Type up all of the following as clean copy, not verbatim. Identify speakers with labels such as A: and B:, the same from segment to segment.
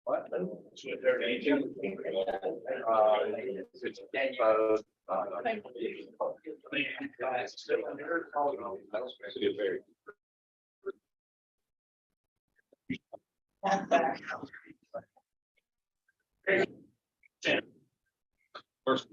A: What? First.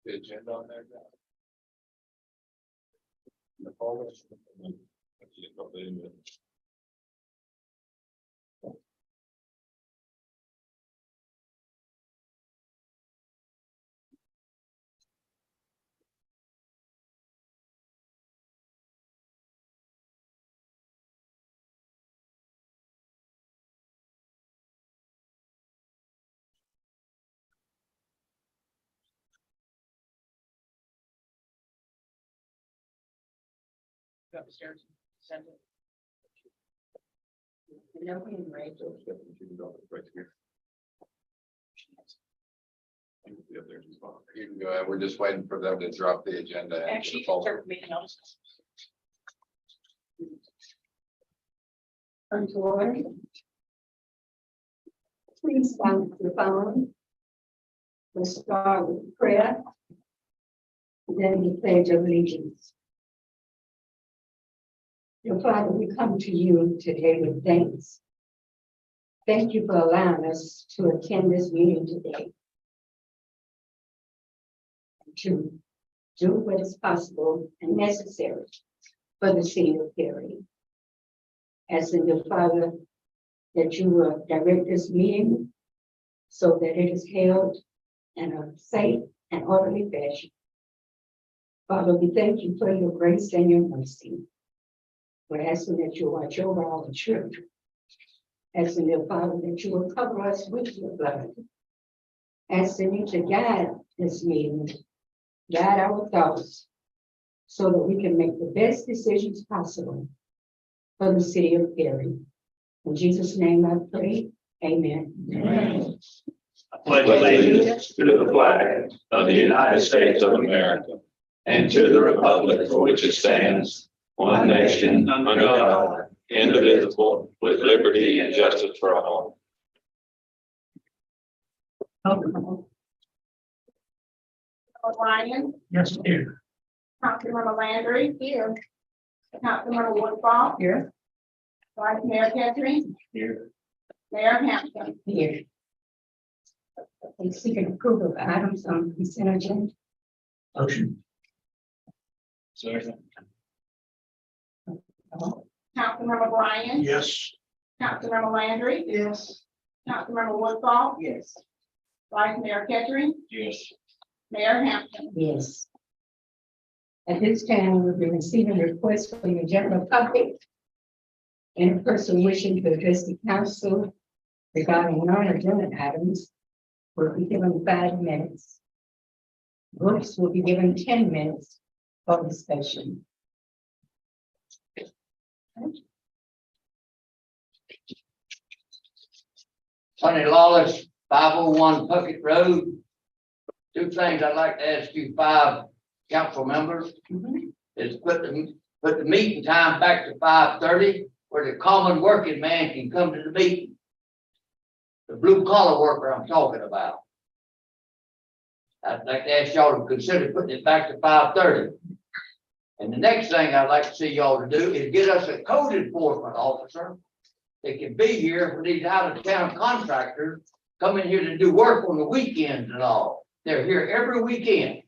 A: The agenda on there. The folder.
B: Upstairs, send it.
A: You can go ahead. We're just waiting for them to drop the agenda. into the
B: Actually, you can
A: folder.
B: start meeting notes.
C: Come to order. Please stand for the following. We'll start with prayer. Then the pledge of allegiance. Your Father, we come to you today with thanks. Thank you for allowing us to attend this meeting today. To do what is possible and necessary for the city of Perry. Asking the Father that you will direct this meeting so that it is held in a safe and orderly fashion. Father, we thank you for your grace and your mercy. We're asking that you watch over our children. Asking the Father that you will cover us with your blood. Asking you to guide this meeting, guide our thoughts, so that we can make the best decisions possible for the city of Perry. In Jesus' name I pray, amen.
D: Amen. I pledge allegiance to the flag of the United States of America and to the republic for which it stands, one nation under God, indivisible, with liberty and justice for all.
E: Ryan,
D: Yes, dear.
E: Councilmember Landry. Here. Councilmember Woodfall.
C: Here.
E: Vice Mayor Ketchum.
D: Here.
E: Mayor Hampton.
C: Here. They seek an approval of items on consent agenda.
D: Motion. Second.
E: Councilmember Ryan.
D: Yes.
E: Councilmember Landry.
C: Yes.
E: Councilmember Woodfall.
C: Yes.
E: Vice Mayor Ketchum.
D: Yes.
E: Mayor Hampton.
C: Yes. At this time, we'll be receiving requests from the general public and a person wishing to address the council regarding non-agenda items will be given 5 minutes. Groups will be given 10 minutes for discussion.
F: Sonny Lawless, 501 Puckett Road. 2 things I'd like to ask you 5 council members is put the meeting time back to 5:30, where the common working man can come to the meeting. The blue collar worker I'm talking about. I'd like to ask y'all to consider putting it back to 5:30. And the next thing I'd like to see y'all to do is get us a code enforcement officer that can be here for these out of town contractors coming here to do work on the weekends and all. They're here every weekend.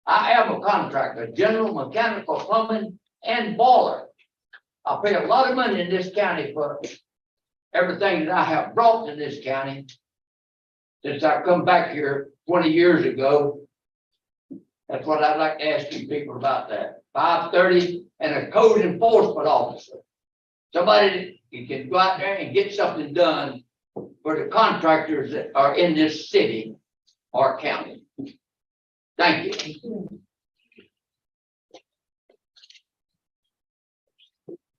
F: I am a contractor, general, mechanical, plumbing, and boiler. I pay a lot of money in this county for everything that I have brought to this county since I come back here 20 years ago. That's what I'd like to ask you people about that. 5:30 and a code enforcement officer. Somebody that can go out there and get something done for the contractors that are in this city or county. Thank you.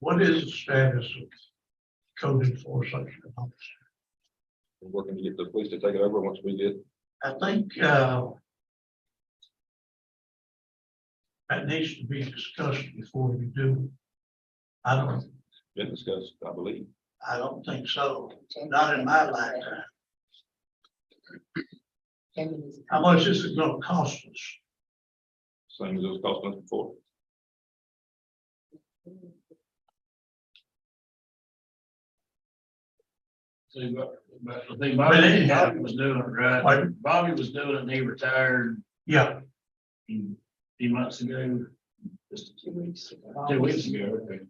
G: What is the status of code enforcement officer?
H: We're working to get the police to take it over once we get.
G: I think, that needs to be discussed before we do. I
H: Been discussed, I believe.
G: don't think so, not in my lifetime. How much is it gonna cost us?
H: Same as it was costing us before.
I: See, but I think Bobby was doing it right.
G: Pardon?
I: Bobby was doing it and he retired
G: Yeah,
I: a few months ago. Just 2 weeks ago. 2 weeks ago, okay.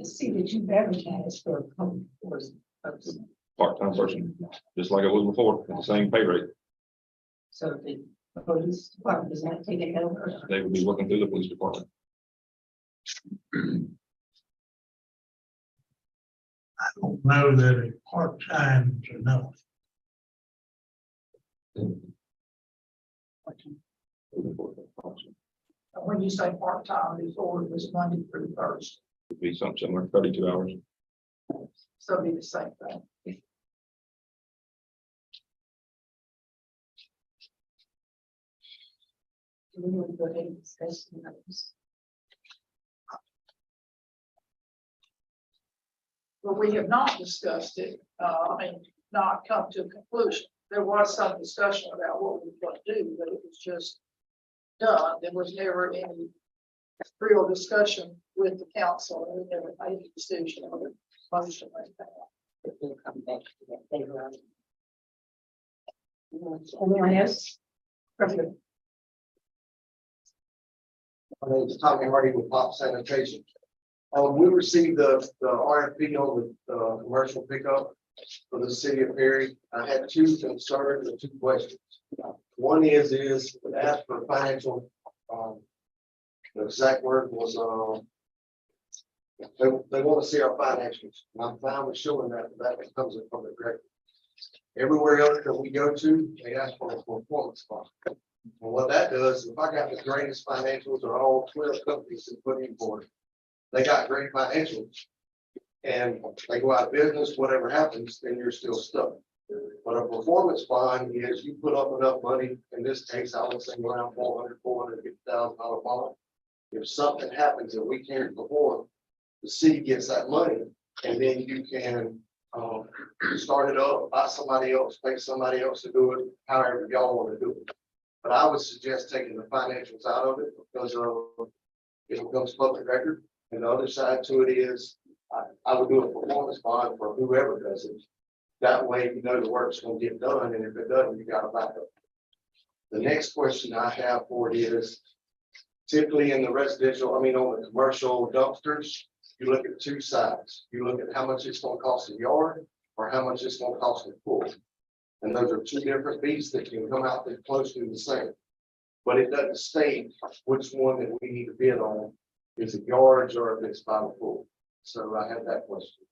B: I see that you've advertised for a code enforcement person.
H: Part-time person, just like it was before, at the same pay rate.
B: So the police department is not taking it over.
H: They would be working through the police department.
G: I don't know that a part-time is enough.
B: When you say part-time, before it was Monday through Thursday,
H: Would be something similar, 32 hours.
B: so it'd be the same thing. Do we want to go ahead and discuss those?
J: But we have not discussed it, not come to a conclusion. There was some discussion about what we were going to do, but it was just done. There was never any real discussion with the council, and we never made a decision on the motion like that.
B: We'll come back to that later on. Anyone else? Perfect.
K: My name is Tommy Hardy with Pop Sanitation. We received the RFP on the commercial pickup for the city of Perry. I had two concerns and two questions. One is ask for financial, the exact word was, they want to see our financials. And I'm fine with showing that becomes a public record. Everywhere else that we go to, they ask for a performance bond. And what that does, if I got the greatest financials of all 12 companies that put in for it, they got great financials, and they go out of business, whatever happens, then you're still stuck. But a performance bond is you put up enough money, in this case, I would say around $450,000 bond. If something happens that we can't perform, the city gets that money, and then you can start it up, buy somebody else, pay somebody else to do it, however y'all want to do it. But I would suggest taking the financials out of it because it becomes public record. And the other side to it is, I would do a performance bond for whoever does it. That way, you know the work's gonna get done, and if it doesn't, you got a backup. The next question I have for it is, typically in the residential, on the commercial dumpsters, you look at two sides. You look at how much it's gonna cost a yard or how much it's gonna cost to pull. And those are two different beasts that can come out that close to the same. But it doesn't state which one that we need to bid on. Is it yards or if it's by the pool? So I have that question.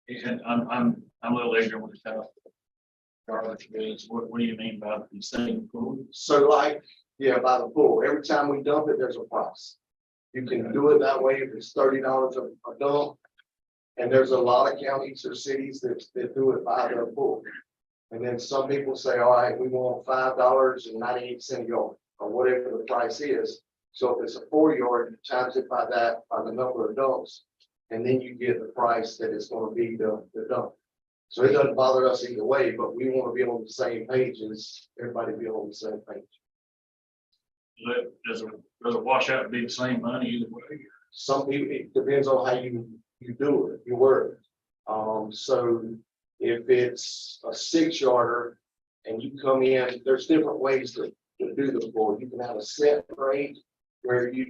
I: And I'm a little ignorant with how garbage is. What do you mean by the same pool?
K: So like, yeah, by the pool, every time we dump it, there's a price. You can do it that way if it's $30 a dump. And there's a lot of counties or cities that do it by the pool. And then some people say, all right, we want $5.98 a yard or whatever the price is. So if it's a 4-yard, you times it by that, by the number of dumps. And then you get the price that it's going to be the dump. So it doesn't bother us either way, but we want to be on the same page as everybody be on the same page.
I: Does it wash out to be the same money either way?
K: Some people, it depends on how you do it, you work. So if it's a 6-yarder and you come in, there's different ways to do the floor. You can have a set rate where you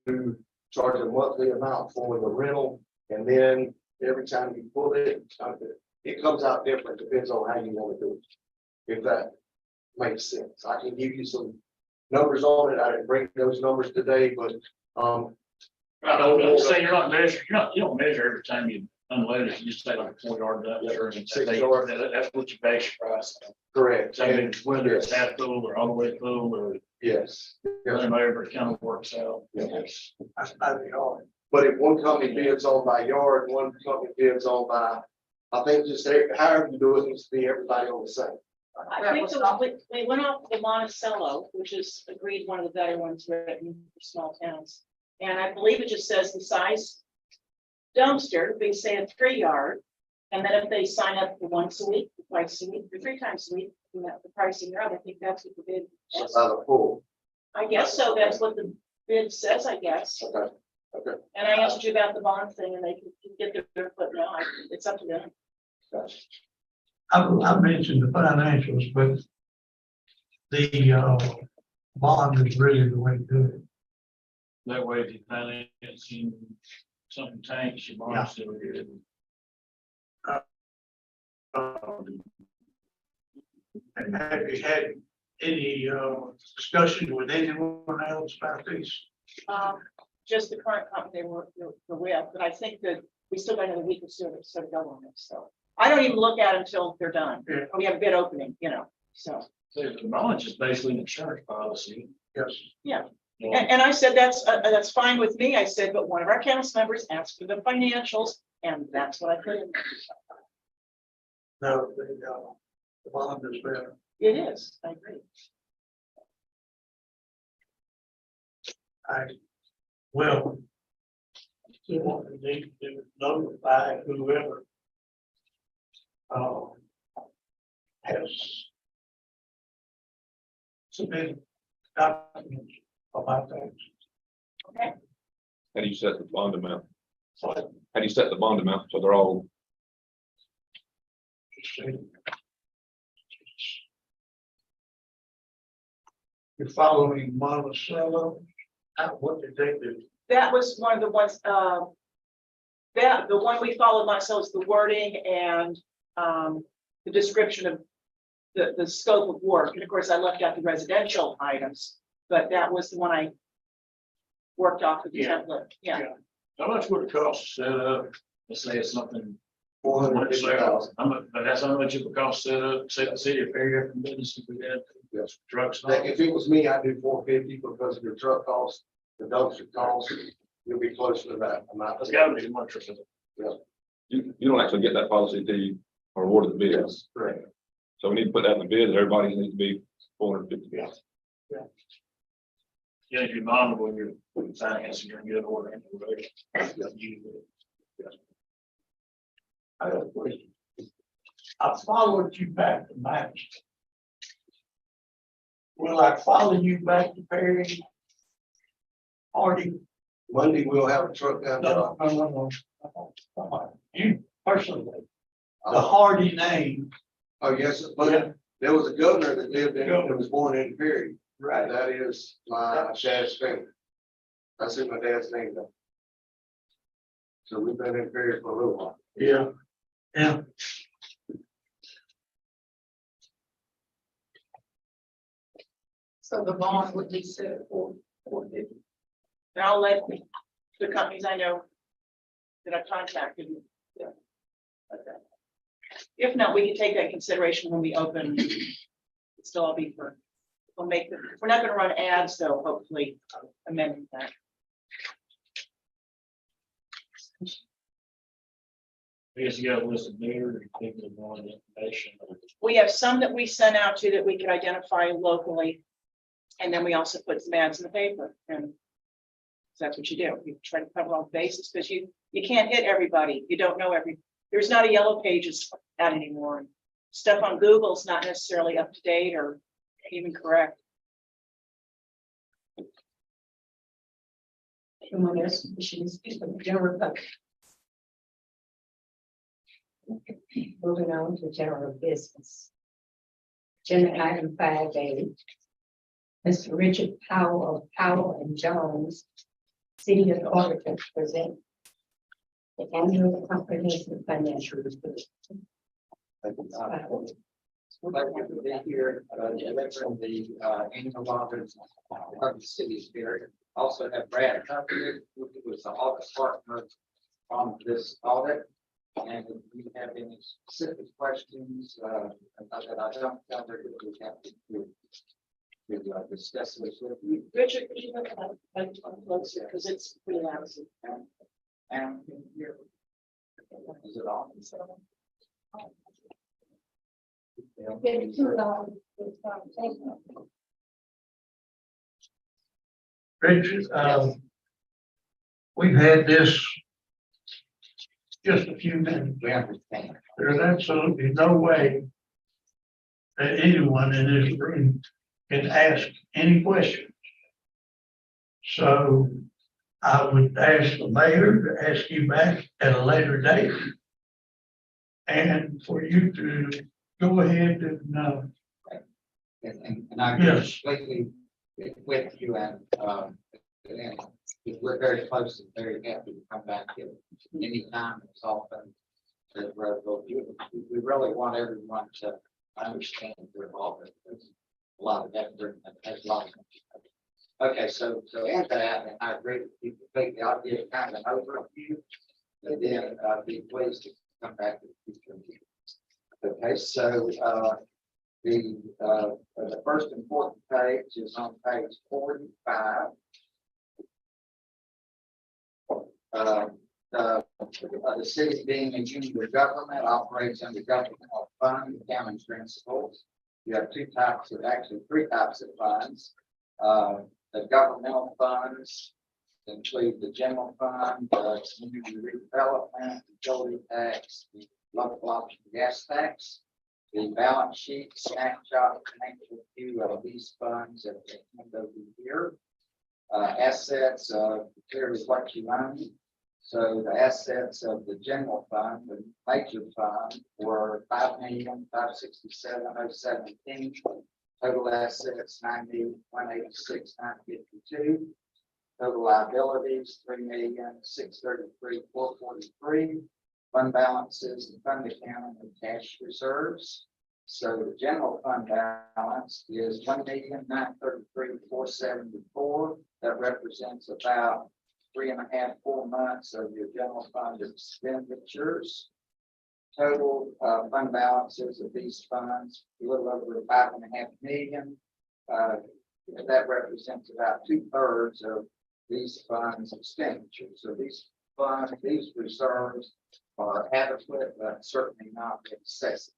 K: do charge a monthly amount for the rental, and then every time you pull it, it comes out different, depends on how you want to do it. If that makes sense, I can give you some numbers on it. I didn't bring those numbers today, but
I: I don't say you're not measuring, you don't measure every time you unload it, you just say like a 4-yard up there. And
K: 6 yards.
I: That's what you base your price on.
K: correct.
I: So I mean, whether it's half full or all the way full or
K: Yes. Yes.
I: whatever, it kind of works out.
K: Yes.
J: That's about the yard.
K: But if one company bids on by yard, one company bids on by, I think just however you do it, needs to be everybody on the same.
L: I think we went off the Monticello, which is agreed one of the better ones written for small towns. And I believe it just says the size dumpster, they say a 3-yard. And then if they sign up for once a week, twice a week, or 3 times a week, you know, the pricing out, I think that's what the bid.
K: So it's not a full.
L: I guess so, that's what the bid says, I guess.
K: Okay. Okay.
L: And I asked you about the bond thing and they can get their foot now, it's up to them.
K: Gotcha.
G: I mentioned the financials, but the bond is really the way to do it.
I: That way, if you financing something tanks, your bond's still good.
G: And have you had any discussion with anyone else about this?
L: Just the current company we're with, but I think that we still got another week or so to go on this, so. I don't even look at it until they're done.
G: Yeah.
L: We have a bid opening, you know, so.
I: So the bond is basically an insurance policy.
G: Yes.
L: Yeah. And I said, that's fine with me. I said, but one of our council members asked for the financials, and that's what I put in.
G: No, the bond is better.
L: It is, I agree.
G: Well, what we need to do is notify whoever has submitted documents about that.
L: Okay.
H: How do you set the bond amount?
G: So
H: How do you set the bond amount? So they're all,
G: you're following Monticello. What did they do?
L: That was one of the ones, that the one we followed myself is the wording and the description of the scope of work. And of course, I left out the residential items, but that was the one I worked off of the
G: Yeah.
L: template. Yeah.
I: How much would it cost to set up? Let's say it's something.
K: $450,000.
I: But that's how much it would cost to set up, say the city of Perry up in business if we had
K: Yes.
I: trucks.
K: Like, if it was me, I'd do 450 because of your truck cost, the dumpster cost, you'll be closer to that amount.
I: It's gotta be much.
H: you don't actually get that policy until you are awarded the bids.
K: Yes, correct.
H: So we need to put that in the bid, that everybody needs to be 450.
I: Yeah, if you're bondable, you're financing, you're in good order.
G: I have a question. I followed you back to Manchester. Will I follow you back to Perry? Hardy?
K: Monday, we'll have a truck down there.
G: No. You personally, the Hardy name,
K: Oh, yes, but there was a governor that lived in,
G: Governor.
K: that was born in Perry.
G: right?
K: That is my dad's family. That's who my dad's name is. So we've been in Perry for a little while.
G: Yeah. Yeah.
J: So the bond would be set for 450.
L: And I'll let the companies I know that I contacted. Yeah. Okay. If not, we can take that in consideration when we open. It'll still all be for, we'll make them, we're not gonna run ads though, hopefully amend that.
I: I guess you got a list of bidders, people that want information.
L: We have some that we sent out to that we could identify locally. And then we also put some ads in the paper, and that's what you do. You try to cover all bases, because you can't hit everybody. You don't know There's not a yellow pages out anymore. Stuff on Google's not necessarily up to date or even correct.
B: Anyone else wishing to speak from the general public? Moving on to general business. Agenda item 5A. Mr. Richard Powell of Powell and Jones, City Auditor, present the annual comprehensive financial report.
F: We'd like to be here, delivering the annual audit of the city's area. Also have Brad Humphrey, who was the audit partner on this audit. And if you have any specific questions that I don't cover, we have to discuss this with you.
L: Richard, could you have that closer because it's pretty loud.
F: And here. Is it on?
G: Richard, we've had this just a few minutes.
F: We understand.
G: There's absolutely no way that anyone in this room can ask any questions. So I would ask the mayor to ask you back at a later date. And for you to go ahead and,
F: And I
G: Yes.
F: completely with you and we're very close and very happy to come back here anytime it's often. We really want everyone to understand their involvement. There's a lot of effort and there's a lot of. Okay, so at that, and I agree with you completely, I'll give kind of an overview. And then be pleased to come back to the future meetings. Okay, so the first important page is on page 45. The city being a unit of government operates under governmental fund accounting principles. You have three types of funds. The governmental funds include the general fund, community redevelopment, utility tax, the local option gas tax. The balance sheet snapshot financial view of these funds at the end of the year. Assets, clearly what you own. So the assets of the general fund, the major fund, were $5,567,017. Total assets $9,186,952. Total liabilities $3,633,443. Fund balances and fund accounting and cash reserves. So the general fund balance is $1,933,474. That represents about 3.5–4 months of your general fund expenditures. Total fund balances of these funds, a little over $5.5 million. That represents about 2/3 of these funds expenditures. So these funds, these reserves are adequate, but certainly not excessive.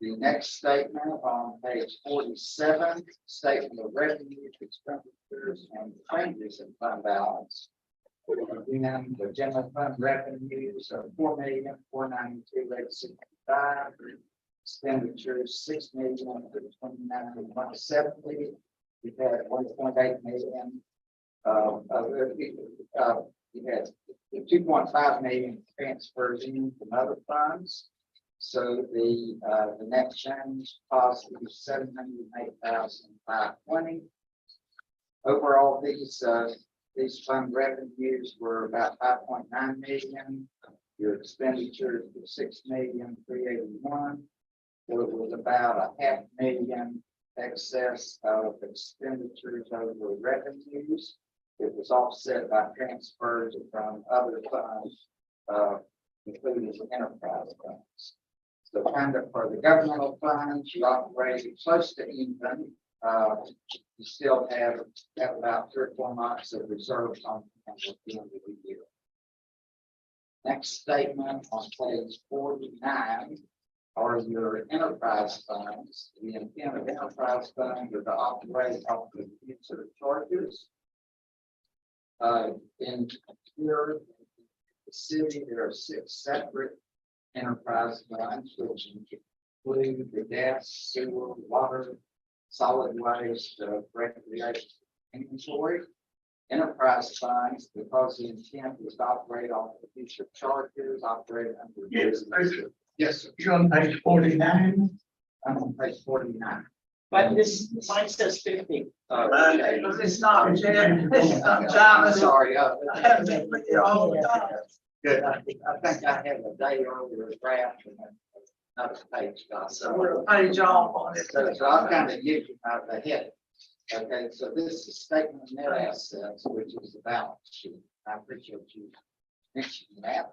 F: The next statement on page 47, statement of revenue, expenditures, and changes in fund balance. Again, the general fund revenues are $4,492,865. Expenditures $6,329,170. We've had $1.8 million. You had $2.5 million transfers in from other funds. So the net change positive is $708,520. Overall, these fund revenues were about $5.9 million. Your expenditures were $6,381,000. So it was about $500,000 excess of expenditures over revenues. It was offset by transfers from other funds, including the enterprise funds. So kind of for the governmental funds, you operate close to even. You still have about 3 or 4 months of reserves on hand at the end of the year. Next statement on page 49 are your enterprise funds. The intent of enterprise funds are to operate off the user charges. In here, the city, there are 6 separate enterprise funds, which include the gas, sewer, water, solid waste, recreation, inventory. Enterprise funds, because the intent is to operate off the future charges, operate under.
G: Yes,
F: Yes, sir.
G: you're on page 49.
F: I'm on page 49.
L: But this, mine says 50.
J: It's not, Jan, it's not
F: I'm
J: John,
F: sorry,
J: I have to put it all the time.
F: good. I think I have a day earlier draft and another page.
J: So we're a page off on it.
F: So I'll kind of give you out the head. Okay, so this is statement of net assets, which is the balance sheet. I appreciate you mentioning that.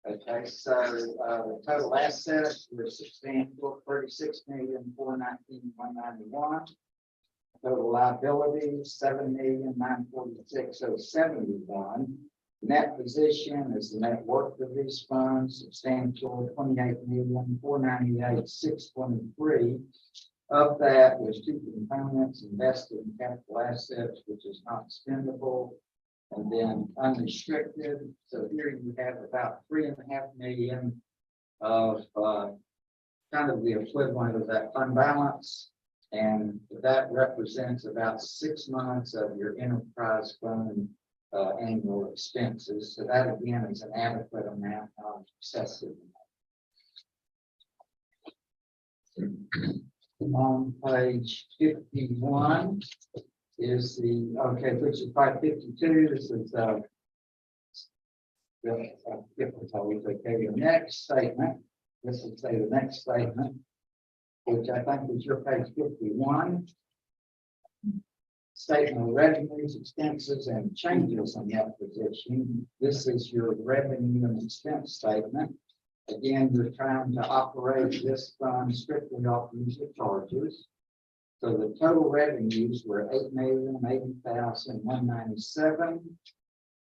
F: Okay, so the total assets were substantial, 36,419,191. Total liabilities, 7,946,071. Net position is the net worth of these funds, substantial, 28,498,623. Of that, there's 2 components: invested in capital assets, which is not spendable, and then unrestricted. So here you have about 3.5 million of kind of the equivalent of that fund balance. And that represents about 6 months of your enterprise fund annual expenses. So that again is an adequate amount, not excessive. On page 51 is the, okay, which is 552. This is the next statement. This will say the next statement, which I think is your page 51. Statement of revenues, expenses, and changes in that position. This is your revenue and expense statement. Again, you're trying to operate this fund strictly off user charges. So the total revenues were 8,080,197.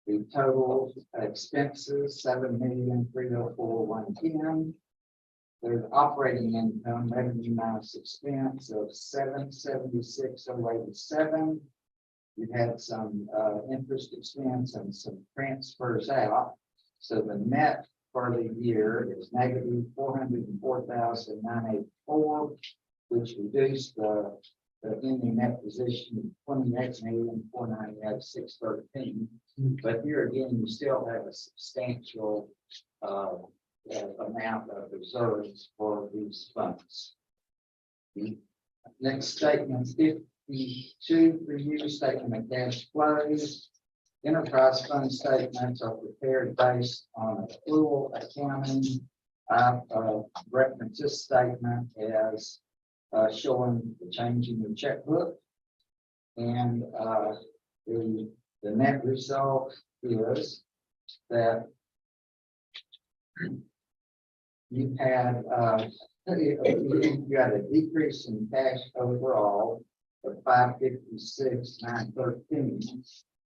F: The total expenses, 7,304,110. There's operating income, revenue minus expense of 776,087. You had some interest expense and some transfers out. So the net for the year is negative 404,984, which reduced the ending net position 28,498,613. But here again, you still have a substantial amount of reserves for these funds. The next statement, 52 for you, statement of cash flows. Enterprise fund statements are prepared based on accrual accounting. I've referenced this statement as showing the change in your checkbook. And the net result is that you had you had a decrease in cash overall of 556,913.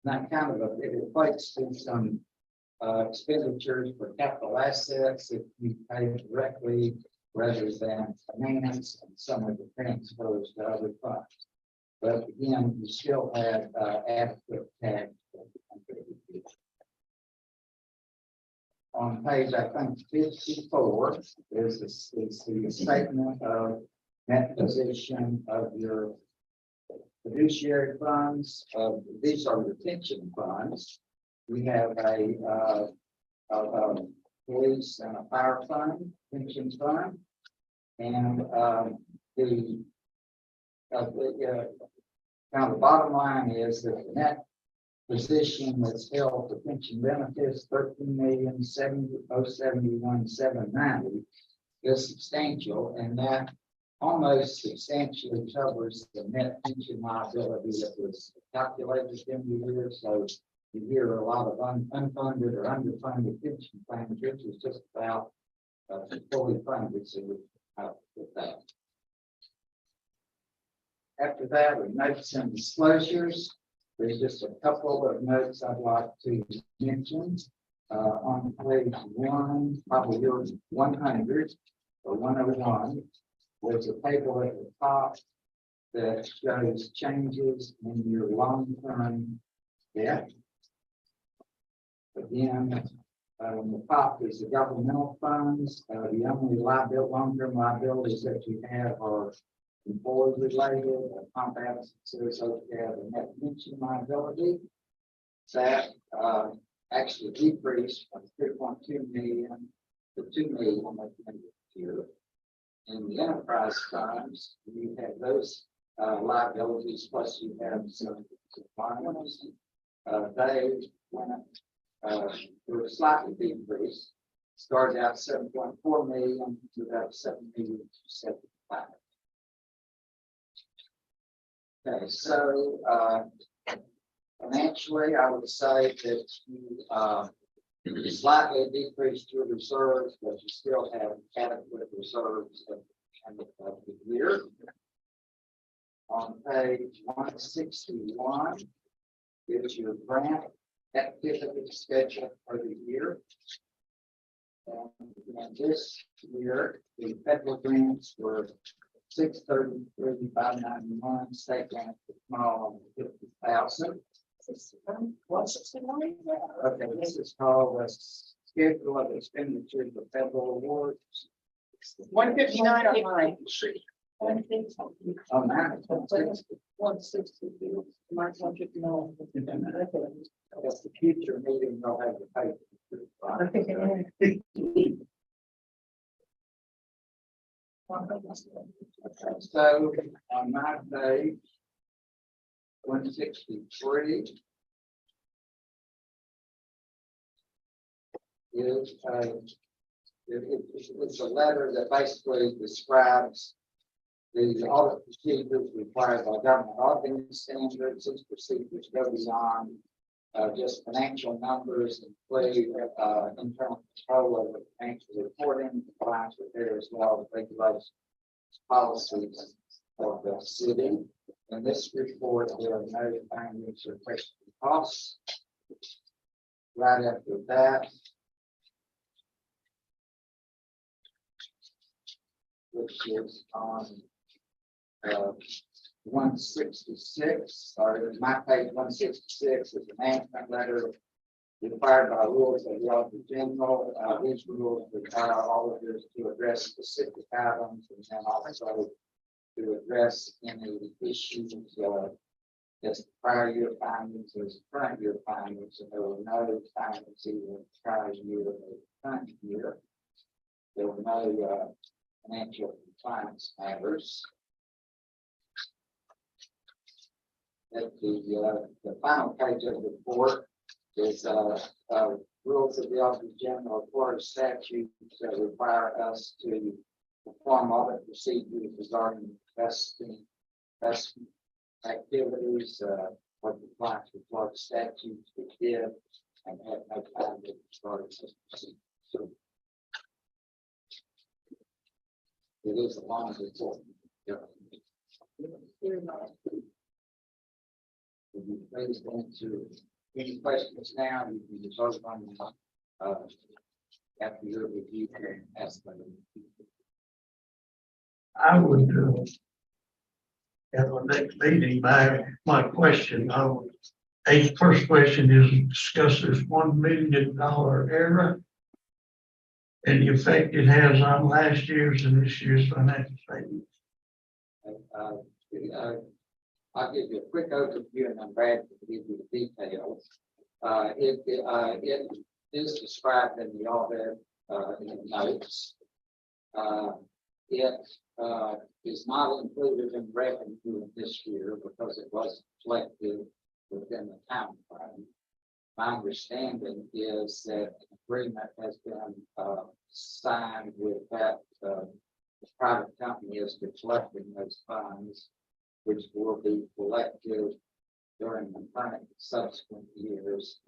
F: That kind of it equates to some expenditures for capital assets if you pay directly rather than finance and some of the transfers to other funds. But again, you still have adequate cash. On page, I think 54 is the statement of net position of your fiduciary funds. These are the pension funds. We have a police and a fire fund, pension fund, and the bottom line is that the net position that's held for pension benefits, 13,071,790, is substantial, and that almost substantially covers the net pension liability that was calculated in the year. So you hear a lot of unfunded or underfunded pension plans, which is just about fully funded. So with that. After that, we notes and disclosures. There's just a couple of notes I'd like to mention. On page 1, probably your 100 or 101, there's a table at the top that shows changes in your long-term debt. Again,
M: The top is the governmental funds, the only liability, long-term liabilities that you have are employee related, comp absences, OPEB, and net pension liability. That, actually decreased from 3.2 million to 2 million at the end of the year. In the enterprise funds, you have those, liabilities, plus you have some finals. They went up, were slightly decreased. Started out 7.4 million to about 7 million to 75. Okay, so financially, I would say that you slightly decreased your reserves, but you still have adequate reserves at the end of the year. On page 161 is your grant activity schedule for the year. And this year, the federal grants were 633,591, state grants were small, 50,000. Okay, this is called a schedule of expenditures for federal awards.
L: 159 on mine.
M: Oh, man.
J: 160. Mine's 159.
M: That's the future meeting, they'll have to pay. So on my page, 163 is it's a letter that basically describes the audit procedures required by government auditing standards. These procedures go beyond just financial numbers, include internal control over financial reporting, compliance with various laws, regulations, policies of the city. In this report, there are no findings or questions of costs. Right after that, which is on 166, or my page 166 is the management letter required by rules of the Auditor General. These rules require auditors to address specific items and then also to address any issues as prior year findings as current year findings, and there were no findings either in prior year or current year. There were no financial compliance matters. At the final page of the report is rules of the Auditor General of Florida statutes that require us to perform audit procedures regarding investment activities, what compliance with Florida statutes we did, and had no findings regarding such procedures. So it is a long report. Would you please answer any questions now? You can resolve on after your review and ask them.
G: I would, at the next meeting, my question, first question is discuss this $1 million error and the effect it has on last year's and this year's financial statements.
M: I'll give you a quick overview and then Brad will give you the details. It is described in the audit in the notes. It is not included in revenue this year because it wasn't collected within the time frame. My understanding is that an agreement has been signed with that the private company is collecting those funds, which will be collected during the current subsequent years.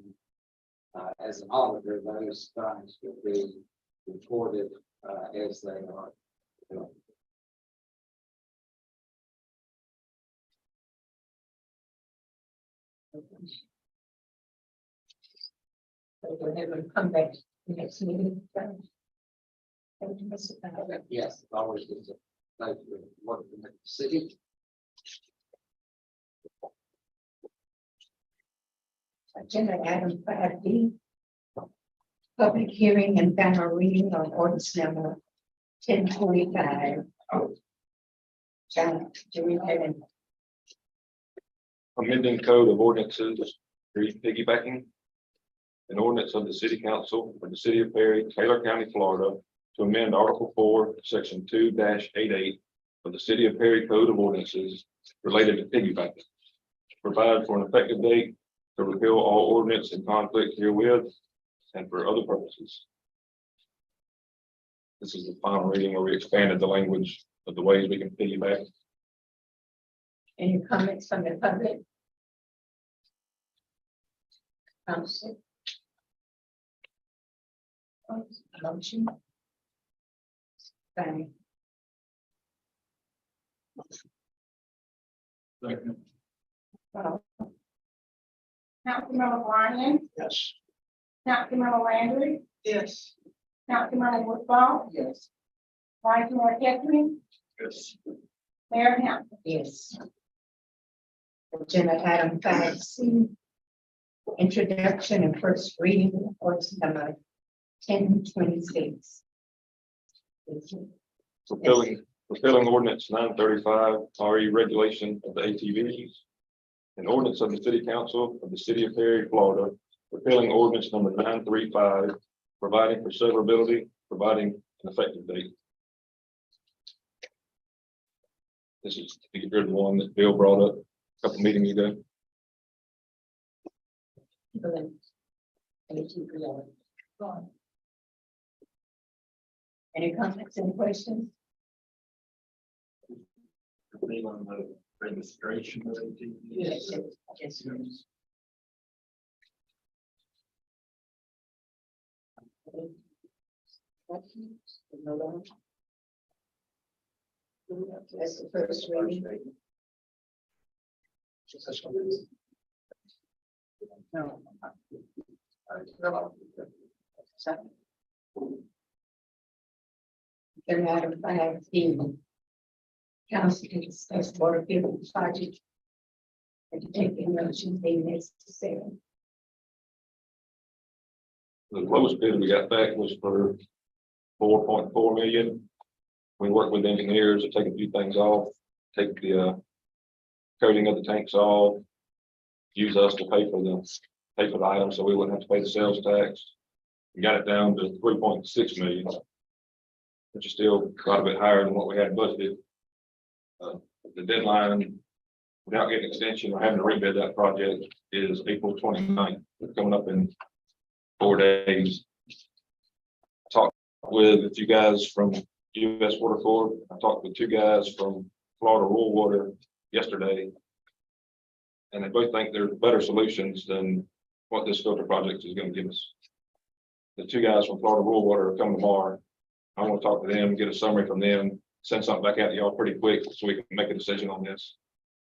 M: As an auditor, those funds will be reported as they are.
B: So we're never gonna come back to the next meeting.
M: Yes, it always is a pleasure to work in the city.
B: Agenda item 5D.
C: Public hearing and final reading on ordinance number 1025. John, do we have any?
H: Amending code of ordinances, piggybacking. An ordinance of the city council of the city of Perry, Taylor County, Florida, to amend Article 4, Section 2-88 of the city of Perry Code of Ordinances related to piggybacking. Provide for an effective date to repeal all ordinance in conflict herewith and for other purposes. This is the final reading where we expanded the language of the ways we can piggyback.
C: Any comments from the public? Council? Motion? Fine.
I: Second.
E: Councilmember Ryan,
G: Yes.
E: Councilmember Landry,
J: Yes.
E: Councilmember Woodball,
J: Yes.
E: Vice Mayor Ketchum,
I: Yes.
E: Mayor Hampton.
C: Yes. Agenda item 5C. Introduction and first reading of ordinance number 1026.
H: Fulfilling ordinance 935, RE regulation of the ATVs. An ordinance of the city council of the city of Perry, Florida, repealing ordinance number 935, providing for severability, providing an effective date. This is the good one that Bill brought up a couple meetings ago.
C: Any comments and questions?
I: Be on the registration of ATVs.
C: Yes. Yes. That's the first reading. No. Second. Then item 5D. Council to discuss water field project. And to take the motion being necessary.
H: The lowest bid we got back was for 4.4 million. We worked with engineers to take a few things off, take the coating of the tanks off. Use us to pay for the item, so we wouldn't have to pay the sales tax. We got it down to 3.6 million. Which is still quite a bit higher than what we had budgeted. The deadline, without getting extension or having to rebid that project, is April 29th. We're coming up in 4 days. Talked with a few guys from US Water Corp. I talked with 2 guys from Florida Rural Water yesterday. And they both think there's better solutions than what this filter project is going to give us. The 2 guys from Florida Rural Water are coming tomorrow. I want to talk to them, get a summary from them, send something back out to y'all pretty quick so we can make a decision on this.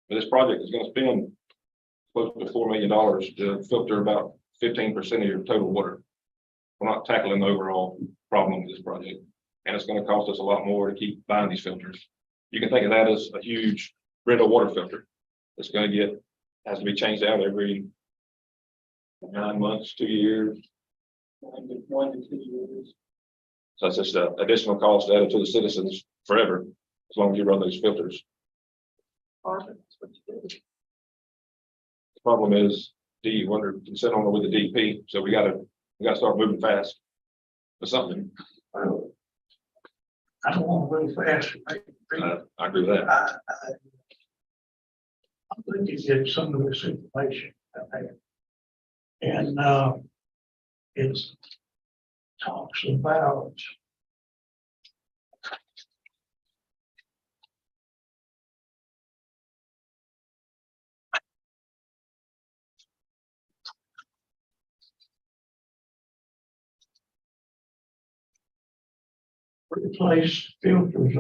H: But this project is going to spend close to $4 million to filter about 15% of your total water. We're not tackling the overall problem with this project, and it's going to cost us a lot more to keep buying these filters. You can think of that as a huge Brita water filter. It's going to has to be changed out every 9 months, 2 years. 1 to 2 years. So that's just an additional cost added to the citizens forever, as long as you run those filters. The problem is, we're sitting on with the DP, so we gotta start moving fast with something.
G: I don't want to move fast.
H: I agree with that.
G: I think you get some of this information. And it talks about replace filters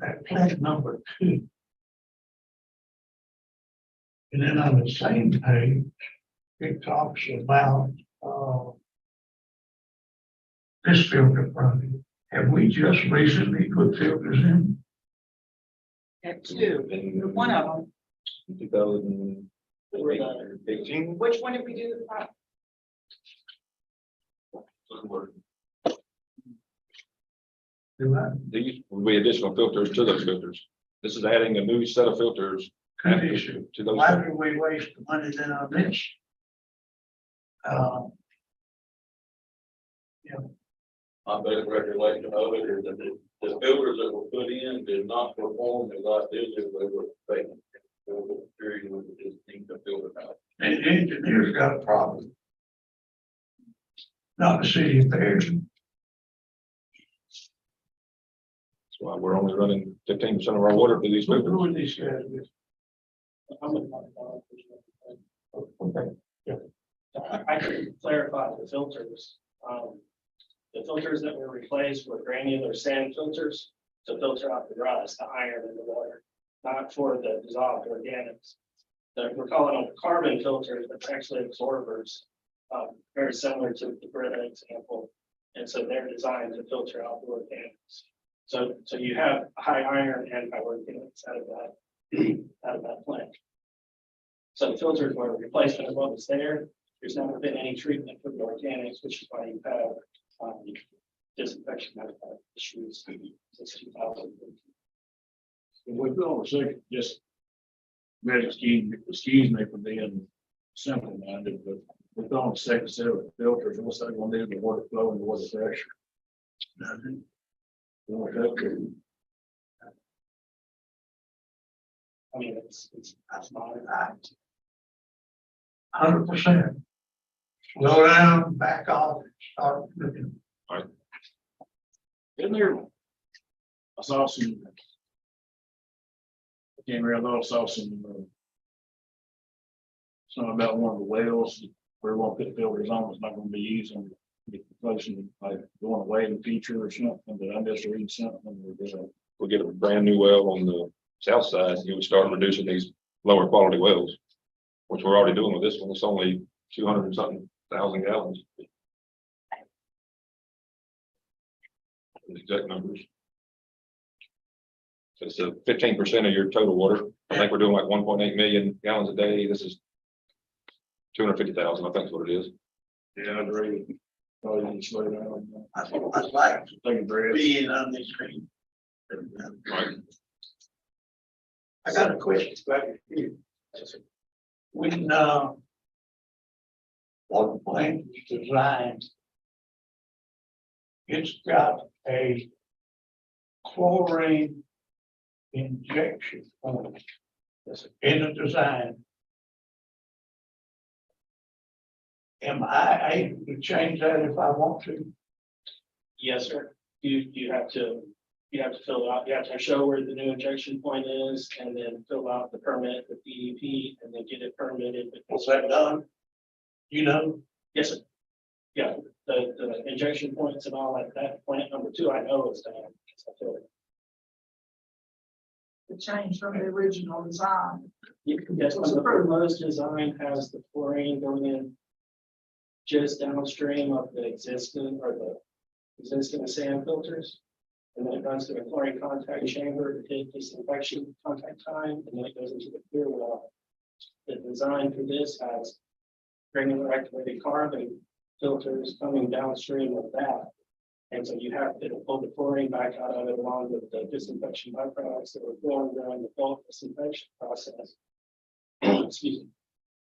G: at plant number 2. And then on the same page, it talks about this filter project. Have we just recently put filters in?
L: At 2, one of them.
H: 2018.
L: Which one did we do?
G: Do I?
H: These will be additional filters to those filters. This is adding a new set of filters
G: Good issue.
H: to those.
G: Why do we waste the money then on this?
D: My best recollection of it is that the filters that were put in did not perform as I did, they were fake. Period, we just need to filter out.
G: And the engineer's got a problem. Not the city affairs.
H: That's why we're only running 15% of our water through these filters.
G: Who are these guys with? Okay.
I: I can clarify the filters. The filters that were replaced were granular sand filters to filter out the rust, the iron in the water, not for the dissolved organics. We're calling them carbon filters, but they're actually absorbers, very similar to the Brita example. And so they're designed to filter out the organics. So you have high iron and high organics out of that plant. So the filters were a replacement of what was there. There's never been any treatment for the organics, which is why you have disinfection issues since 2000. We feel we're sick, just really excuse me for being simple minded, but we're going to second set of filters, what's that going to do to the water flow and the water pressure? Nothing. I mean, that's not an act.
G: 100%. Slow down, back off, start looking.
I: In there, I saw some. I can't remember, I saw some. Something about one of the wells where we won't put filters on, it's not gonna be using. Replacing, like going away in the future or something, but I'm just reading something.
H: We'll get a brand new well on the south side, you would start reducing these lower quality wells, which we're already doing with this one. It's only 200 and something thousand gallons. The exact numbers. So it's 15% of your total water. I think we're doing like 1.8 million gallons a day. This is 250,000. I think is what it is.
I: Yeah, I agree. Probably just slow down.
G: That's what I like,
I: Take a breath.
G: being on the screen.
H: Right.
G: I got a question back here. When, water plant is designed, it's got a chlorine injection point in the design. Am I able to change that if I want to?
I: Yes, sir. You have to fill out, you have to show where the new injection point is and then fill out the permit with DEP and then get it permitted.
G: Was that done? You know?
I: Yes, sir. Yeah, the injection points and all like that, plant number 2, I know it's done. I feel it.
J: The change from the original design.
I: Yes, the proposed design has the chlorine going in just downstream of the existing sand filters. And then it runs through a chlorine contact chamber to hit disinfection contact time, and then it goes into the clear well. The design for this has granular activated carbon filters coming downstream of that. And so you have to pull the chlorine back out of it along with the disinfection byproducts that were formed during the bulk disinfection process. Excuse me.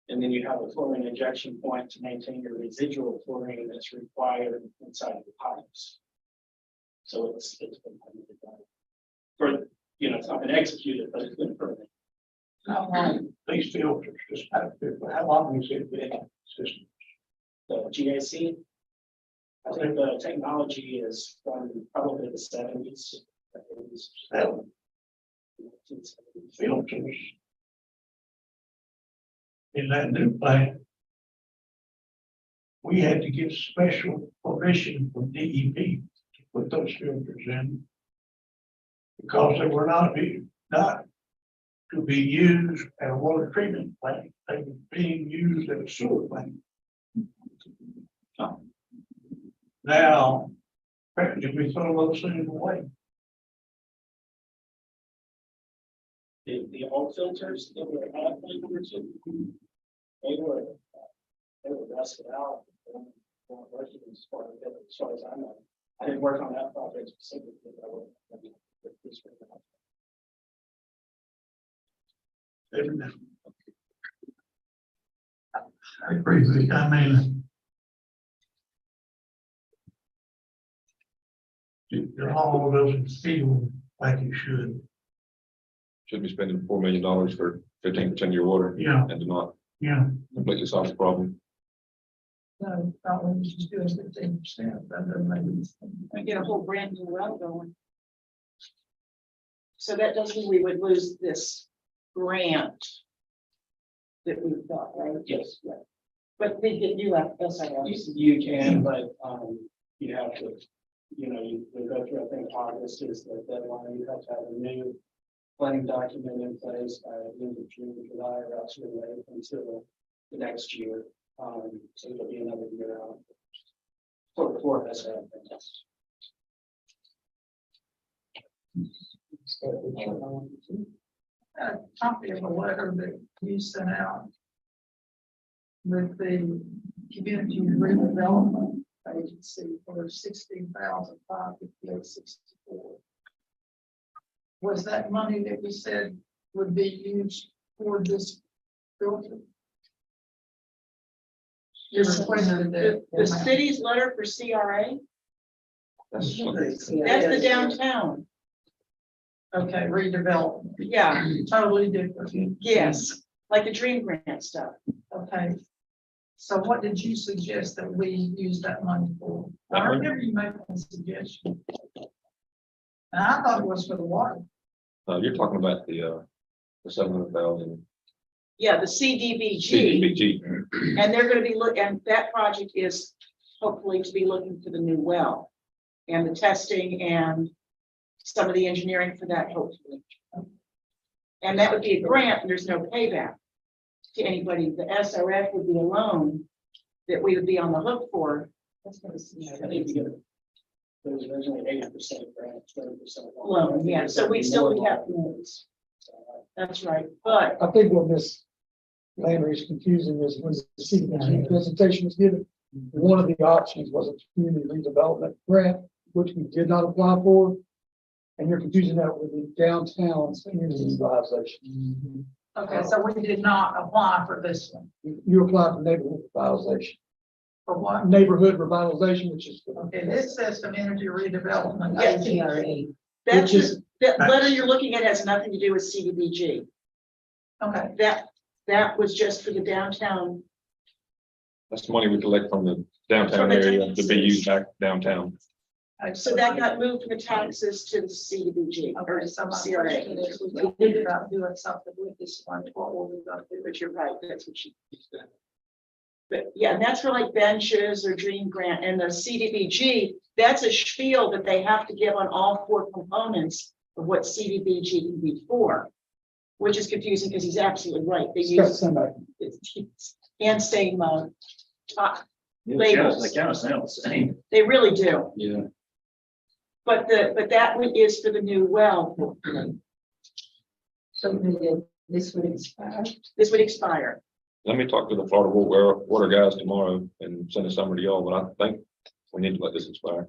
I: And then you have a chlorine injection point to maintain your residual chlorine that's required inside of the pipes. So it's been done. For, it's not been executed, but it's been permitted.
G: How long these filters, just how long has it been in the system?
I: The GAC, I think the technology is from probably the 70s.
G: Filters. In that new plant, we had to get special permission from DEP to put those filters in. Because they were not to be used at a water treatment plant, they were being used at a sewer plant. Now, did we throw those things away?
I: The old filters that were at filters, they were rusted out. Well, budget is part of it, as far as I know. I didn't work on that project specifically, but I would.
G: I agree with you. I mean, your hall doesn't feel like it should.
H: Should be spending $4 million for 15% of your water
G: Yeah,
H: and to not
G: yeah.
H: completely solve the problem.
B: No, probably just do 15%, that doesn't make any sense.
L: And get a whole brand new well going. So that does mean we would lose this grant that we've got, right?
I: Yes.
L: But we get new SIS.
I: You can, but, you have to, you go through, I think August is the deadline, you have to have a new planning document in place by the end of June, July, or else you're late until the next year. So it'll be another year out. For us,
B: A copy of a letter that you sent out with the Community Redevelopment Agency for $16,558.64. Was that money that we said would be used for this filter? You requested
L: The
B: that.
L: city's letter for CRA,
H: That's
L: that's the downtown.
B: Okay, redevelopment,
L: Yeah,
B: totally different.
L: yes, like the Dream Grant stuff.
B: Okay. So what did you suggest that we use that money for? I remember you making a suggestion. And I thought it was for the water.
H: You're talking about the 700,000
L: Yeah, the CDBG,
H: CDBG.
L: and they're gonna be and that project is hopefully to be looking for the new well. And the testing and some of the engineering for that, hopefully. And that would be a grant, and there's no payback to anybody. The SRF would be a loan that we would be on the hook for. That's gonna see.
I: I think you get it. There was originally 80% grant, 20%
L: Loan, yeah, so we still would have loans. That's right, but
N: I think what Ms. Landry is confusing is when the CDBG presentation was given, one of the options was a community redevelopment grant, which we did not apply for. And you're confusing that with the downtown community revitalization.
B: Okay, so we did not apply for this one.
N: You applied for neighborhood revitalization,
B: For what?
N: neighborhood revitalization, which is.
B: Okay, this says community redevelopment.
L: Yes.
B: agency.
L: that's
N: Which is-
L: that letter you're looking at has nothing to do with CDBG.
B: Okay,
L: That was just for the downtown.
H: That's the money we collect from the downtown
L: From the
H: area to be
L: taxes.
H: used back downtown.
L: So that got moved from the taxes to the CDBG or
B: Okay, so my
L: CRA.
B: question is, we thinking about doing something with this one, what were we gonna do?
L: But you're right, that's what she said. But yeah, and that's for like benches or Dream Grant and the CDBG, that's a spiel that they have to give on all four components of what CDBG can be for. Which is confusing because he's absolutely right. They use and same labels.
D: They kind of sound the same.
L: They really do.
D: Yeah.
L: But that one is for the new well.
C: So this would expire.
L: This would expire.
H: Let me talk to the Florida water guys tomorrow and send a summary to y'all, but I think we need to let this expire.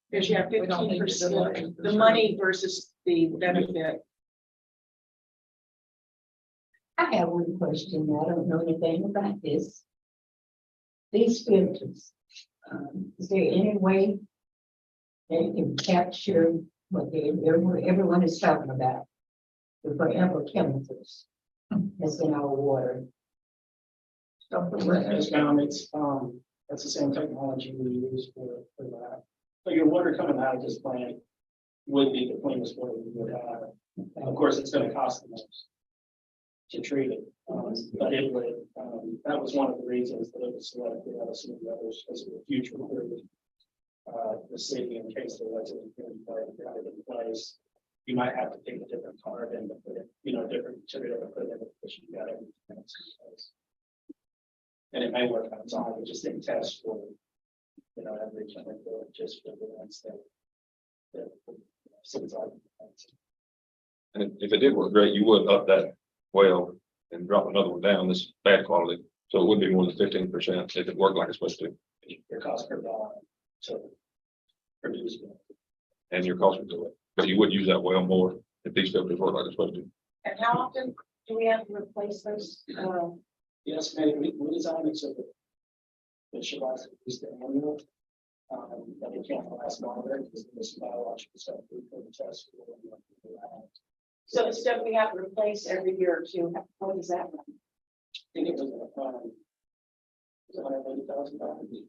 L: Because you have
B: We don't need to
L: 15%,
B: delay.
L: the money versus the benefit.
C: I have one question. I don't know anything about this. These filters, is there any way they can capture what everyone is talking about? The forever chemicals that's in our water.
I: It's found, that's the same technology we use for that. So your water coming out of this plant would be the cleanest water we would have. And of course, it's gonna cost the most to treat it. But it would, that was one of the reasons that it was selected out of some of the others as a future for the city in case there was in place. You might have to take a different carbon to put it, different material to put it in because you got everything else in place. And it may work on its own, we just didn't test for, every chemical, just for the ones that. Seems like.
H: And if it did work great, you would up that well and drop another one down, this bad quality. So it would be more than 15% if it worked like it's supposed to.
I: the cost per dollar to produce.
H: And your cost would go up, but you would use that well more if these filters work like they're supposed to.
L: And how often do we have to replace those?
I: Yes, maybe we designed it so that it should last at least an annual. But it can't last longer because this biological stuff we put the test.
L: So the stuff we have to replace every year or two, what is that?
I: I think it was $180,000.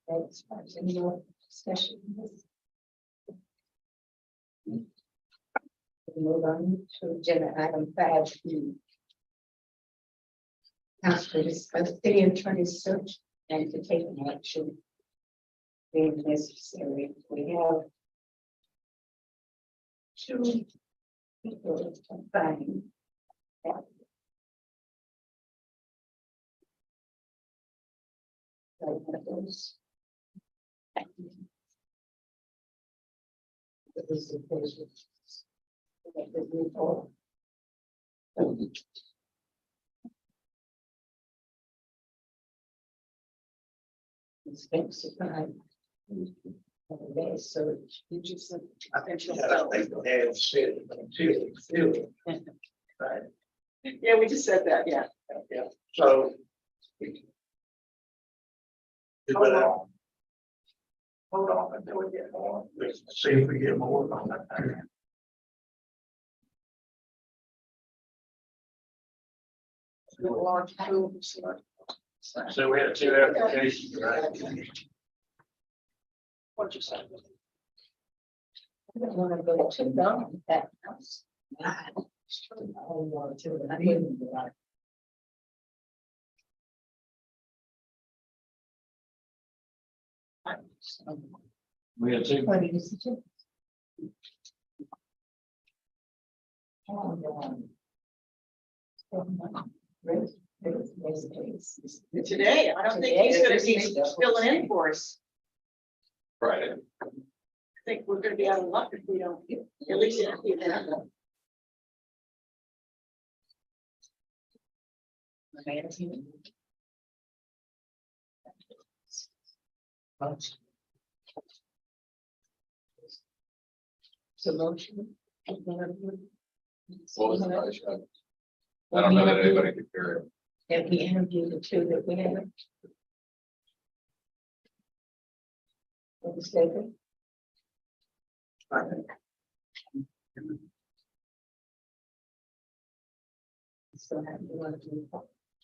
C: That's any more discussion. Move on to agenda item 5B. Council discuss city attorney search and to take an action if necessary. We have two people applying. So you just said.
G: I think they have said until. Right,
L: Yeah, we just said that, yeah.
G: yeah, so.
J: Hold on. Hold on until we get more.
G: Let's see if we get more on that.
J: Large tools.
G: So we had two applications, right?
J: What you say?
C: I don't want to go too long with that house. I don't want to, I wouldn't like.
G: We had two.
C: What do you suggest?
L: Today, I don't think he's gonna be filling in for us.
A: Friday.
L: I think we're gonna be out of luck if we don't, at least interview them.
C: So motion.
A: What was the motion? I don't know that anybody could hear it.
C: That we interviewed the two that we have. What was that? So how do you want to do that?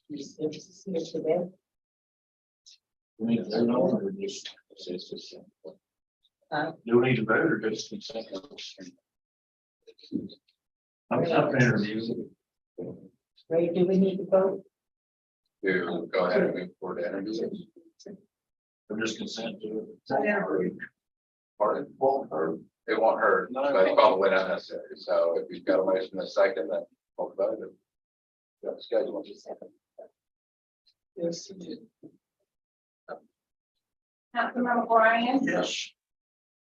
C: You just here today.
G: We need to vote on it or just. Do we need to vote or just consent? I'm up interview.
C: Ray, do we need to vote?
A: To go ahead and move forward to interviews.
G: Or just consent to
A: Pardon? Won't hurt. It won't hurt, but it's probably not necessary. So if you've got a motion in a second, then talk about it. Yeah, schedule it.
J: Yes.
E: Councilmember Brian,
G: Yes.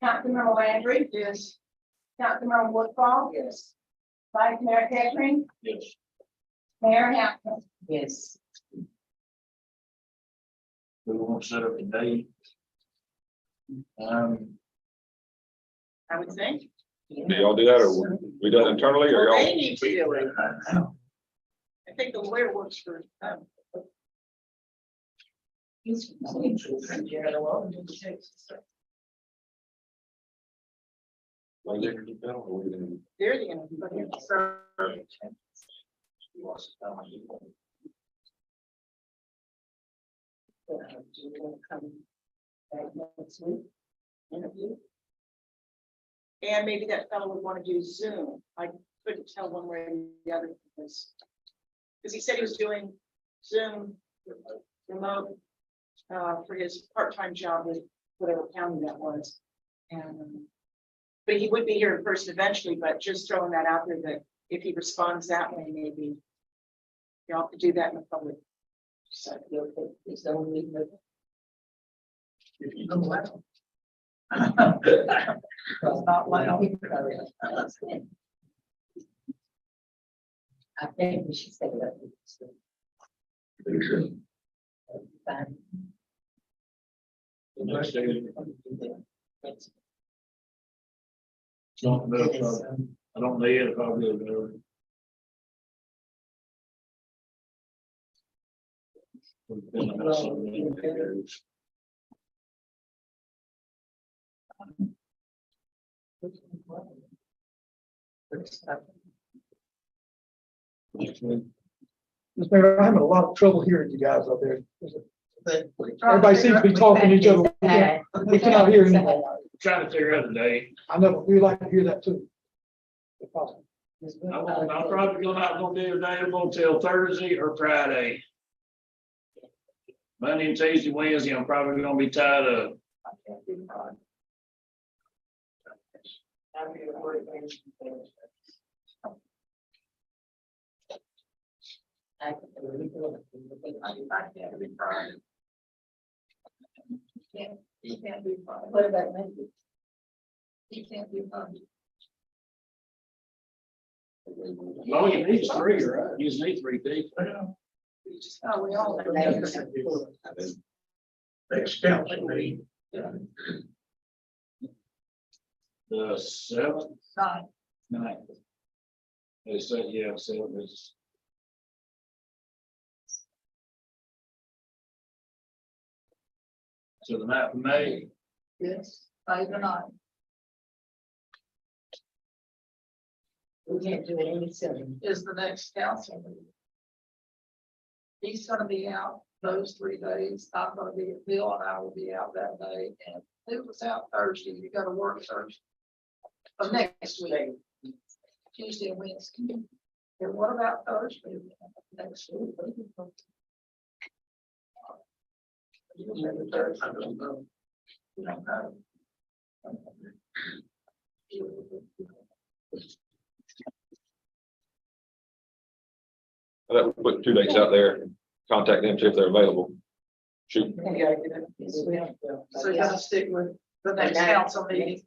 E: Councilmember Landry,
J: Yes.
E: Councilmember Woodfall.
J: Yes.
E: Vice Mayor Kettering,
G: Yes.
E: Mayor Hampton.
C: Yes.
G: We won't set up a date.
L: I would think.
H: Do y'all do that or we done internally or
L: Well,
H: y'all?
L: they need to do it. I think the lawyer works for,
H: Like, they're gonna do that, or we gonna-
L: they're the interview.
C: Interview.
L: And maybe that fellow would want to do Zoom. I couldn't tell one way or the other because he said he was doing Zoom remote for his part-time job with whatever county that was. And but he would be here in person eventually, but just throwing that out there that if he responds that way, maybe you have to do that in the public. So
C: It's only.
G: If you don't like.
B: It's not loud.
C: I think we should say that. Fine.
I: The next day. Don't know, I don't know yet if I'll be able to.
N: Mr. Mayor, I'm having a lot of trouble hearing you guys up there. Everybody seems to be talking to each other. We cannot hear anything.
I: Trying to figure out the day.
N: I know, we like to hear that too. If possible.
I: I'm probably not gonna be available till Thursday or Friday. Monday and Tuesday, Wednesday, I'm probably gonna be tied up.
J: He can't do fine.
C: What about Monday?
J: He can't do fine.
I: Oh, you need three, right? You just need three people.
J: Oh, we all.
G: Next council meeting.
I: The seventh,
J: Nine.
I: ninth. They said, yeah, so it's. So the night of May,
J: Yes, 5 to 9.
C: We can't do it any sooner.
J: Is the next council meeting. He's gonna be out those 3 days. I'm gonna be, Bill and I will be out that day, and it was out Thursday. You gotta work Thursday. Of next week, Tuesday and Wednesday. And what about Thursday? Next week. You remember Thursday? I don't know. You don't know.
H: That would put 2 dates out there, contact them, see if they're available. Shoot,
J: So you gotta stick with the next council meeting.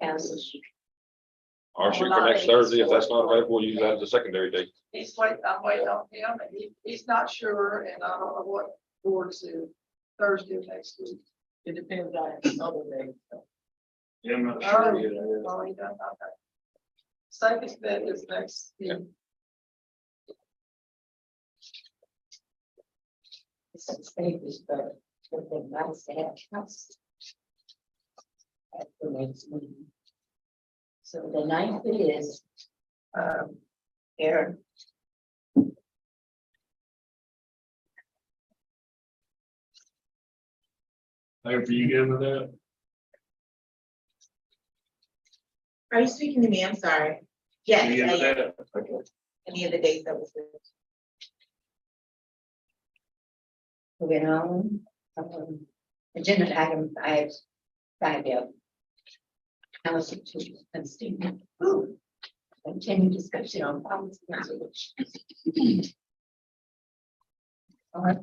H: or shoot for next Thursday, if that's not available, use that as a secondary date.
J: He's waiting, I'm waiting on him, and he's not sure, and I don't know what board said Thursday of next week. It depends on other days.
I: yeah, I'm not sure yet.
J: Oh, he doesn't, okay. Safest bet is next week.
C: It's a safest, but it's a nice to have trust. At the next meeting. So the ninth it is, Aaron.
I: Are you good with that?
O: Are you speaking to me? I'm sorry. Yes,
I: You good with
O: I am.
I: that? Okay.
O: Any of the dates that was.
C: Moving on, agenda item 5F. Council to abstain. Continue discussion on policy resolution. All right.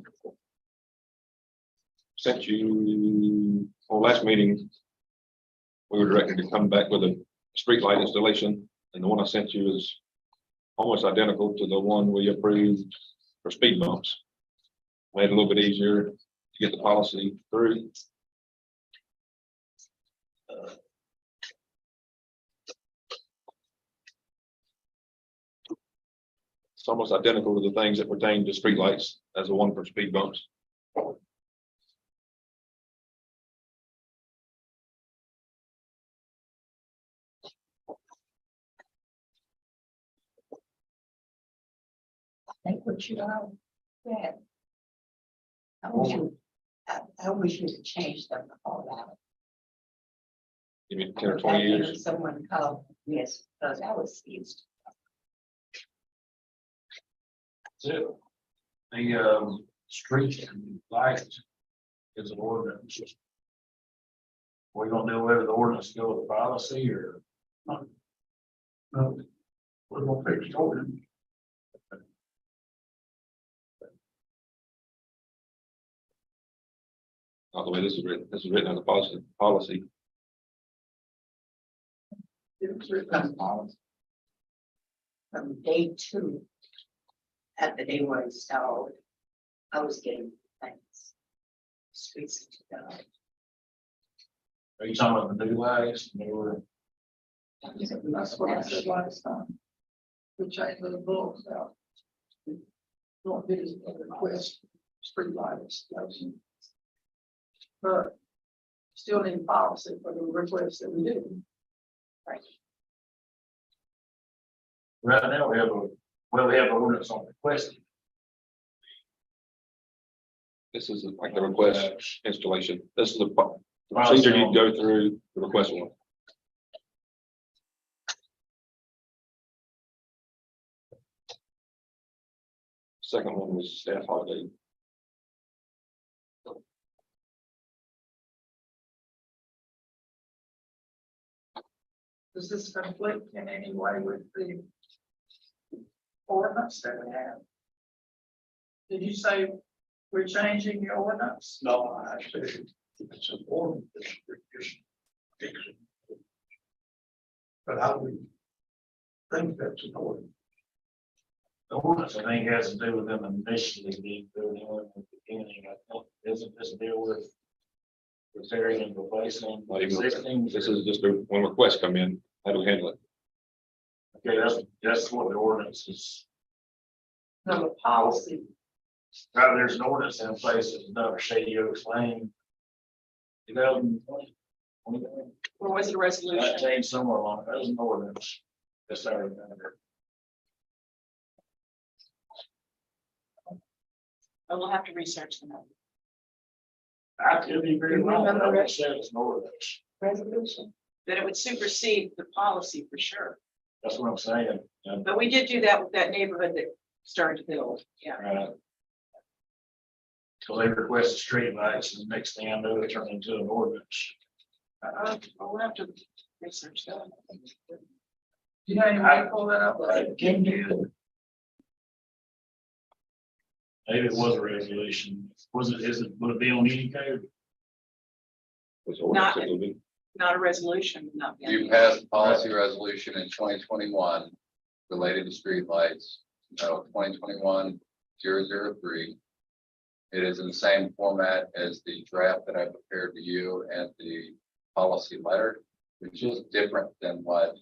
H: Sent you, well, last meeting, we were directed to come back with a street light installation, and the one I sent you is almost identical to the one we approved for speed bumps. Made it a little bit easier to get the policy through. It's almost identical to the things that pertain to streetlights as the one for speed bumps.
C: I think what you are, yeah. I wish you could change them all out.
H: Give me 10 or 20 years.
C: Someone called, yes, because I was used.
I: So, the street light is an ordinance. We're gonna do whether the ordinance go with policy or.
G: No, we're gonna fix the ordinance.
H: Not the way this is written. This is written as a policy.
C: From day 2. after they were installed, I was getting things. Streets to go.
I: Are you talking about the new lights? They were,
J: That's what I said last time. We changed the books out. Don't get as a request, street light installation. But still need policy for the requests that we do.
I: right now, we have an ordinance on requesting.
H: This is like the request installation. This is the procedure you go through the request one. Second one was staff holiday.
J: Does this conflict in any way with the ordinance that we have? Did you say we're changing the ordinance?
G: No, I said, it's important, it's just fixing. But I would think that's important.
I: The ordinance, I think, has to do with them initially being built in the beginning. I think, doesn't this deal with repairing and replacing
H: Not even-
I: existing?
H: This is just when requests come in, how do we handle it?
I: Okay, that's what the ordinance is.
J: No, the policy.
I: Right, there's an ordinance in place, it's another Shady Oaks Lane. 2020.
L: Or was it a
I: That
L: resolution?
I: changed somewhere along, that was an ordinance. That's our.
L: I will have to research them.
I: I could be very wrong, but I would say it's an ordinance.
L: Resolution. That it would supersede the policy for sure.
I: That's what I'm saying.
L: But we did do that with that neighborhood that started to build, yeah.
I: So they requested street lights and the next thing I know, it turned into an ordinance.
L: I'll have to research that.
J: You know, any way to pull that up?
I: Can do. Maybe it was a resolution. Was it, would it be on any code?
H: Was
L: Not-
H: ordinance, it would be-
L: Not a resolution, not.
A: You passed a policy resolution in 2021 related to streetlights, 2021-003. It is in the same format as the draft that I prepared to you and the policy letter, which is different than what.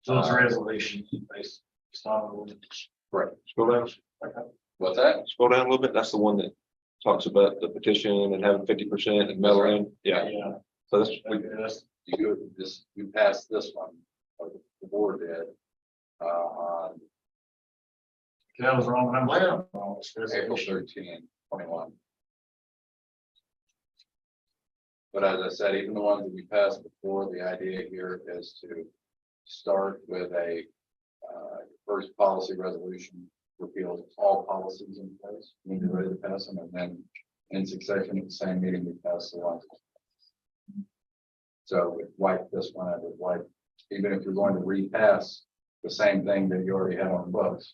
I: So it's a resolution. It's not an ordinance.
A: Right.
H: Scroll down,
A: What's that?
H: scroll down a little bit. That's the one that talks about the petition and having 50% and mail in. Yeah,
I: Yeah.
H: so that's,
I: Okay, that's,
A: You passed this one, or the board did. On
I: that was wrong. I'm glad I'm wrong. It's
A: April
I: resolution.
A: 13, 21. But as I said, even the ones that we passed before, the idea here is to start with a first policy resolution, repeals all policies in place, when you're ready to pass them, and then in succession at the same meeting, we pass the one. So we wipe this one out, with wipe, even if you're going to repass the same thing that you already had on the books.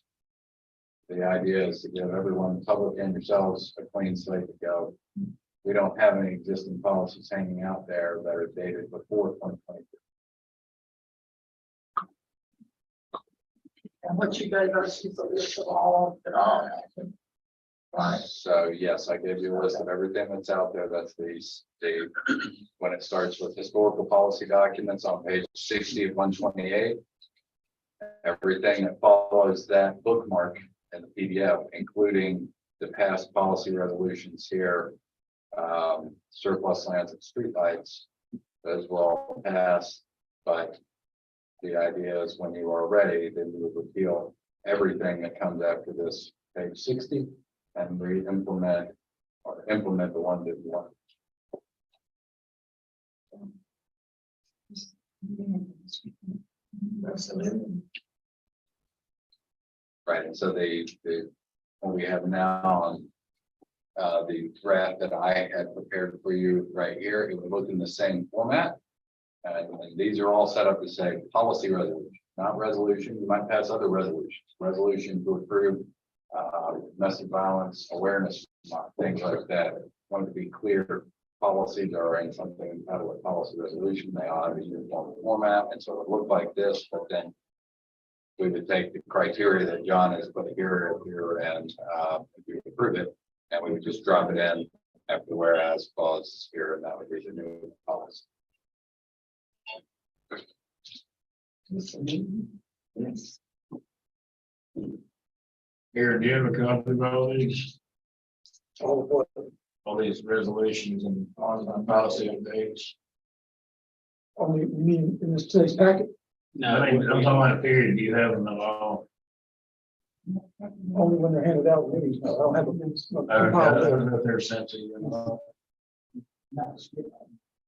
A: The idea is to give everyone, public and yourselves, a clean slate to go. We don't have any existing policies hanging out there that are dated before 2022.
J: And what you gave us is a list of all that all happened. Right,
A: So yes, I gave you a list of everything that's out there. That's the, when it starts with historical policy documents on page 60 of 128. Everything that follows that bookmark in the PDF, including the past policy resolutions here. Surplus lands and streetlights, as well pass, but the idea is when you are ready, then you would repeal everything that comes after this page 60 and re-implement or implement the one that you want. Right, and so what we have now on the draft that I had prepared for you right here, it would look in the same format. And these are all set up to say policy resolution, not resolution. You might pass other resolutions, resolution to approve domestic violence awareness, things like that. Want to be clear, policies are in something entitled a policy resolution. They ought to be in uniform format, and so it would look like this, but then we would take the criteria that John has put here, and, if you approve it, and we would just drop it in after the whereas clause here, and that would be the new policy.
C: Yes.
G: Here, do you have a copy of all these? All these resolutions and on policy updates?
N: Only, you mean in this today's packet,
G: I mean, I'm talking about a period, do you have them at all?
N: only when they're handed out, maybe, I don't have
G: I don't know if they're sent to you. or not.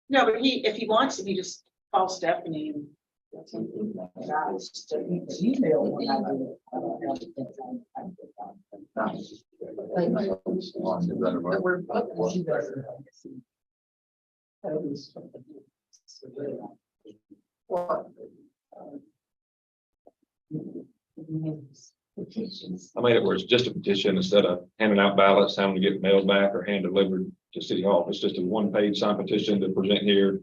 L: No, but if he wants to, he just calls Stephanie and.
B: What?
C: Petitions.
H: I made it where it's just a petition instead of handing out ballots, having to get mailed back or hand delivered to City Hall. It's just a one-page signed petition to present here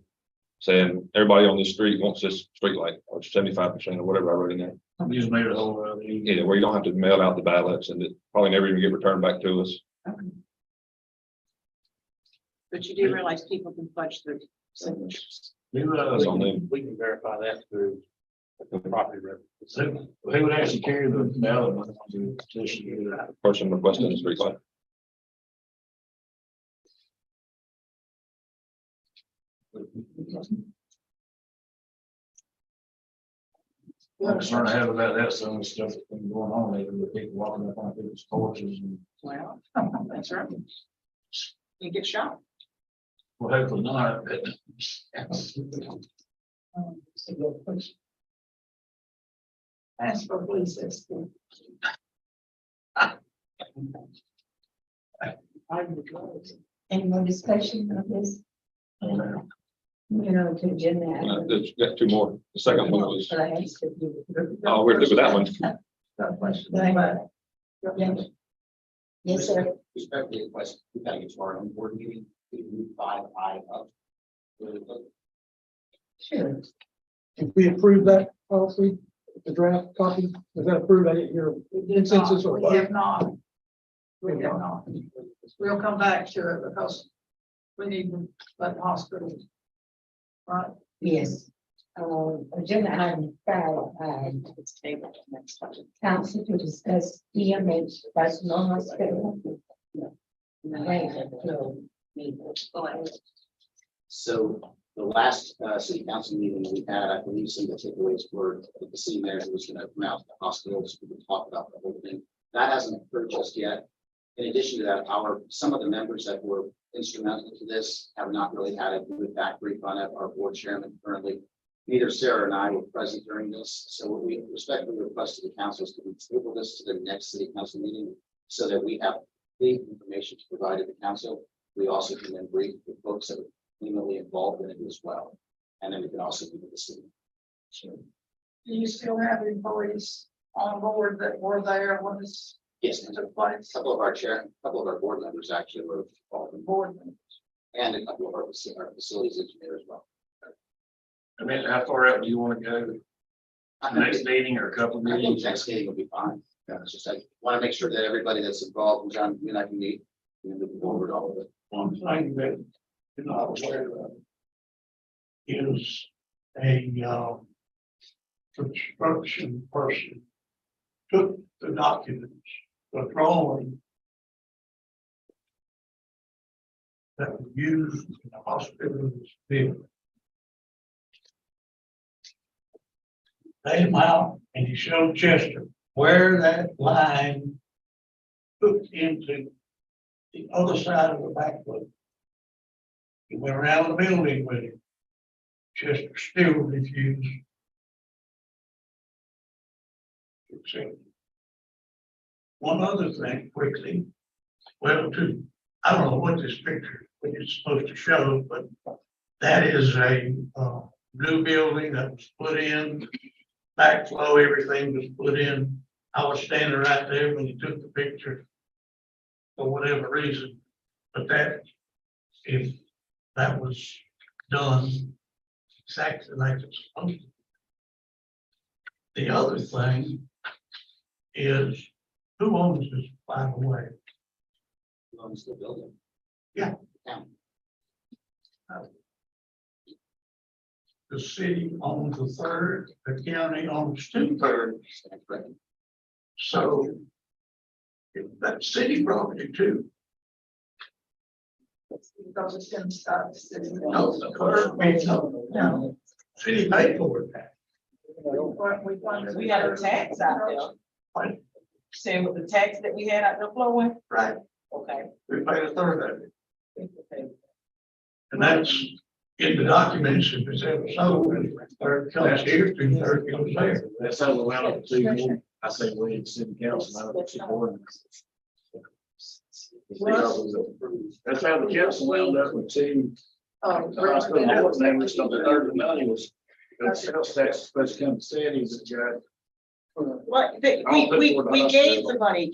H: saying everybody on this street wants this street light, or 75% or whatever I wrote in there.
G: You just made a whole,
H: Yeah, where you don't have to mail out the ballots and it probably never even get returned back to us.
L: But you do realize people can fudge their signatures.
H: That's on them.
G: we can verify that through the property record. So who would actually carry the ballot on the petition?
H: Person requesting the street light.
G: I'm concerned I have about that, some of the stuff that's been going on lately with people walking up on people's porches and,
L: Well, that's right. You get shot.
G: well, hopefully not, but.
B: Ask for police escort.
C: Any more discussion of this? You know, to agenda.
H: There's got two more. The second one was,
C: But I asked if you-
H: oh, we're good with that one.
B: Got a question.
C: Yes, sir.
M: Respectfully, request, we gotta get to our own board meeting, we move 5I up.
C: Sure.
N: if we approve that policy, the draft copy, was that approved, I didn't hear consensus or
B: We
N: what?
B: have not. We have not. We'll come back to it because we need to let the hospital. Right,
C: Yes. Agenda item 5I.
L: It's tabled next time.
C: Council to discuss EMH personal hospital.
M: So the last city council meeting we had, I believe some of the takeaways were that the city manager was gonna come out to the hospitals, we could talk about the whole thing. That hasn't occurred just yet. In addition to that, some of the members that were instrumental to this have not really had a good back brief on it. Our board chairman currently, neither Sarah and I were present during this. So what we respectfully request to the council is to table this to the next city council meeting so that we have the information to provide to the council. We also can then brief the folks that are minimally involved in it as well. And then we can also meet with the city.
B: do you still have employees on board that were there when this
M: Yes,
B: took place?
M: a couple of our board members actually were involved in
B: Board members.
M: and a couple of our facilities engineers as well.
G: I mean, how far out do you want to go? Next meeting or a couple of
M: I think
G: meetings?
M: next meeting will be fine. Yeah, it's just I want to make sure that everybody that's involved, and John, you and I can meet. And we can go over all of it.
G: One thing that you're not aware of is a construction person took the documents, the drawing that was used in the hospital's building. Laid them out and he showed Chester where that line hooked into the other side of the backwood. He went around the building with him. Chester still refused to accept it. One other thing quickly, well, I don't know what this picture is supposed to show, but that is a new building that was put in, backflow, everything was put in. I was standing right there when he took the picture for whatever reason, but that, if that was done exactly like it's supposed to, The other thing is, who owns this by the way?
M: Owns the building.
G: The city owns a third, the county owns 2/3. So that's city property too.
B: Because it's in the
G: No, the clerk pays no.
B: No.
G: City paid for it.
J: We got a tax out there.
G: Right.
J: Same with the tax that we had out there flowing.
G: Right.
J: Okay.
G: We paid a third of it. And that's in the documents, if it's ever sold, third comes here, 2/3 comes there.
I: That's how we wound up to, I say, we in city council, I don't see ordinance. That's how the council wound up with two. Hospital board members, so the third of the money was, the sales tax was supposed to come to cities that got.
L: Well, we gave the money,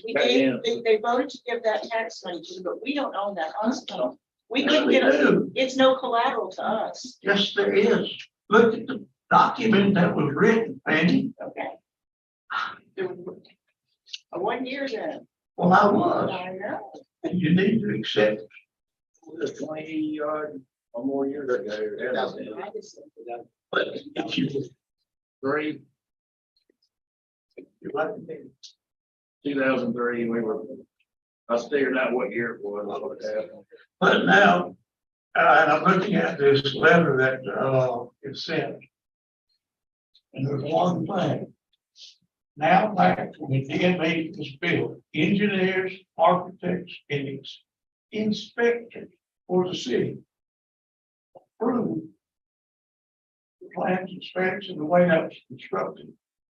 L: they voted to give that tax money to them, but we don't own that hospital. We couldn't get it, it's no collateral to us.
G: Yes, there is. Look at the document that was written, Fanny.
L: Okay. A 1 year then.
G: Well, I was.
L: I know.
G: You need to accept.
I: This 20 or more years ago.
L: I just-
G: But if you,
I: 2003, we were, I figured out what year it was.
G: but now, and I'm looking at this letter that, is sent. And there's one thing. Now back when the DMA was built, engineers, architects, and inspectors for the city. Approved. The plans and specs and the way that was constructed.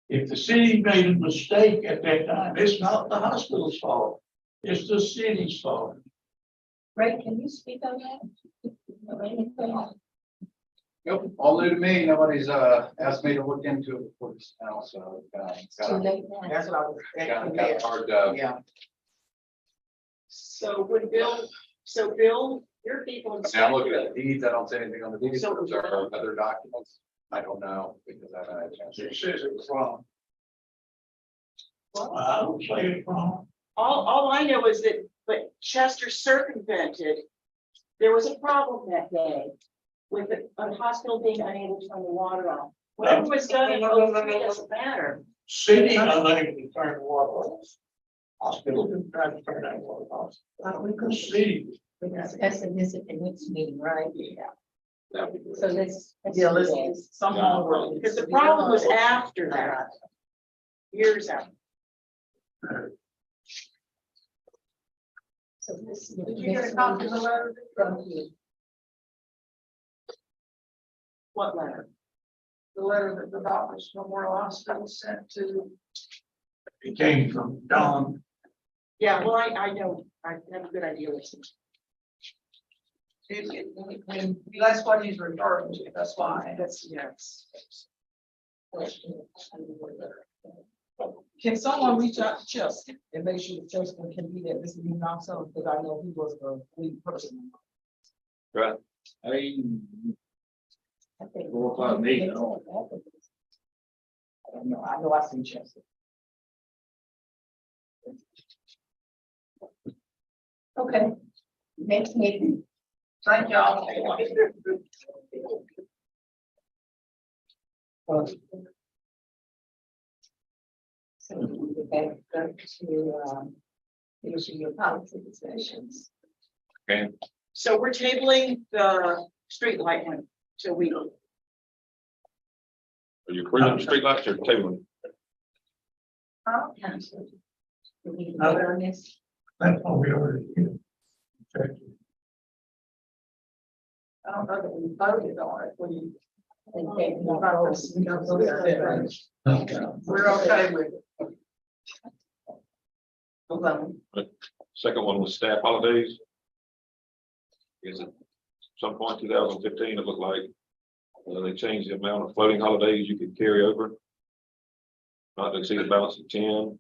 G: If the city made a mistake at that time, it's not the hospital's fault. It's the city's fault.
C: Ray, can you speak on that?
A: Nope, all new to me. Nobody's asked me to look into it before this now, so
C: It's too late now.
J: That's what I was.
A: kind of hard to.
J: Yeah.
L: So when Bill, your people.
A: See, I'm looking at the deeds. I don't see anything on the deeds.
L: So-
A: There are other documents. I don't know because I haven't had a chance.
G: It says it was wrong. I don't say it's wrong.
L: All I know is that, but Chester circumvented, there was a problem that day with a hospital being unable to turn the water on. Whatever was done in 03 doesn't matter.
G: City unable to turn the water off. Hospital didn't try to turn that water off. The city.
C: That's a visit the next meeting, right? Yeah. So let's.
J: Yeah, let's, somehow.
L: Because the problem was after that, years after.
C: So this.
B: Did you get a copy of the letter?
C: From you.
L: What letter?
B: The letter that the Baptist Memorial Hospital sent to,
G: It came from Don.
L: Yeah, well, I know, I have a good idea what's.
B: when that's what he's referring to, that's why.
J: That's, yes. Can someone reach out to Chester and make sure that Chester can be there this meeting also, because I know he was the lead person.
H: Right.
C: I think.
I: 4 o'clock meeting.
J: I don't know, I know I seen Chester.
C: Okay. Next meeting.
B: Thank y'all.
C: So we'll get back to, issue your policy discussions.
L: So we're tabling the street light one till we.
H: Are you approving the streetlights or tabling?
C: Do we vote on this?
G: That's what we already did. Okay.
B: I don't know that we voted on it, we,
C: Okay.
B: we're okay with it.
H: Second one was staff holidays. Is it some point 2015, it looked like they changed the amount of floating holidays you could carry over. Not to exceed a balance of 10.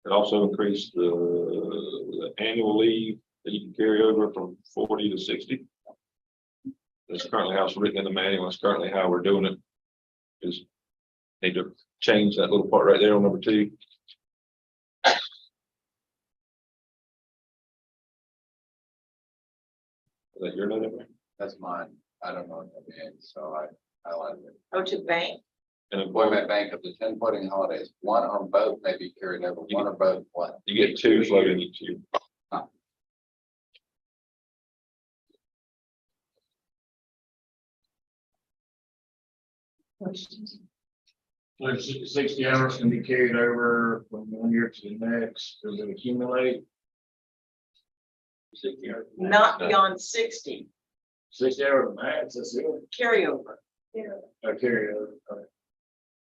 H: It also increased the annual leave that you can carry over from 40 to 60. That's currently how it's written in the manual. That's currently how we're doing it. Is Need to change that little part right there on number 2. Is that your note? Emily?
A: That's mine. I don't know what that means, so I like it.
L: Oh, to bank.
H: And
A: Employment bank of the 10 floating holidays, one or both may be carried over, one or both, what?
H: you get 2 floating each year.
I: So 60 hours can be carried over from one year to the next, does it accumulate? 60 hours.
L: Not beyond 60
I: 60 hours max, that's it,
L: carryover.
I: a carryover. Okay.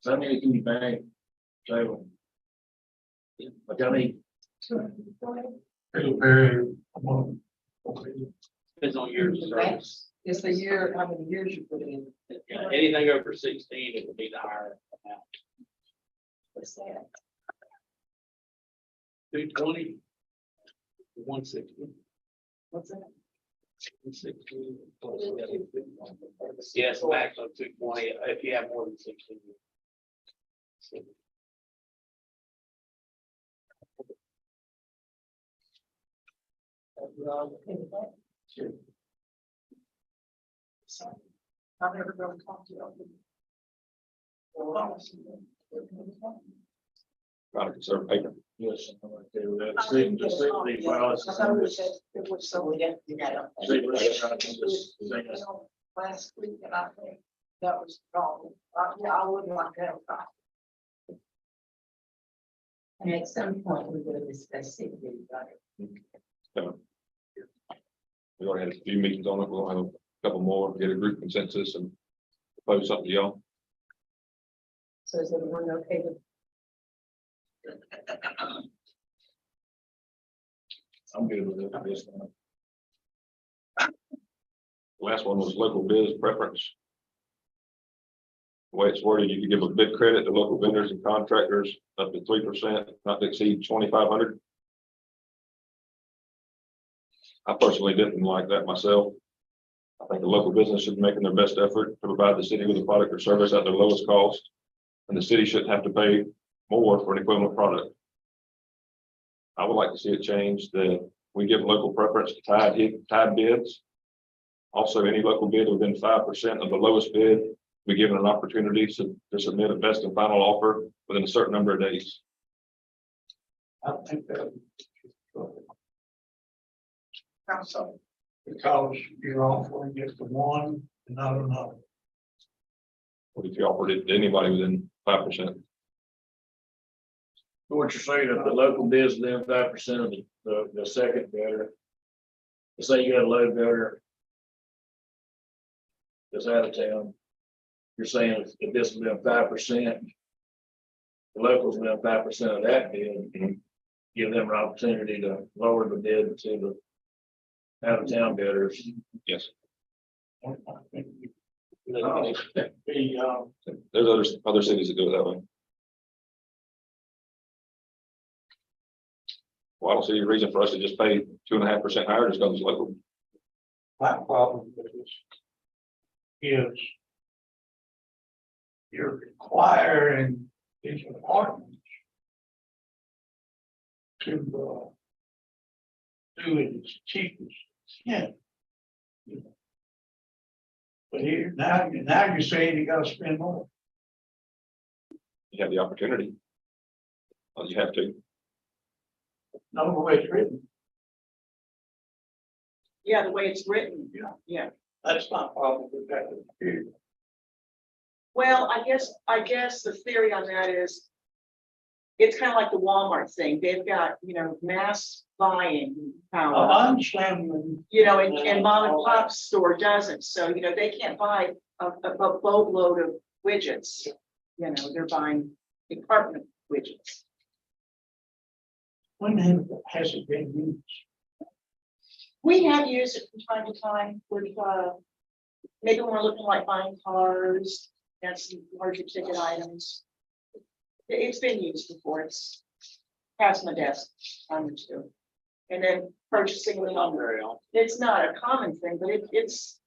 I: So how many can you bank? So. Like how many?
G: It'll vary among.
I: Depends on years of service.
J: It's the year, how many years you put in.
I: Yeah, anything over 16, it would be the higher amount.
L: What's that?
I: 220. 160.
L: What's that?
I: 160. Yes, max of 220 if you have more than 16.
J: I've never been talk to you.
H: Trying to conserve paper.
I: Yes, I'm okay with that. See, just see the files.
J: It was so, yeah, you got it.
I: See, but I can just say that.
J: Last week, and I think that was wrong. Yeah, I wouldn't like to have that.
C: And at some point, we will discuss it with you.
H: We already had a few meetings on it. We'll have a couple more, get a group consensus and propose something to y'all.
C: So is everyone okay with?
I: I'm good with it. This one.
H: The last one was local biz preference. The way it's worded, you can give a bid credit to local vendors and contractors up to 3%, not to exceed 2,500. I personally didn't like that myself. I think the local business should be making their best effort to provide the city with a product or service at their lowest cost, and the city shouldn't have to pay more for an equivalent product. I would like to see it changed that we give local preference to tied bids. Also, any local bid within 5% of the lowest bid, be given an opportunity to submit a best and final offer within a certain number of days.
G: I think that.
J: I'm sorry.
G: Because you're offering it to one and not another.
H: What if you offered it to anybody within 5%?
I: What you're saying, if the local bid is within 5% of the second bidder. Let's say you got a low bidder. That's out of town. You're saying if this has been 5%. The locals been 5% of that bid, give them an opportunity to lower the bid to the out of town bidders.
H: Yes.
G: I think
H: There's other cities that do it that way. Well, I don't see any reason for us to just pay 2.5% higher just because it's local.
G: my problem with this is you're requiring these apartments to do it as cheap as can. But here, now you're saying you gotta spend more.
H: You have the opportunity. Well, you have to.
G: No, the way it's written,
L: Yeah, the way it's written.
G: Yeah.
L: Yeah.
G: that's my problem with that. Period.
L: Well, I guess the theory on that is it's kind of like the Walmart thing. They've got, mass buying power.
G: I understand when
L: And mom and pop store doesn't. So, they can't buy a boatload of widgets. They're buying apartment widgets.
G: when has it been used?
L: We have used it from time to time with, maybe when we're looking like buying cars and some larger ticket items. It's been used before. It's past my desk, time or two. And then purchasing the lumber. It's not a common thing, but it's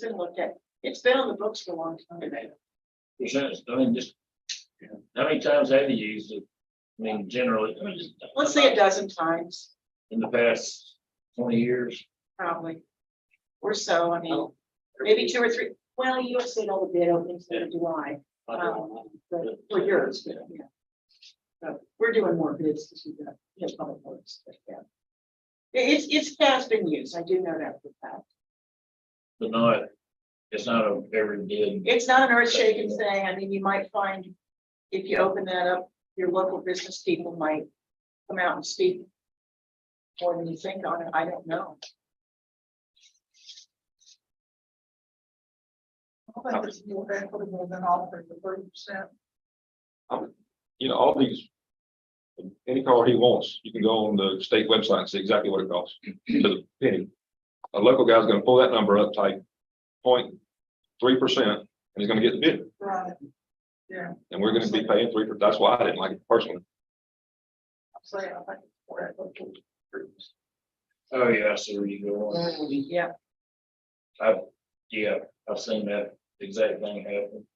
L: been looked at. It's been on the books for a long time.
D: percent, I mean, just, how many times have you used it? I mean, generally, I mean, just
L: Let's say a dozen times,
D: in the past 20 years.
L: probably. Or so, I mean, maybe 2 or 3. Well, you have seen all the bid openings in July, but for yours, yeah. So we're doing more bids to see that, public works, but yeah. It's has been used, I do know that for a fact.
D: But not, it's not a every bid.
L: It's not an earth shaking thing. I mean, you might find, if you open that up, your local business people might come out and speak more than you think on it. I don't know.
J: I think it's more equitable than offering the 30%.
H: You know, all these, any car he wants, you can go on the state website and see exactly what it costs to the penny. A local guy's gonna pull that number up, type 0.3%, and he's gonna get the bid,
J: Right. Yeah,
H: and we're gonna be paying 3%. That's why I didn't like it personally.
J: I'm saying, I think it's more equitable.
D: Oh, yeah, so where you go.
L: Yeah,
D: Yeah, I've seen that exact thing happen.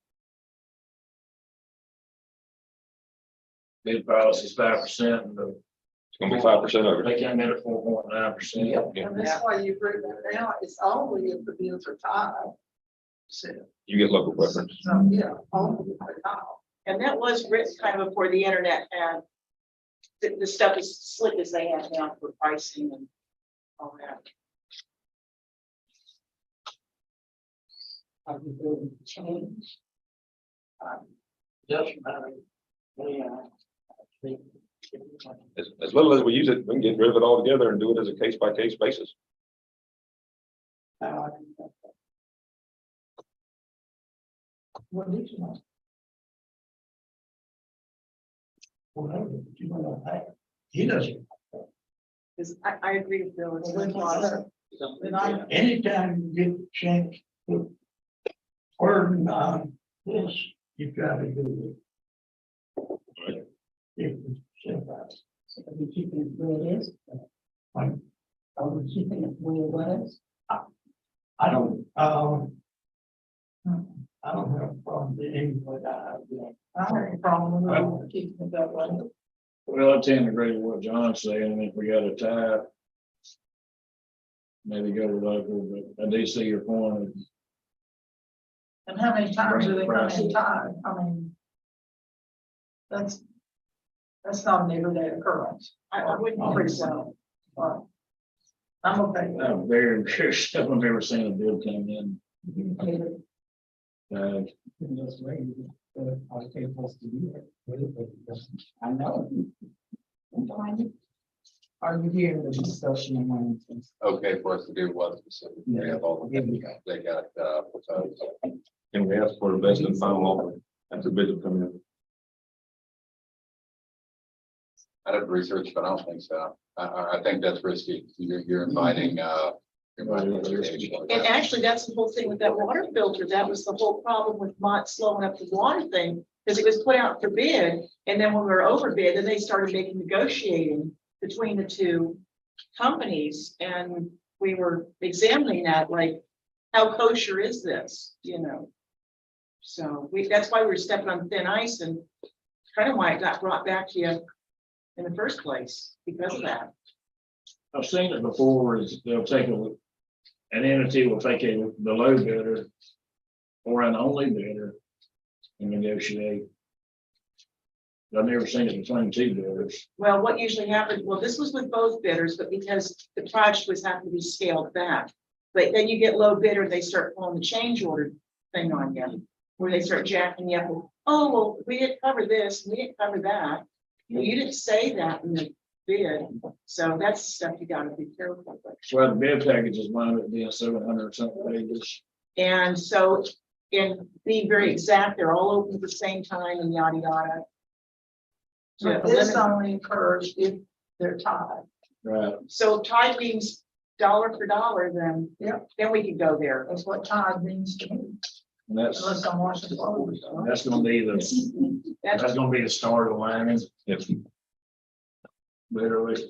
D: Bid policy is 5% and
H: It's gonna be 5% over.
D: they came in at 4.9%.
J: And that's why you bring that out, it's only if the bills are tied. So,
H: You get local preference.
J: yeah, only if they're tied.
L: and that was written kind of before the internet had the stuff as slick as they have now for pricing and all that. Are we going to change?
I: Doesn't matter.
L: Yeah.
H: As little as we use it, we can get rid of it altogether and do it as a case by case basis.
J: What did you know? Whatever, you know, he doesn't.
L: Because I agree with Bill. It's
J: Well, then why
L: worthwhile.
J: not? Anytime you get a chance to burden on this, you've got to do it. If it's simple.
C: So are we keeping it where it is?
J: Fine.
C: Are we keeping it where it was?
J: I don't have a problem with any, but I don't have a problem with keeping it that way.
D: Well, I tend to agree with what John's saying. I mean, if we got a tie, maybe go to local, but I do see your point.
J: And how many times are they coming tied? I mean, that's not an everyday occurrence.
L: I wouldn't agree so.
J: But I'm okay with
D: I'm very, very seldom I've ever seen a bill come in.
M: I know. Are you hearing the discussion among them?
A: Okay for us to do what specific, we have all, they got, proposed.
H: And we ask for the best and final offer after bids have come in.
A: I'd have to research, but I don't think so. I think that's risky. You're inviting,
L: And actually, that's the whole thing with that water filter. That was the whole problem with Mott slowing up the water thing. Because it was put out for bid, and then when we were overbid, then they started making negotiating between the two companies. And we were examining that, like, how kosher is this, you know? So that's why we were stepping on thin ice, and kind of why it got brought back to you in the first place, because of that.
D: I've seen it before, is they'll take an entity will take the low bidder or an only bidder and negotiate. I've never seen it between two bidders.
L: Well, what usually happened, well, this was with both bidders, but because the project was having to be scaled back. But then you get low bidder, they start pulling the change order thing on you, where they start jacking you up. Oh, well, we didn't cover this, we didn't cover that. Well, you didn't say that in the bid, so that's the stuff you gotta be careful with.
D: Well, the bid package is mine at being 700 something pages.
L: And so, in being very exact, they're all open at the same time and yada yada.
J: But this only occurs if they're tied.
D: Right.
L: So tie means dollar for dollar, then.
J: Yep.
L: Then we can go there.
J: That's what tied means to me,
D: And that's
J: unless I'm watching. clothes.
D: gonna be that's gonna be the start of the line.
H: Yes.
D: Literally.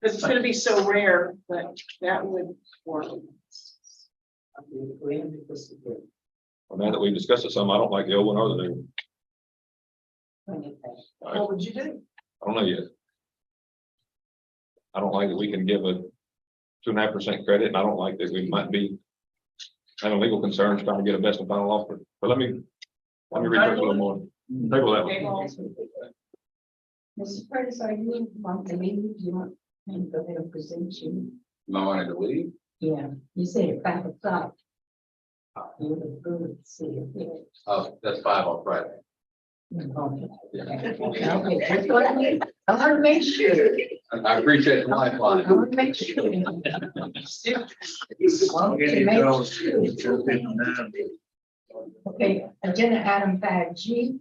L: Because it's gonna be so rare, but that would work.
H: Well, now that we've discussed it some, I don't like the old one or the new one.
B: What would you do?
H: I don't know yet. I don't like that we can give a 2.5% credit, and I don't like that we might be having legal concerns trying to get a best and final offer. But let me research a little more. Table that one.
C: Mr. Curtis, are you want to leave? You want me to go ahead and present you?
A: Am I wanting to leave?
C: Yeah, you said at 5 o'clock. You would go to see it. Yeah.
A: Oh, that's 5 on Friday.
C: Okay.
A: Yeah.
C: Okay, that's what I mean. I want to make sure.
A: I appreciate the
C: I
A: lifeline.
C: want to make sure. I want to make sure. Okay, agenda item 5G.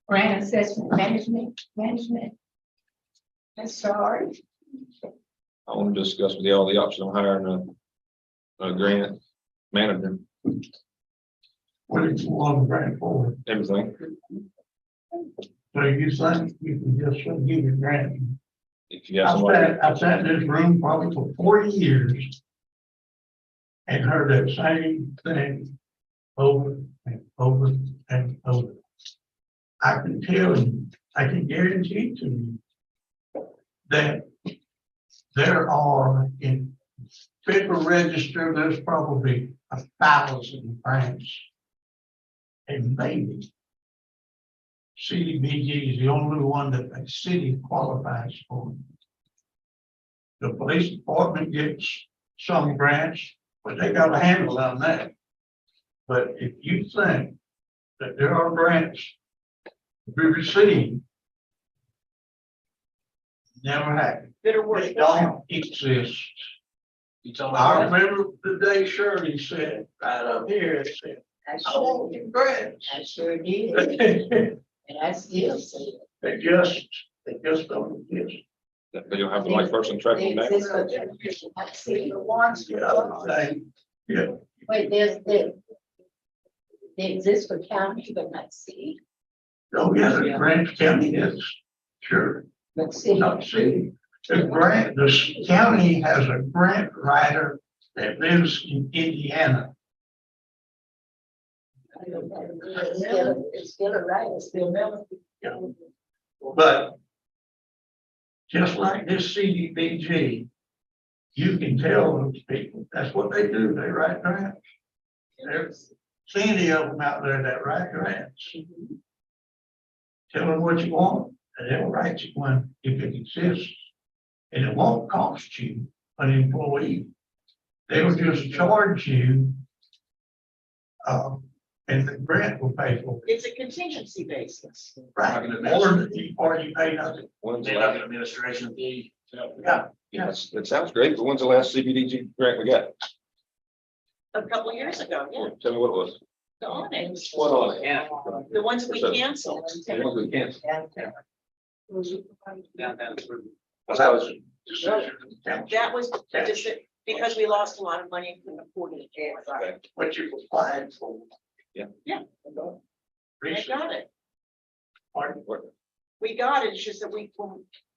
C: Grant assessment management. That's sorry.
H: I want to discuss with y'all the option of hiring a grant manager,
G: What is one grant for?
H: everything.
G: So you think you can just give a grant?
H: If you got somebody,
G: I've sat in this room probably for 40 years and heard that same thing over and over and over. I can tell you, I can guarantee to you that there are in Federal Register, there's probably 1,000 grants. And maybe CDBG is the only one that the city qualifies for. The police department gets some grants, but they got a handle on that. But if you think that there are grants to be received, never happened.
L: That are
G: They
L: worthwhile.
G: don't exist. I remember the day Shirley said, right up here, it said, I want your grants.
C: I sure did, and I still say it.
G: They just don't exist.
H: they don't have the right person tracking
C: They
H: that.
C: exist for- I see the ones.
G: Yeah,
C: Wait, they exist for county, but not city,
G: oh, yeah, the Grant County is, sure,
C: but city.
G: not city. The county has a grant writer that lives in Indiana.
C: It's still a right, it's still melon.
G: But just like this CDBG, you can tell those people, that's what they do, they write grants. There's plenty of them out there that write grants. Tell them what you want, and they'll write you one if it exists. And it won't cost you an employee. They will just charge you. And the grant will pay for it.
L: It's a contingency basis.
G: Right, or you pay nothing.
H: When's the last?
I: Administration fee.
G: Yeah,
H: Yes, it sounds great, but when's the last CBDG grant we got?
L: A couple of years ago, yeah.
H: Tell me what it was.
L: The Onyx,
H: What on it?
I: Yeah.
L: the ones that we canceled.
H: The ones we canceled.
G: that was.
L: That was just because we lost a lot of money and couldn't afford it.
G: What you applied for.
H: Yeah.
L: Yeah. I got it.
G: Pardon?
L: We got it. It's just that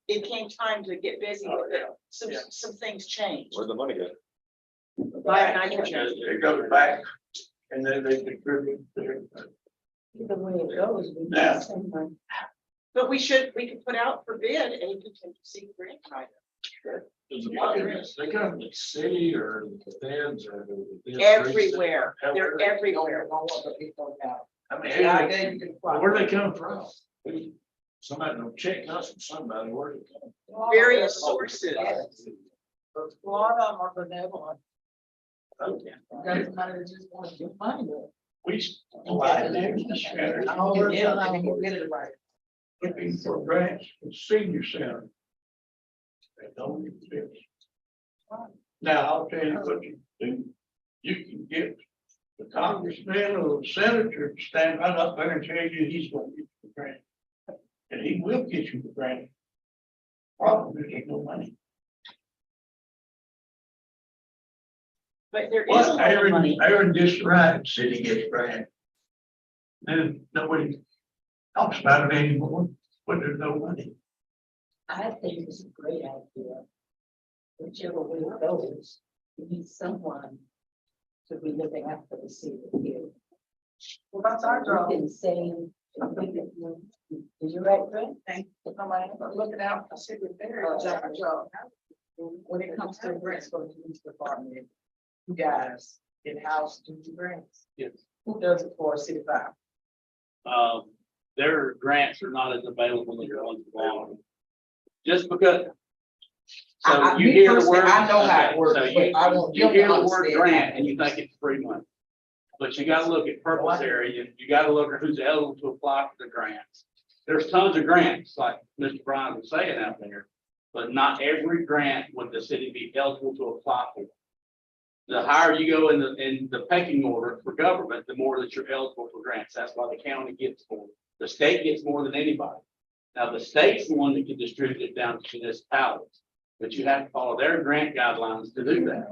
L: it came time to get busy with it. Some things changed.
H: Where'd the money go?
L: Nitrogen.
G: It goes back and then they contribute.
C: The way it goes. We
G: Yeah.
C: get someone.
L: But we could put out for bid a contingency grant writer.
I: They come from the city or the feds or.
L: Everywhere. They're everywhere.
I: I mean, where do they come from? Somebody will check us from somebody, where do they come?
L: Various sources.
B: A lot of them are benevolent.
I: from?
B: Doesn't matter, they just want to get money.
G: We. Applied there, looking for grants for senior center. They don't exist. Now, I'll tell you what you do. You can get the congressman or the senator to stand right up there and tell you he's going to get you the grant. And he will get you the grant. Problem is there's no money.
L: But there is a
G: Well,
L: lot of money.
G: Aaron just right, city gets grant. And nobody talks about it anymore, but there's no money.
C: I think it's a great idea. Whichever way it goes, we need someone
O: to be looking after the city here.
B: Well, that's our job.
O: We can say, is you right, Brent?
B: But looking out for city affairs, that's our job.
O: When it comes to grants for the police department, you guys in-house do the grants?
I: Yes.
O: Who does it for City Fire?
I: Their grants are not as available as the ones for. Just because. So you
O: me
I: hear the
O: personally,
I: word.
O: I know how it works,
I: So
O: but
I: you,
O: I want
I: you
O: them to
I: hear the word
O: understand.
I: grant and you think it's free money. But you gotta look at purpose area, you gotta look at who's eligible to apply for the grants. There's tons of grants, like Mr. Brian was saying out there, but not every grant would the city be eligible to apply for. The higher you go in the pecking order for government, the more that you're eligible for grants. That's why the county gets more. The state gets more than anybody. Now, the state's the one that can distribute it down to municipalities, but you have to follow their grant guidelines to do that.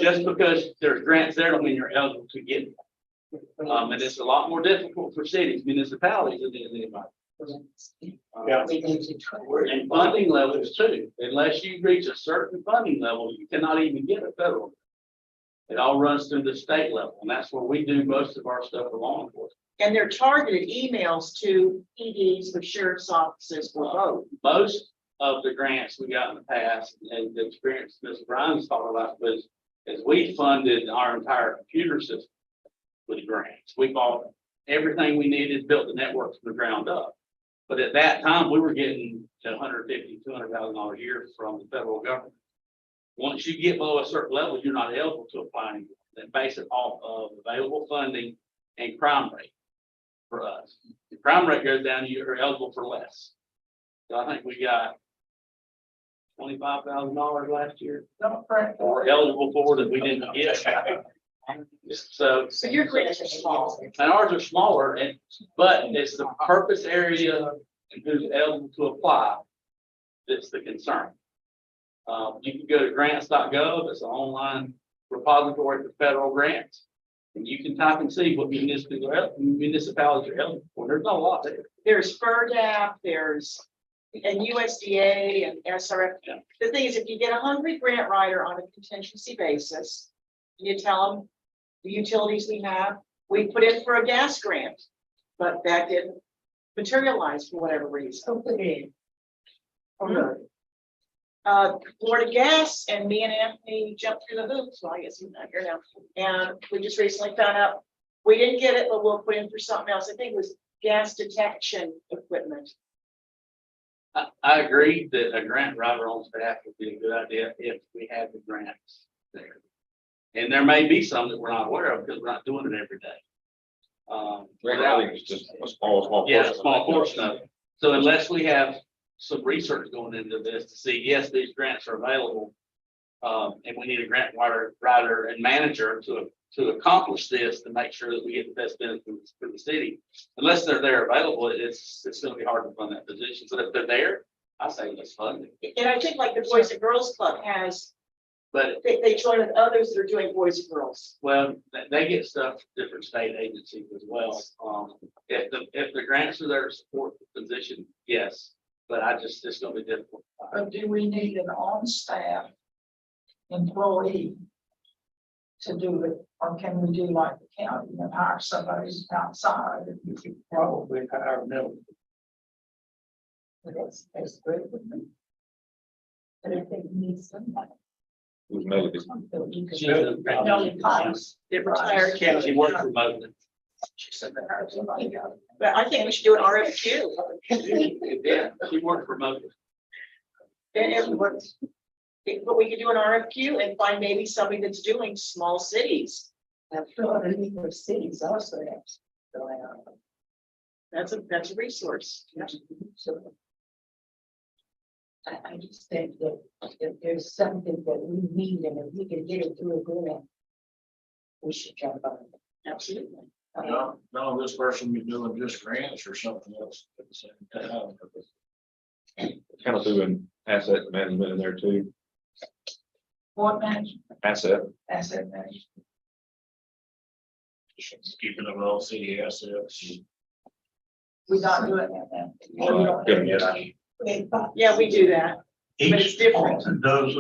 I: Just because there's grants there don't mean you're eligible to get them. And it's a lot more difficult for cities, municipalities than anybody. And funding levels too, unless you reach a certain funding level, you cannot even get a federal. It all runs through the state level, and that's where we do most of our stuff for law enforcement.
L: And they're targeted emails to EDs, with sheriff's offices, for both.
I: Most of the grants we got in the past, and the experience Ms. Brian's talking about was, is we funded our entire computer system with grants. We bought everything we needed, built the network from the ground up. But at that time, we were getting to $150,000, $200,000 a year from the federal government. Once you get below a certain level, you're not eligible to apply anymore. They base it off of available funding and crime rate for us. The crime rate goes down, you're eligible for less. So I think we got $25,000 last year. Or eligible for that we didn't get. So
L: your grants are small.
I: and ours are smaller, but it's the purpose area and who's eligible to apply that's the concern. You can go to grants.gov, it's an online repository for federal grants. And you can type and see what municipalities are eligible for. There's not a lot there.
L: There's FERDAP, there's and USDA and SRF.
I: Yeah.
L: The thing is, if you get a hungry grant writer on a contingency basis, you tell them the utilities we put in for a gas grant, but that didn't materialize for whatever reason.
O: Who put it in?
L: Florida Gas and me and Anthony jumped through the hoops. Well, I guess he's not here now. And we just recently found out we didn't get it, but we'll put in for something else. I think it was gas detection equipment.
I: I agree that a grant writer on staff would be a good idea if we had the grants there. And there may be some that we're not aware of because we're not doing it every day.
H: I think it's just a small.
I: Yeah,
H: portion.
I: small portion of it. So unless we have some research going into this to see, yes, these grants are available. And we need a grant writer and manager to accomplish this, to make sure that we get the best benefits for the city. Unless they're there available, it's gonna be hard to fund that position. So if they're there, I say let's fund it.
L: And I think like the Boys and Girls Club has,
I: But
L: they join with others that are doing Boys and Girls.
I: well, they get stuff from different state agencies as well. If the grants are there to support the position, yes, but it's gonna be difficult.
B: But do we need an on-staff employee to do it? Or can we do like the county and hire somebody outside?
G: You could probably hire them.
O: That's great with me. But I think we need somebody.
H: Who's Melody?
I: She's a
B: Melody Cox.
L: Retired.
I: Yeah, she works remotely.
B: She said to hire somebody else.
L: But I think we should do an RFQ.
I: Yeah, she works remotely.
L: And but we could do an RFQ and find maybe somebody that's doing small cities.
O: I'm sure the need for cities also have.
L: That's a resource.
O: So I just think that if there's something that we need and if we can get it through a grant, we should jump on it.
L: Absolutely.
G: No, this person be doing just grants or something else at the same time.
H: Kind of doing asset management in there too.
B: What management,
H: Asset.
B: asset management?
G: Keeping them all city assets.
B: We're not doing that now. We don't have
H: Good, yeah.
L: Yeah, we do that. But it's
G: Each
L: different.
G: department does,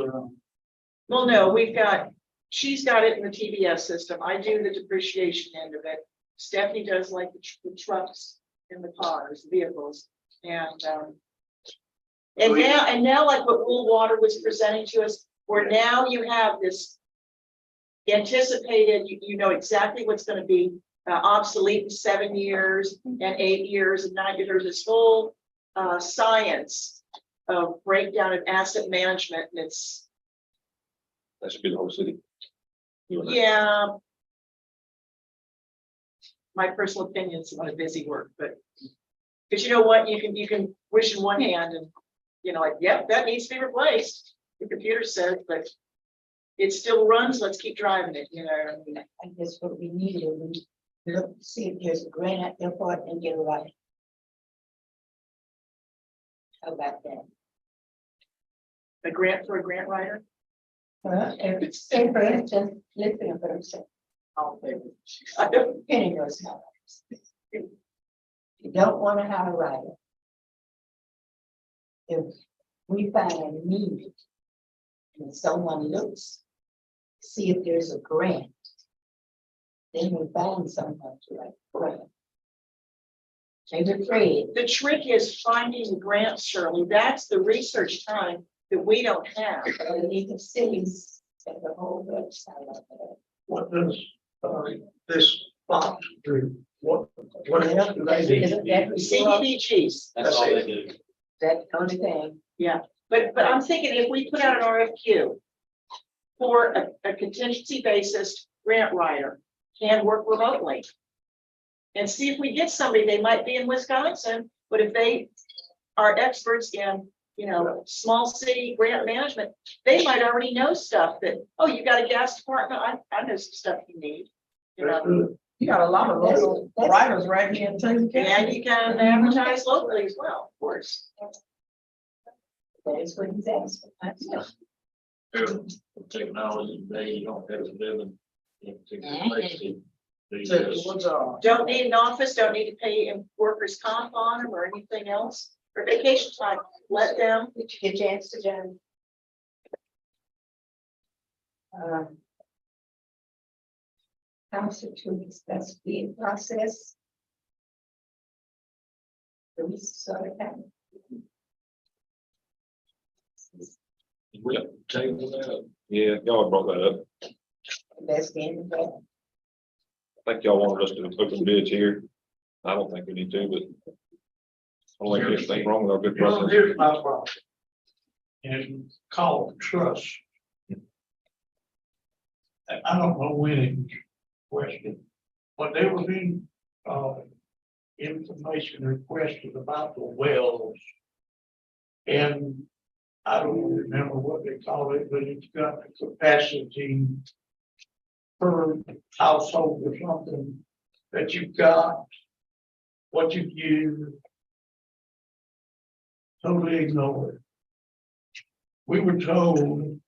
L: Well, no, we've got she's got it in the TBS system. I do the depreciation end of it. Stephanie does like the trucks and the cars, vehicles, and now like what Wool Water was presenting to us, where now you have this anticipated, you know exactly what's going to be obsolete in 7 years and 8 years and 9 years. This whole science of breakdown of asset management, and it's
H: That should be the whole city.
L: yeah. My personal opinion is not a busy work, but because you know what, you can wish in one hand and like, yep, that needs to be replaced. The computer says, but it still runs. Let's keep driving it.
O: I guess what we need is we look to see if there's a grant out there for it and get it right. How about that?
L: A grant for a grant writer.
O: If it's, say for instance, listen to what I'm saying.
L: I don't-
O: Penny knows how. You don't want to have a writer. If we find a need and someone looks, see if there's a grant, then we find someone to write the grant. Maybe Fred,
L: The trick is finding the grants, Shirley. That's the research time that we don't have.
O: or League of Cities, and the whole website of it.
G: What does, this box do? What else do they do?
O: Isn't that
L: CDBGs.
D: That's all they do.
O: That's the only thing.
L: But I'm thinking if we put out an RFQ for a contingency basis grant writer can work remotely. And see if we get somebody, they might be in Wisconsin, but if they are experts in, small city grant management, they might already know stuff that, oh, you got a gas department, I know some stuff you need.
B: You got a lot of local writers right here in Taylor County.
L: And you can advertise locally as well, of course.
O: That's what he's asking.
H: Technology, they don't have to live in.
L: Don't need an office, don't need to pay workers' comp on them or anything else. For vacation time, let them.
O: Did you get a chance to Jen? Council to discuss bid process. Do we sort of have?
H: We have to table that. Yeah, y'all brought that up.
O: That's the end of that.
H: I think y'all wanted us to open bids here. I don't think we need to, but I don't think there's anything wrong with our bid process.
G: Here's my problem. And call trust. And I don't know when it was questioned, but there was being, information requested about the wells. And I don't remember what they call it, but it's got the capacity per household or something that you've got, what you use. Totally ignored. We were told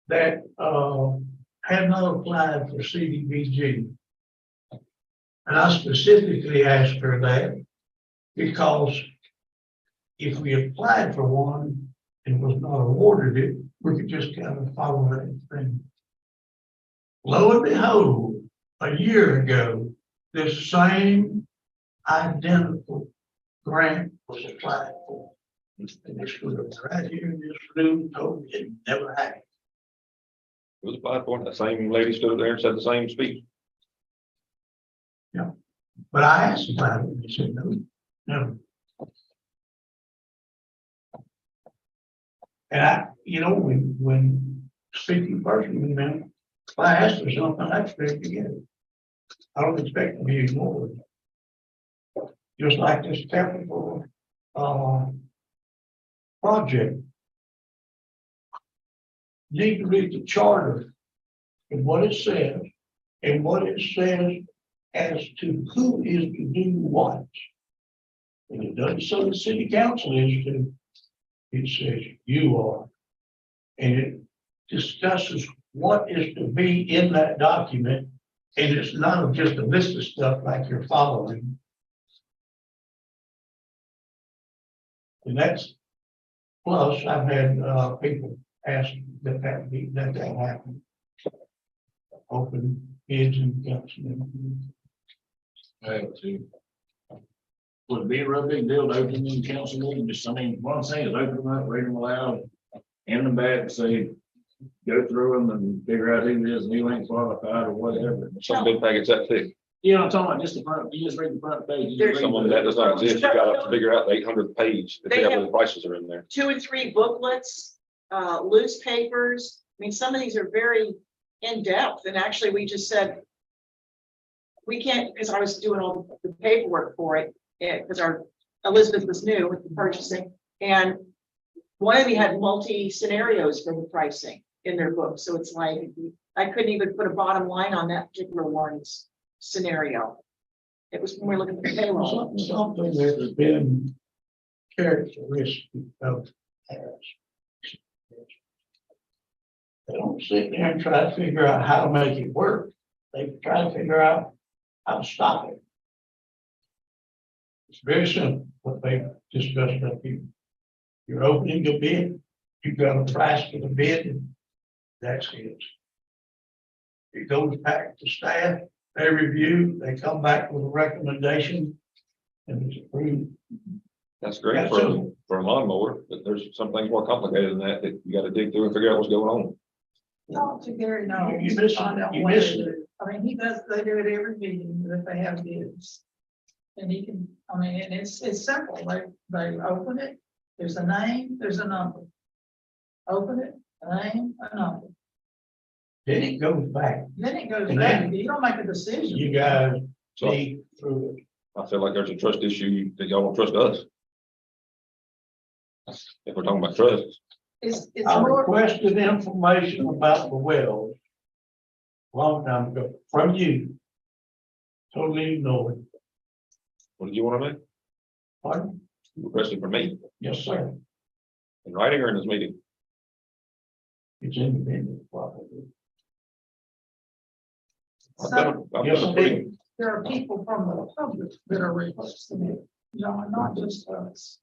G: that, had not applied for CDBG. And I specifically asked her that because if we applied for one and was not awarded it, we could just kind of follow that thing. Lo and behold, a year ago, this same identical grant was applied for. And this was right here in this room, told me it never happened.
H: It was applied for, that same lady stood there and said the same speech.
G: But I asked about it, and he said, no. And when speaking personally, man, if I asked for something, I expect to get it. I don't expect to be ignored. Just like this capital, project. Need to read the charter and what it says, and what it says as to who is to do what. And it doesn't say the city council is to, it says you are. And it discusses what is to be in that document, and it's not just a list of stuff like you're following. And that's, plus I've had people ask that happen. open bids and council.
I: Would it be a real big deal to open the council meeting? Just, I mean, what I'm saying is open them up, read them aloud, hand them back, say, go through them and figure out who it is, and who ain't qualified or whatever.
H: Some bid packets that thick.
I: Yeah, I'm talking about just the front, you just read the front page. you just read
H: Some of them
I: the-
H: that does not exist. You got to figure out the 800th page to
L: They
H: figure out
L: have-
H: where the prices are in there.
L: 2 and 3 booklets, loose papers. I mean, some of these are very in-depth, and actually, we just said we can't, because I was doing all the paperwork for it, because our Elizabeth was new with the purchasing, and one of you had multi scenarios for the pricing in their book, so it's like, I couldn't even put a bottom line on that particular one's scenario. It was when we we're looking at the payroll.
G: Something that has been characteristic of Harris. They don't sit there and try to figure out how to make it work. They try to figure out how to stop it. It's very simple what they discussed up here. You're opening a bid, you've got a price for the bid, and that's it. It goes back to staff, they review, they come back with a recommendation, and it's approved.
H: That's great
G: That's
H: for,
G: it.
H: for a lawnmower, but there's some things more complicated than that, that you got to dig through and figure out what's going on.
B: Talk to Gary now.
G: You missed it.
B: Find out
G: You
B: what
G: missed
B: they
G: it.
B: do. I mean, he does, they do it every meeting that they have bids. And he can, I mean, and it's simple. They open it, there's a name, there's a number. Open it, a name, a number.
G: Then it goes back.
B: Then it goes
G: And
B: back.
G: then
B: You don't make a decision.
G: You guys
H: So
G: dig through it.
H: I feel like there's a trust issue that y'all don't trust us. If we're talking about trust,
B: It's
G: I
B: more,
G: requested information about the wells. Long time ago, from you. Totally ignored.
H: what did you want to know?
G: Pardon?
H: You requested from me
G: Yes, sir.
H: in writing or in this meeting?
G: It's independent, probably.
H: I've
G: Yes,
H: been a
G: I
H: pretty,
G: did.
B: there are people from the public that are requesting it, not just us.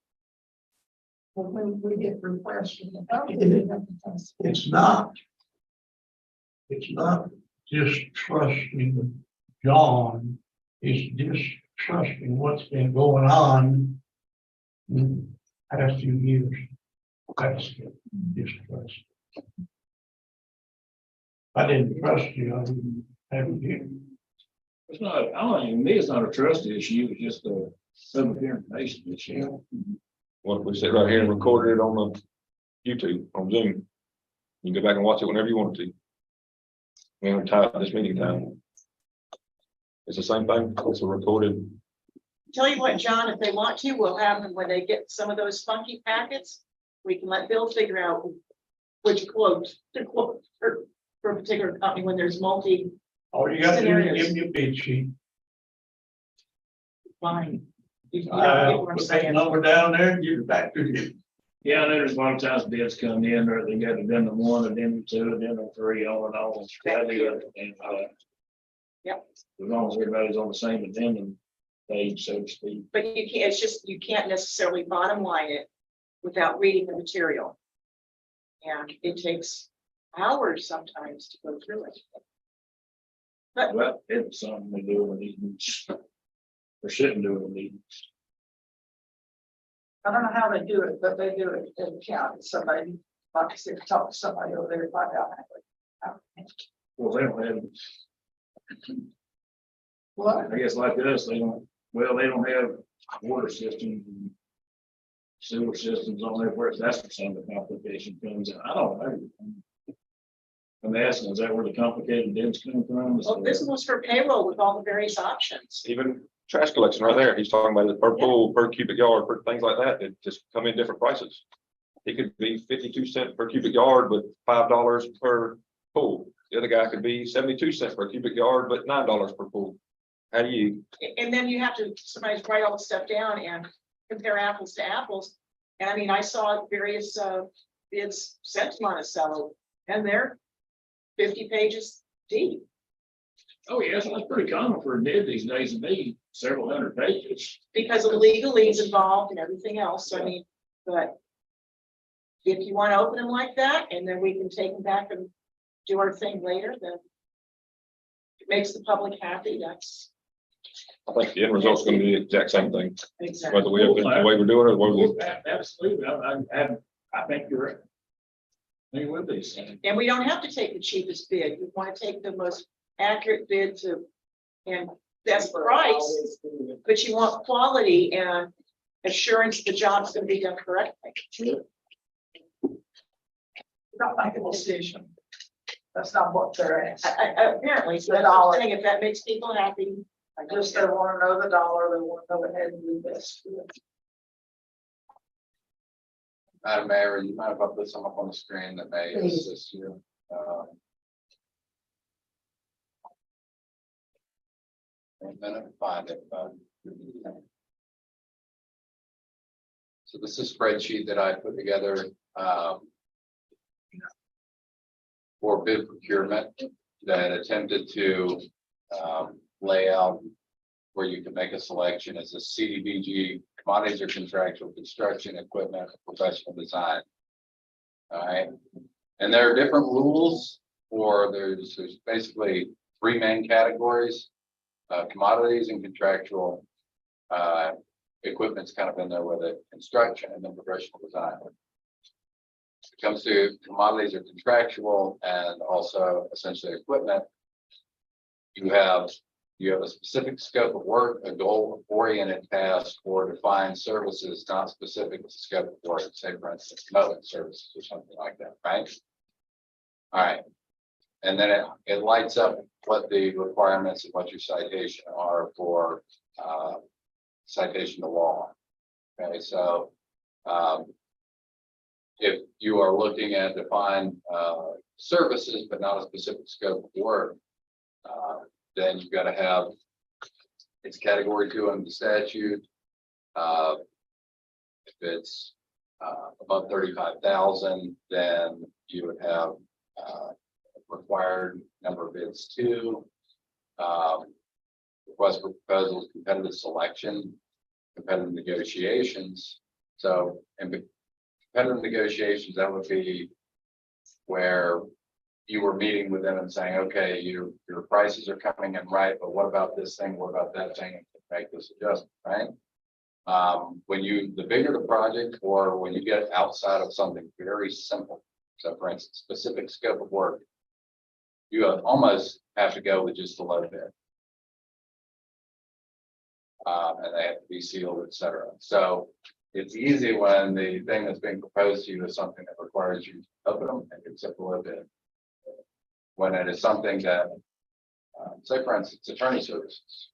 B: But when we get requests from the public, we have to test it.
G: It's not. It's not just trusting John, it's just trusting what's been going on in the past few years. That's it, just trust. If I didn't trust you, I wouldn't have you here.
I: It's not, I don't even, me, it's not a trust issue, it's just a public information issue.
H: what if we sit right here and record it on the YouTube, on Zoom? You can go back and watch it whenever you want to. We haven't tied this meeting time. It's the same thing, it's a recorded.
L: Tell you what, John, if they want to, we'll have them when they get some of those funky packets. We can let Bill figure out which quote to quote for a particular company when there's multi
G: All you got to do is
L: Scenarios.
G: give me a bid sheet.
L: line. You don't get what I'm
G: Put that
L: saying.
G: number down there and give it back to you.
I: Yeah, I know there's a lot of times bids come in, or they got addendum 1, addendum 2, addendum 3, all in all. I do understand that.
L: Yep.
I: As long as everybody's on the same addendum page, so to speak.
L: But you can't, it's just, you can't necessarily bottom line it without reading the material. And it takes hours sometimes to go through it. But
I: Well, it's something they do in meetings. Or shouldn't do in meetings.
B: I don't know how they do it, but they do it in the county. Somebody, like I said, talk to somebody over there, and find out how it.
I: Well, they don't have,
B: What?
I: I guess like us, they don't have water systems and sewer systems on there, where that's where some of the complication comes in. I don't know. I'm asking, is that where the complicated bids come from?
L: well, this was for payroll with all the various options.
H: Even trash collection right there, he's talking about it per pool, per cubic yard, per things like that, that just come in different prices. It could be 52 cents per cubic yard, but $5 per pool. The other guy could be 72 cents per cubic yard, but $9 per pool. How do you,
L: And then you have to, somebody's write all the stuff down and compare apples to apples. And I mean, I saw various bids sent to Monticello, and they're 50 pages deep.
I: Oh, yes, that's pretty common for a bid these days to be several hundred pages.
L: Because of the legalese involved and everything else, I mean, but if you want to open them like that, and then we can take them back and do our thing later, then makes the public happy, that's
H: I think the end result's gonna be the exact same thing,
L: exactly.
H: whether we have it the way we're doing it, or whether we.
I: Absolutely, I think you're right. They would be.
L: And we don't have to take the cheapest bid. We want to take the most accurate bid to, and best price, but you want quality and assurance the job's gonna be done correctly.
J: Don't make a decision. That's not what they're asking.
L: Apparently, so that's all I'm saying, if that makes people happy.
J: I just, they want to know the dollar, they want to know ahead and do this.
A: Madam Mayor, you mind if I put some up on the screen that may
C: Please.
A: assist you? And then I can find it, but. So this is a spreadsheet that I put together, for bid procurement that attempted to, lay out where you can make a selection as a CDBG, commodities or contractual, construction, equipment, professional design. All right, and there are different rules for, there's basically three main categories. Commodities and contractual, equipment's kind of in there with it, construction and then professional design. It comes to commodities or contractual and also essentially equipment. You have a specific scope of work, a goal-oriented task, or defined services not specific to scope of work, say for instance, mowing services or something like that, right? All right. And then it lights up what the requirements and what your citation are for citation to law. Okay, so if you are looking at defined services, but not a specific scope of work, then you've got to have, it's category 2 under the statute. If it's above 35,000, then you would have required number of bids 2. Request for proposals, competitive selection, competitive negotiations. So in competitive negotiations, that would be where you were meeting with them and saying, okay, your prices are coming in right, but what about this thing? What about that thing? Make this adjustment, right? When the bigger the project, or when you get outside of something very simple, so for instance, specific scope of work, you almost have to go with just the low bid. And they have to be sealed, et cetera. So it's easy when the thing that's being proposed to you is something that requires you to open them and accept the low bid. When it is something that, say for instance, attorney services,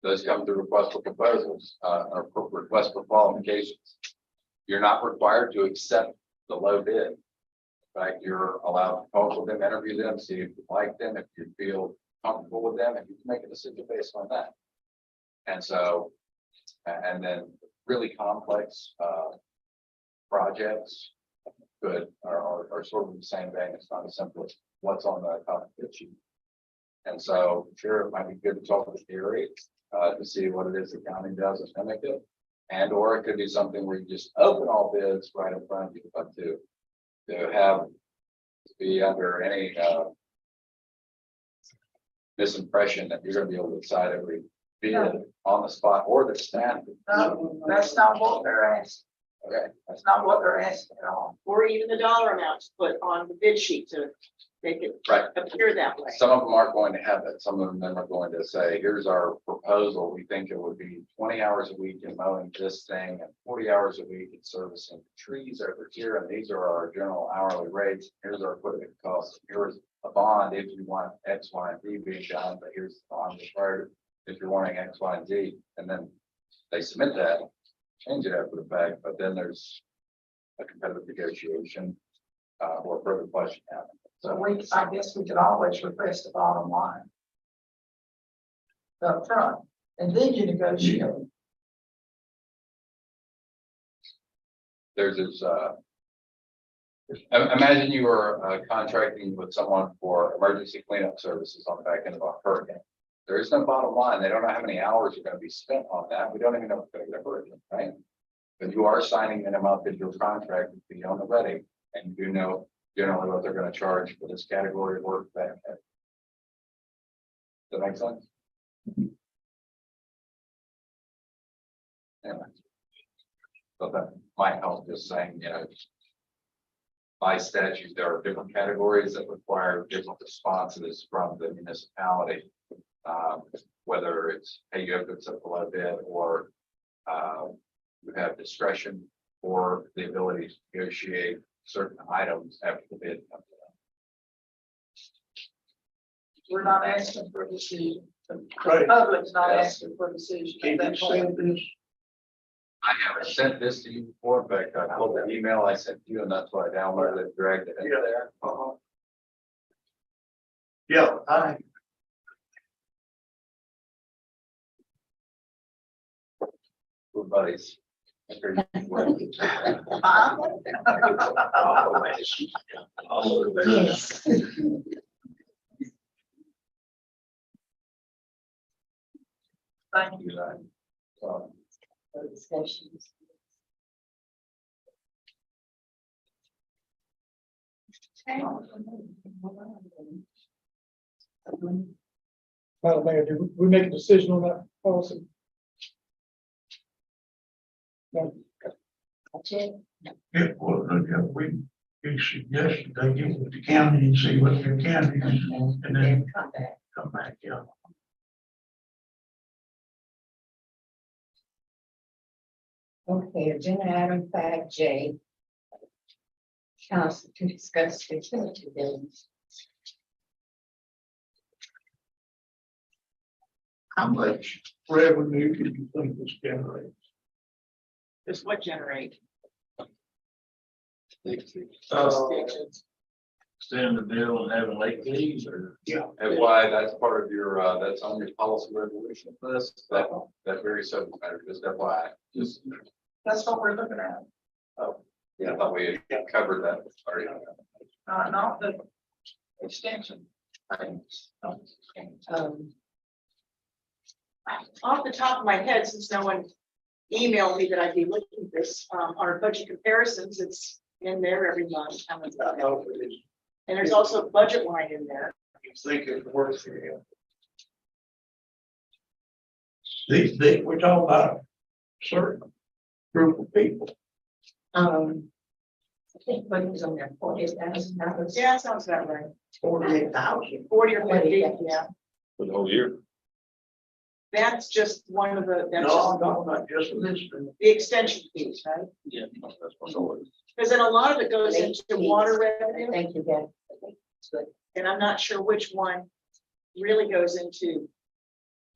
A: those come through request for proposals, or request for qualifications. You're not required to accept the low bid. In fact, you're allowed to talk with them, interview them, see if you like them, if you feel comfortable with them, and you can make a decision based on that. And so, and then really complex projects are sort of the same thing. It's not as simple as what's on the top of the sheet. And so, sure, it might be good to talk with Gary to see what it is the county does and mimic it. And or it could be something where you just open all bids right in front of you, but to be under any misimpression that you're going to be able to decide every bid on the spot or the staff.
J: No, that's not what they're asking.
A: Okay.
J: That's not what they're asking at all.
L: Or even the dollar amounts put on the bid sheet to make it
A: Right.
L: appear that way.
A: Some of them aren't going to have that. Some of them are going to say, here's our proposal. We think it would be 20 hours a week in mowing this thing and 40 hours a week in servicing trees over here. And these are our general hourly rates. Here's our equipment costs. Here's a bond if you want X, Y, and Z being done, but here's the bond required if you're wanting X, Y, and Z. And then they submit that, change it after the fact, but then there's a competitive negotiation or further question happening.
J: So I guess we could always request the bottom line. Up front, and then you negotiate.
A: Imagine you were contracting with someone for emergency cleanup services on the back end of a hurricane. There is no bottom line. They don't know how many hours are going to be spent on that. We don't even know what's going to get hurricane, right? But you are signing them up in your contract to be on the ready, and you know generally what they're going to charge for this category of work. That that make sense? Yeah. So that might help just saying, you know, by statute, there are different categories that require different responses from the municipality. Whether it's, hey, you have to accept a low bid, or you have discretion or the ability to negotiate certain items after the bid comes in.
J: We're not asking for a decision. The
G: Right.
J: public's not asking for a decision.
G: Can
J: at
G: you
J: that
G: say
J: point.
G: this?
A: I haven't sent this to you before. In fact, I pulled the email I sent you, and that's why I downloaded it, dragged it in there.
G: Yeah, I,
A: We're buddies. I figured you would.
O: Yes.
J: Thank you.
A: You know, so,
O: For discussions.
N: Madam Mayor, did we make a decision on that policy? No.
G: yeah, well, yeah, we suggested they get with the county and see what their county is, and then
O: Come back.
G: come back, yeah.
O: Okay, agenda item 5J. Council to discuss utility bills.
G: How much revenue do you think this generates?
L: Is what generate.
H: Send the bill and having late fees or?
G: Yeah.
A: and why that's part of your, that's on your policy resolution list, that very subject matter, just FYI, just,
J: That's what we're looking at,
A: yeah, I thought we had covered that already.
J: not the extension.
L: Off the top of my head, since no one emailed me that I'd be looking at this, our budget comparisons, it's in there every month. how much we have. And there's also a budget line in there.
G: You think it works for you? These, we're talking about a certain group of people.
O: I think what was on there, $40,000.
L: Yeah, sounds about right.
G: 48,000.
L: 40 or 50, yeah.
H: For the whole year.
L: That's just one of the, that's
G: No, I'm
L: just
G: talking about just this.
L: the extension piece, right?
H: Yeah. That's what's always.
L: Because then a lot of it goes into water revenue,
O: Thank you, Ben. That's good.
L: and I'm not sure which one really goes into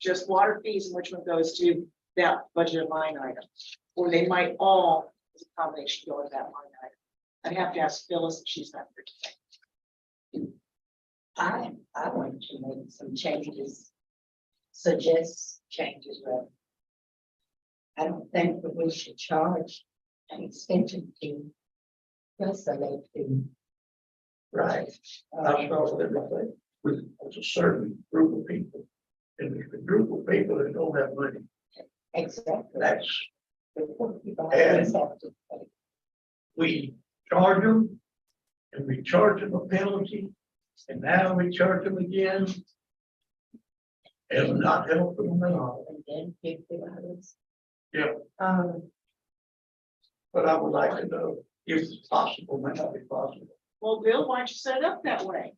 L: just water fees and which one goes to that budget line item. Or they might all, as a combination, go to that line item. I'd have to ask Phyllis if she's not here today.
O: I want to make some changes. Suggest changes, but I don't think that we should charge an extension fee. Plus a late fee.
G: Right. That's what everything. With a certain group of people. And there's a group of people that don't have money.
O: Exactly.
G: That's,
O: You always have to pay.
G: we charge them. And we charge them a penalty. And now we charge them again. And we're not helping them at all.
O: And then $50.
G: Yeah. But I would like to know if it's possible, might not be possible.
L: Well, Bill, why don't you set it up that way?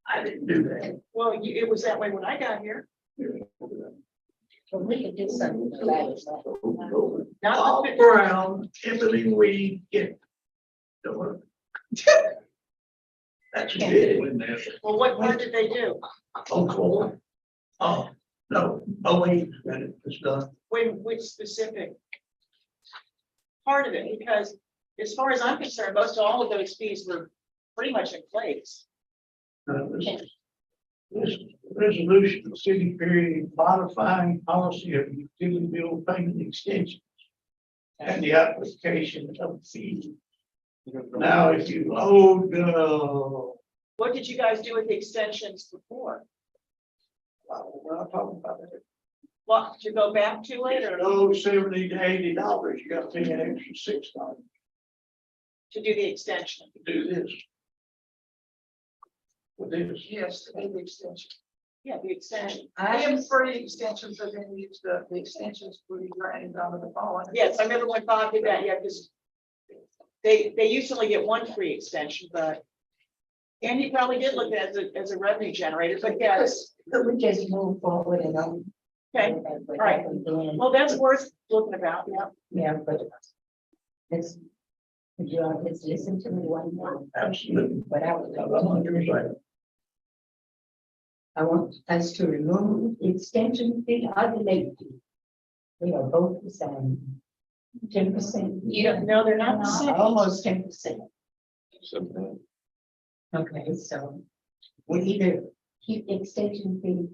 G: I didn't do that.
L: Well, it was that way when I got here.
O: But we could do something about it.
L: Not
G: All
L: the-
G: around, everything we get. That's it.
L: Well, what did they do?
G: Oh, oh, no, wait, that it was done.
L: Which specific part of it? Because as far as I'm concerned, most all of those fees were pretty much in place.
G: This resolution, the city period modifying policy of utility bill payment extension. And the application of fee. Now, if you load,
L: What did you guys do with the extensions before?
G: we're not talking about it.
L: Well, to go back to it or
G: Oh, $70 to $80, you gotta pay an extra $6
L: to do the extension?
G: to do this. With this,
J: Yes, to do the extension.
L: Yeah, the extension.
B: I am for the extensions, but then use the extensions will be granted under the following.
L: Yes, I remember when Bob did that, yeah, because they usually get one free extension, but and he probably did look at it as a revenue generator, but yes,
O: Could we just move forward and
L: okay, right. Well, that's worth looking about, yeah.
O: Yeah, but it's, you know, let's listen to me one more.
G: Absolutely.
O: But I want us to remove the extension fee or the late fee. They are both the same. 10%.
L: You don't know, they're not the same.
O: Almost 10%.
H: So,
O: Okay, so we either keep the extension fee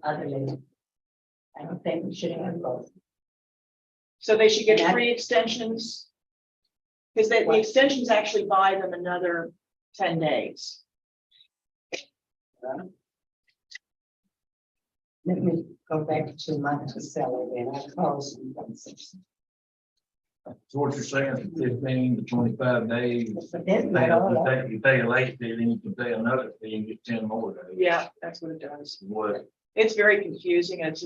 O: or the late. I don't think we should have both.
L: So they should
O: And
L: get
O: I-
L: free extensions. Because the extensions actually buy them another 10 days.
O: Let me go back to Monticello and I call some things.
P: So what you're saying, 15 to 25 days.
O: But that's not all.
P: You pay a late fee, then you can pay another fee and get 10 more days.
L: Yeah, that's what it does.
P: What?
L: It's very confusing. And it's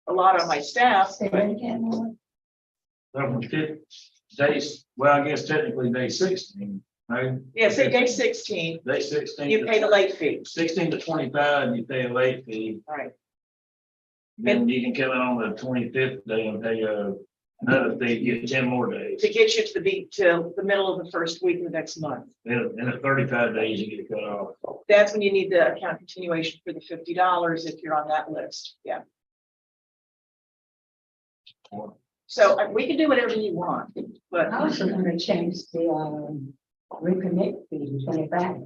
L: a lot on my staff,
O: Say
L: but
O: that again, Lord.
P: From 50 days, well, I guess technically day 16, right?
L: yeah, say day 16,
P: Day 16.
L: you pay the late fee.
P: 16 to 25, you pay a late fee.
L: All right.
P: Then you can come in on the 25th day and pay another fee, get 10 more days.
L: To get you to the middle of the first week of the next month.
P: Then at 35 days, you get cut off.
L: That's when you need the account continuation for the $50 if you're on that list. Yeah. So we can do whatever you want, but
O: I also want to change the reconnect fee to $25.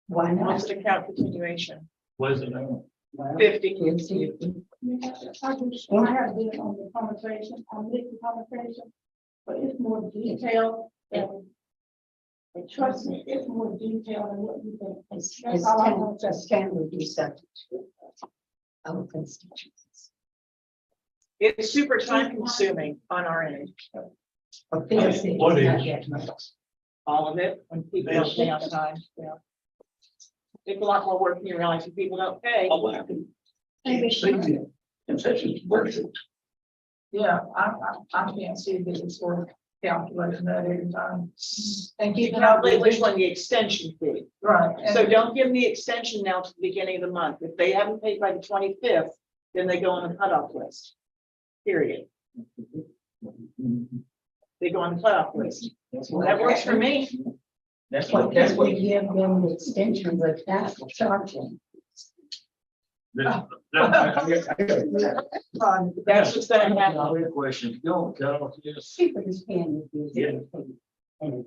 O: Why not?
L: what's the account continuation?
P: What is it now?
L: 50.
E: I have this on the conversation, on this conversation, but it's more detailed than. And trust me, it's more detailed than what you think. That's all I want to say.
O: Can we do something to our constituents?
L: It's super time consuming on our end,
O: Or feel sick,
G: What
O: it's not
G: is?
O: that much.
L: all of it, when people don't pay on time, yeah. It's a lot more work than you realize when people don't pay.
G: Concessions worship.
B: Yeah, I can't see that it's worth calculating that every time. And keeping up
L: Calculate
B: with
L: which one, the extension fee.
B: Right.
L: So don't give them the extension now to the beginning of the month. If they haven't paid by the 25th, then they go on the cutoff list. Period. They go on the cutoff list. That works for me.
O: That's what we give them the extension, but that's charging.
P: I
L: That's what's gonna happen.
P: got a question. You don't cut off this.
O: People is paying the bills. Anyway.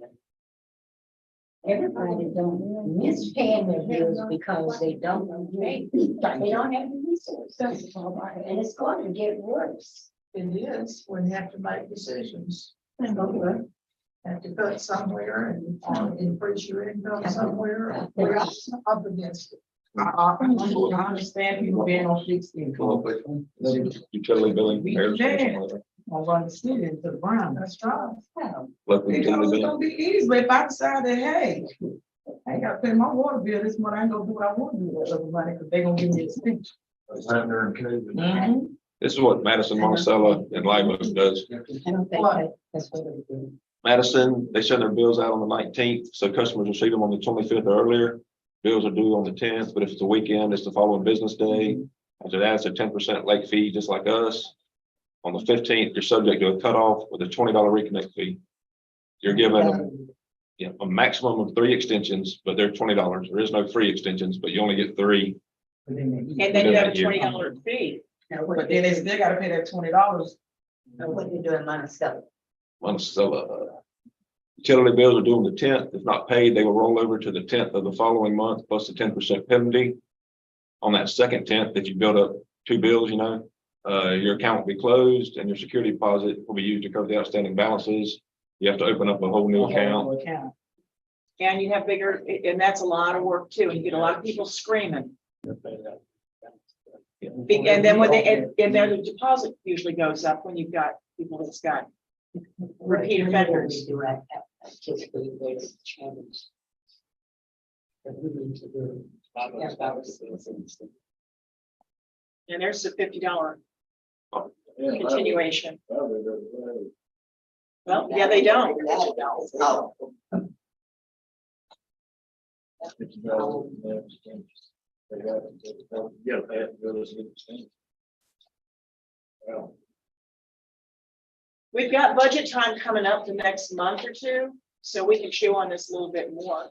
O: Everybody don't miss paying their bills because they don't pay. They don't have the resources. And it's going to get worse.
B: It is, when you have to make decisions. Have to cut somewhere and increase your income somewhere. We're up against it.
J: I understand people being on fixed income.
H: Utility billing. comparison.
J: I run the city into the ground.
B: That's right.
H: Local
J: It
H: utility
J: was
H: billing.
J: gonna be easy, but if I decided, hey, I ain't gotta pay my water bill this month, I ain't gonna do what I want to do with other money, because they gonna give me a speech.
P: It's out there in COVID.
H: This is what Madison, Monticello and Lima does.
O: I don't think that's what they do.
H: Madison, they send their bills out on the 19th, so customers receive them on the 25th or earlier. Bills are due on the 10th, but if it's a weekend, it's the following business day. After that, it's a 10% late fee, just like us. On the 15th, you're subject to a cutoff with a $20 reconnect fee. You're given a maximum of 3 extensions, but they're $20. There is no free extensions, but you only get 3.
L: And then you have a $20 fee.
J: But then they still gotta pay that $20.
O: What you do in Monticello?
H: Monticello. Utility bills are due on the 10th. If not paid, they will roll over to the 10th of the following month, plus the 10% penalty. On that second 10th, if you build up 2 bills, your account will be closed and your security deposit will be used to cover the outstanding balances. You have to open up a whole new account.
L: And you have bigger, and that's a lot of work too, and you get a lot of people screaming. And then when and then the deposit usually goes up when you've got people that's got repeat offenders.
O: Do I have typically there's a change that we need to do.
L: And there's the $50 continuation. Well, yeah, they don't. We've got budget time coming up the next month or two, so we can chew on this a little bit more.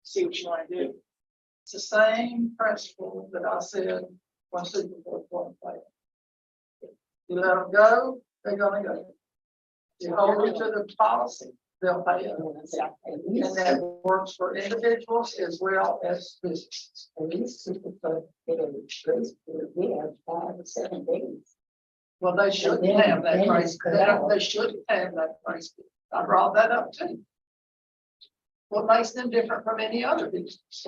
L: See what you want to do.
B: It's the same principle that I said when Super Bowl one play. You let them go, they're gonna go. You hold it to the policy, they'll pay it. And that works for individuals as well as businesses.
O: At least super for grace, we have 5 or 7 days.
B: Well, they shouldn't
O: then-
B: have that
O: then
B: price.
O: it's cut out.
B: They shouldn't have that price. I brought that up too. What makes them different from any other business?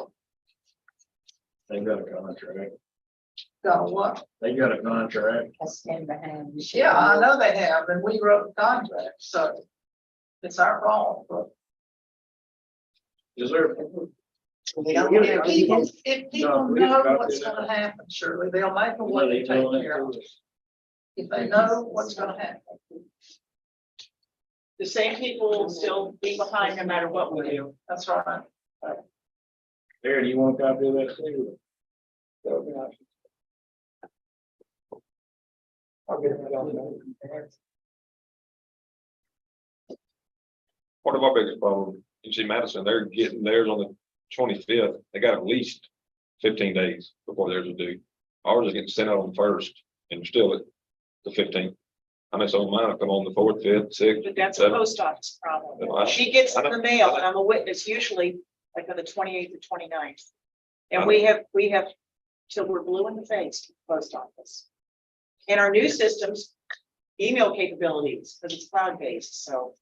P: They got a contract.
B: Got what?
P: They got a contract.
O: I stand behind. you.
B: Yeah, I know they have, and we wrote the contract, so it's our fault, but.
P: Is there?
O: We don't
B: If
O: care.
B: people know what's gonna happen, surely they'll make a way to take care of it. If they know what's gonna happen.
L: The same people will still be behind no matter what we do.
B: That's right.
P: There, do you want a copy of that too?
N: That would be nice. I'll get it right on there.
H: Part of our biggest problem, you see Madison, they're getting theirs on the 25th. They got at least 15 days before theirs is due. Ours is getting sent out on the 1st and still at the 15th. I mean, so mine will come on the 4th, 5th, 6th.
L: But that's a
H: 7th.
L: post office problem.
H: No, I-
L: She gets it
H: I
L: in the
H: know.
L: mail and I'm a witness usually like on the 28th or 29th.
H: I
L: And
H: know.
L: we have till we're blue in the face, to the post office. And our new systems, email capabilities, because it's cloud-based, so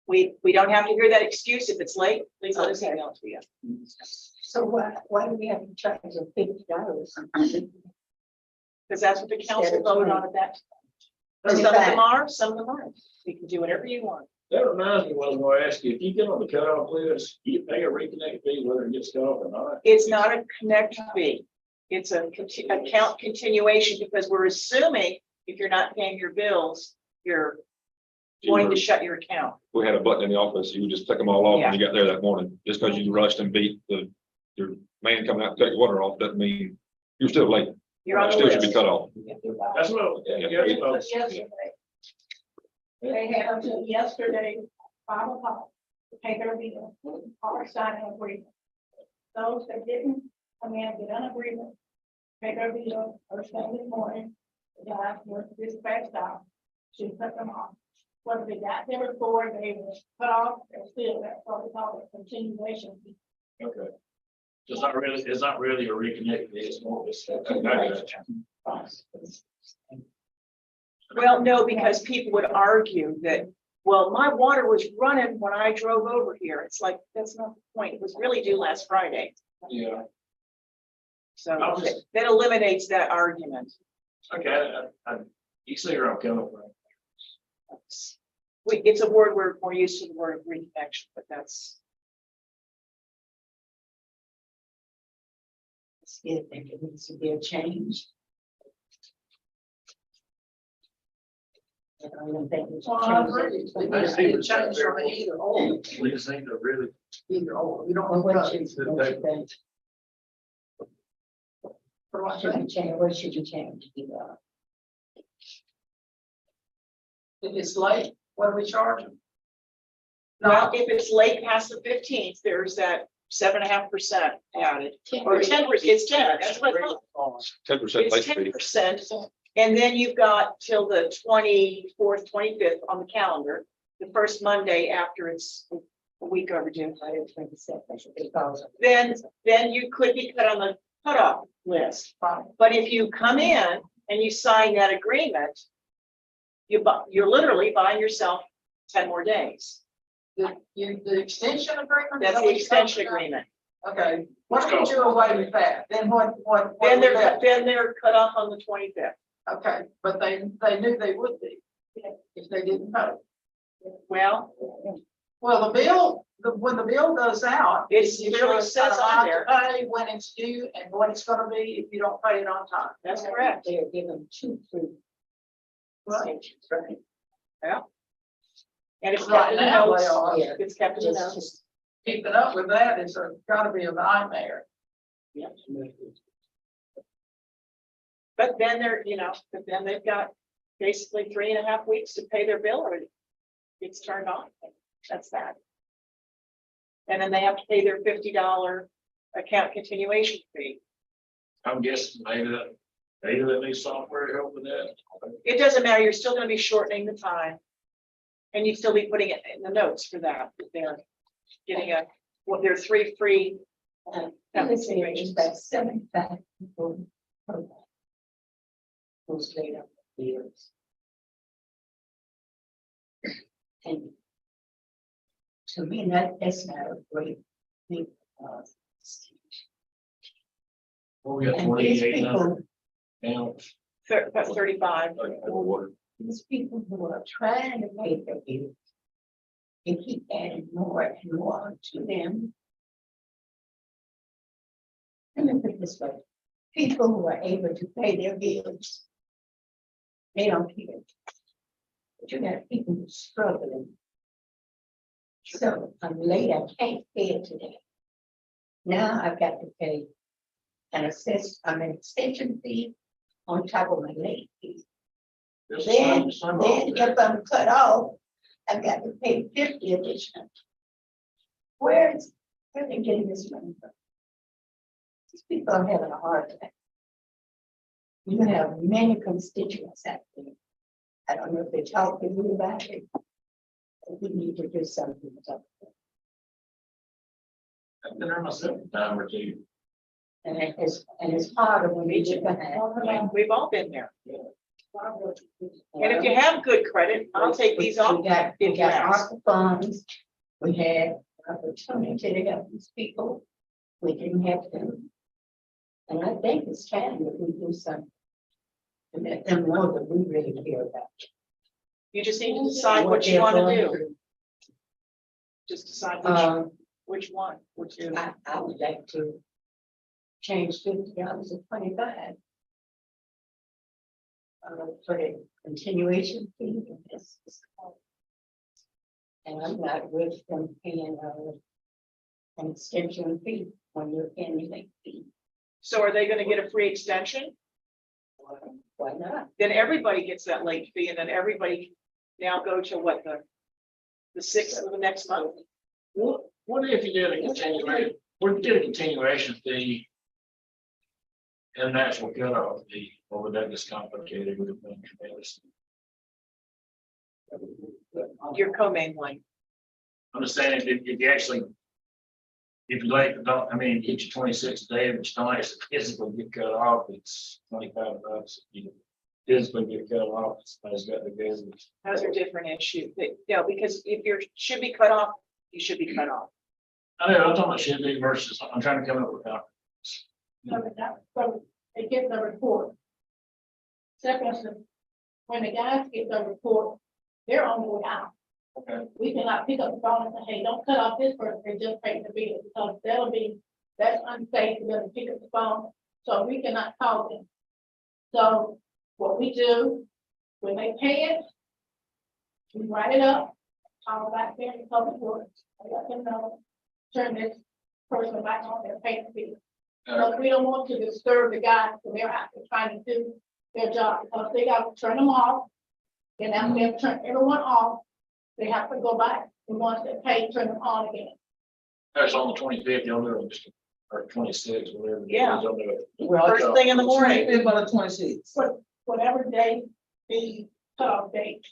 L: we don't have to hear that excuse. If it's late, please let us email it to you.
O: So why do we have to charge them $50?
L: Because that's what the council voted on at that time.
O: But
L: Some
O: in
L: of them
O: fact-
L: are, some of them aren't. You can do whatever you want.
P: That reminds me, what I was going to ask you, if you get on the cutoff list, you pay a reconnect fee whether it gets cut off or not.
L: It's not a connect fee. It's a account continuation because we're assuming if you're not paying your bills, you're going to shut your account.
H: We had a button in the office, you would just click them all off when you got there that morning, just because you rushed and beat your man coming out to cut your water off, doesn't mean you're still late.
L: You're on the
H: Still should be
L: list.
H: cut off.
P: That's what,
E: Yesterday. They had until yesterday, 5 o'clock, to pay their bill, or sign an agreement. Those that didn't come in, get an agreement, pay their bill, first thing in the morning, the guys were dispatched out, she cut them off. Whether they got there before they were cut off, they're still, that's what we call a continuation.
P: okay. It's not really a reconnect fee, it's more of a.
L: Well, no, because people would argue that, well, my water was running when I drove over here. It's like, that's not the point. It was really due last Friday.
P: Yeah,
L: So
P: I'll just-
L: that eliminates that argument.
P: okay, you see where I'm coming from.
L: It's a word we're more used to the word reconnection, but that's.
O: Still think it needs to be a change. I don't think it's.
B: Well, I agree. It needs to be a change from either or,
P: We just need to really.
B: either or. You don't
O: Well,
B: want
O: what
B: to.
O: should, what should they, what should you change, what should you change?
B: If it's late, what do we charge them?
L: Well, if it's late past the 15th, there's that 7.5% added, or 10%, it's 10, that's what I thought.
H: 10% late
L: It's
H: fee.
L: 10%, and then you've got till the 24th, 25th on the calendar, the first Monday after it's a week overdue. Then you could be cut on the cutoff list. But if you come in and you sign that agreement, you're literally buying yourself 10 more days.
B: The extension agreement?
L: That's the extension agreement.
B: Okay, what if you do away with that? Then what?
L: Then
B: would that-
L: they're cut off on the 25th.
B: Okay, but they knew they would be if they didn't vote.
L: Well,
J: Well, the bill, when the bill goes out.
L: It
J: you
L: clearly
J: show
L: says
J: an
L: on
J: amount to
L: there.
J: pay, when it's due and what it's gonna be if you don't pay it on time.
L: That's correct.
O: They're given 2 free
J: Right.
O: extensions, right?
L: And it's
J: Right
L: kept in the
J: now,
L: notes.
J: they are.
O: Yeah.
L: It's kept in the
O: Just,
L: notes.
J: Keeping up with that is gotta be a nightmare.
L: But then but then they've got basically 3.5 weeks to pay their bill or it's turned on. That's that. And then they have to pay their $50 account continuation fee.
P: I'm guessing maybe that new software help with that.
L: It doesn't matter, you're still gonna be shortening the time. And you'd still be putting it in the notes for that, if they're getting there are 3 free.
O: and it's about 75 people per month. Who's laid up for years. And to me, that's not a great thing.
P: Well, we got
O: And these
P: 28
O: people,
P: now.
L: About 35.
O: these people who are trying to pay their bills, they keep adding more and more to them. Let me put it this way, people who are able to pay their bills, they don't care. But you got people who are struggling. So I'm late, I can't pay it today. Now I've got to pay an extension fee on top of my late fee. Then if I'm cut off, I've got to pay 50 additional. Where are they getting this money from? These people are having a hard time. You have many constituents out there. I don't know if they talk to you about it. But we need to do something about it.
P: I've been there myself a time or two.
O: And it's harder when you get behind.
L: We've all been there. And if you have good credit, I'll take these off.
O: We got
L: if you ask.
O: ARPA funds, we had opportunity to help these people, we didn't have them. And I think it's time that we do something. To let them know that we really care about.
L: You just need to decide what you
O: they're
L: want
O: going
L: to do.
O: through.
L: Just decide which one, which is.
O: I would like to change $50 to 25. For the continuation fee. And I'm not with them paying an extension fee when you're paying the late fee.
L: So are they gonna get a free extension?
O: Why not?
L: Then everybody gets that late fee and then everybody now go to what, the 6th of the next month?
P: What if you did a continuation, what if you did a continuation fee? And natural cutoff fee, or would that just complicate it with the?
L: Your co-mingling.
P: I'm just saying, if you actually. If you like, I mean, get your 26 day, but you don't actually physically get cut off, it's $25. You physically get cut off, it's got to go.
L: Those are different issues. Because if should be cut off, you should be cut off.
P: I know, I'm talking about should be versus, I'm trying to come up with that.
E: So they get the report. Second, when the guys get the report, they're on the way out.
P: Okay.
E: We cannot pick up the phone and say, hey, don't cut off this person, they just pay the bill, because that's unsafe for them to pick up the phone, so we cannot call them. So what we do, when they pay it, we write it up, call back there in public works, I let them know, turn this person back on their payment bill. But we don't want to disturb the guys when they're out there trying to do their job, because they got to turn them off. Then after they've turned everyone off, they have to go back, and once they pay, turn them on again.
P: That's on the 25th, you'll do it, or 26, whatever.
L: Yeah.
P: You'll do it.
L: First thing in the morning.
J: About the 26th.
E: Whatever day the cutoff date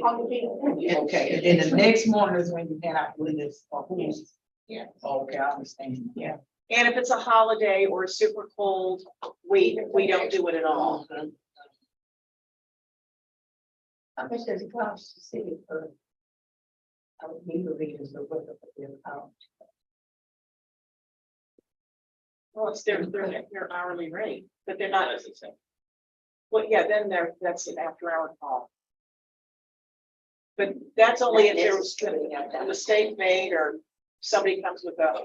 E: on the bill.
J: Okay, and then the next morning is when you hand out this.
E: Yeah.
J: Okay, I understand.
L: Yeah. And if it's a holiday or a super cold week, we don't do it at all.
O: How much does it cost the city for our legal readers or whatever their account?
L: Well, it's their hourly rate, but they're not. Well, yeah, then that's an after hour call. But that's only if there was a mistake made or somebody comes with a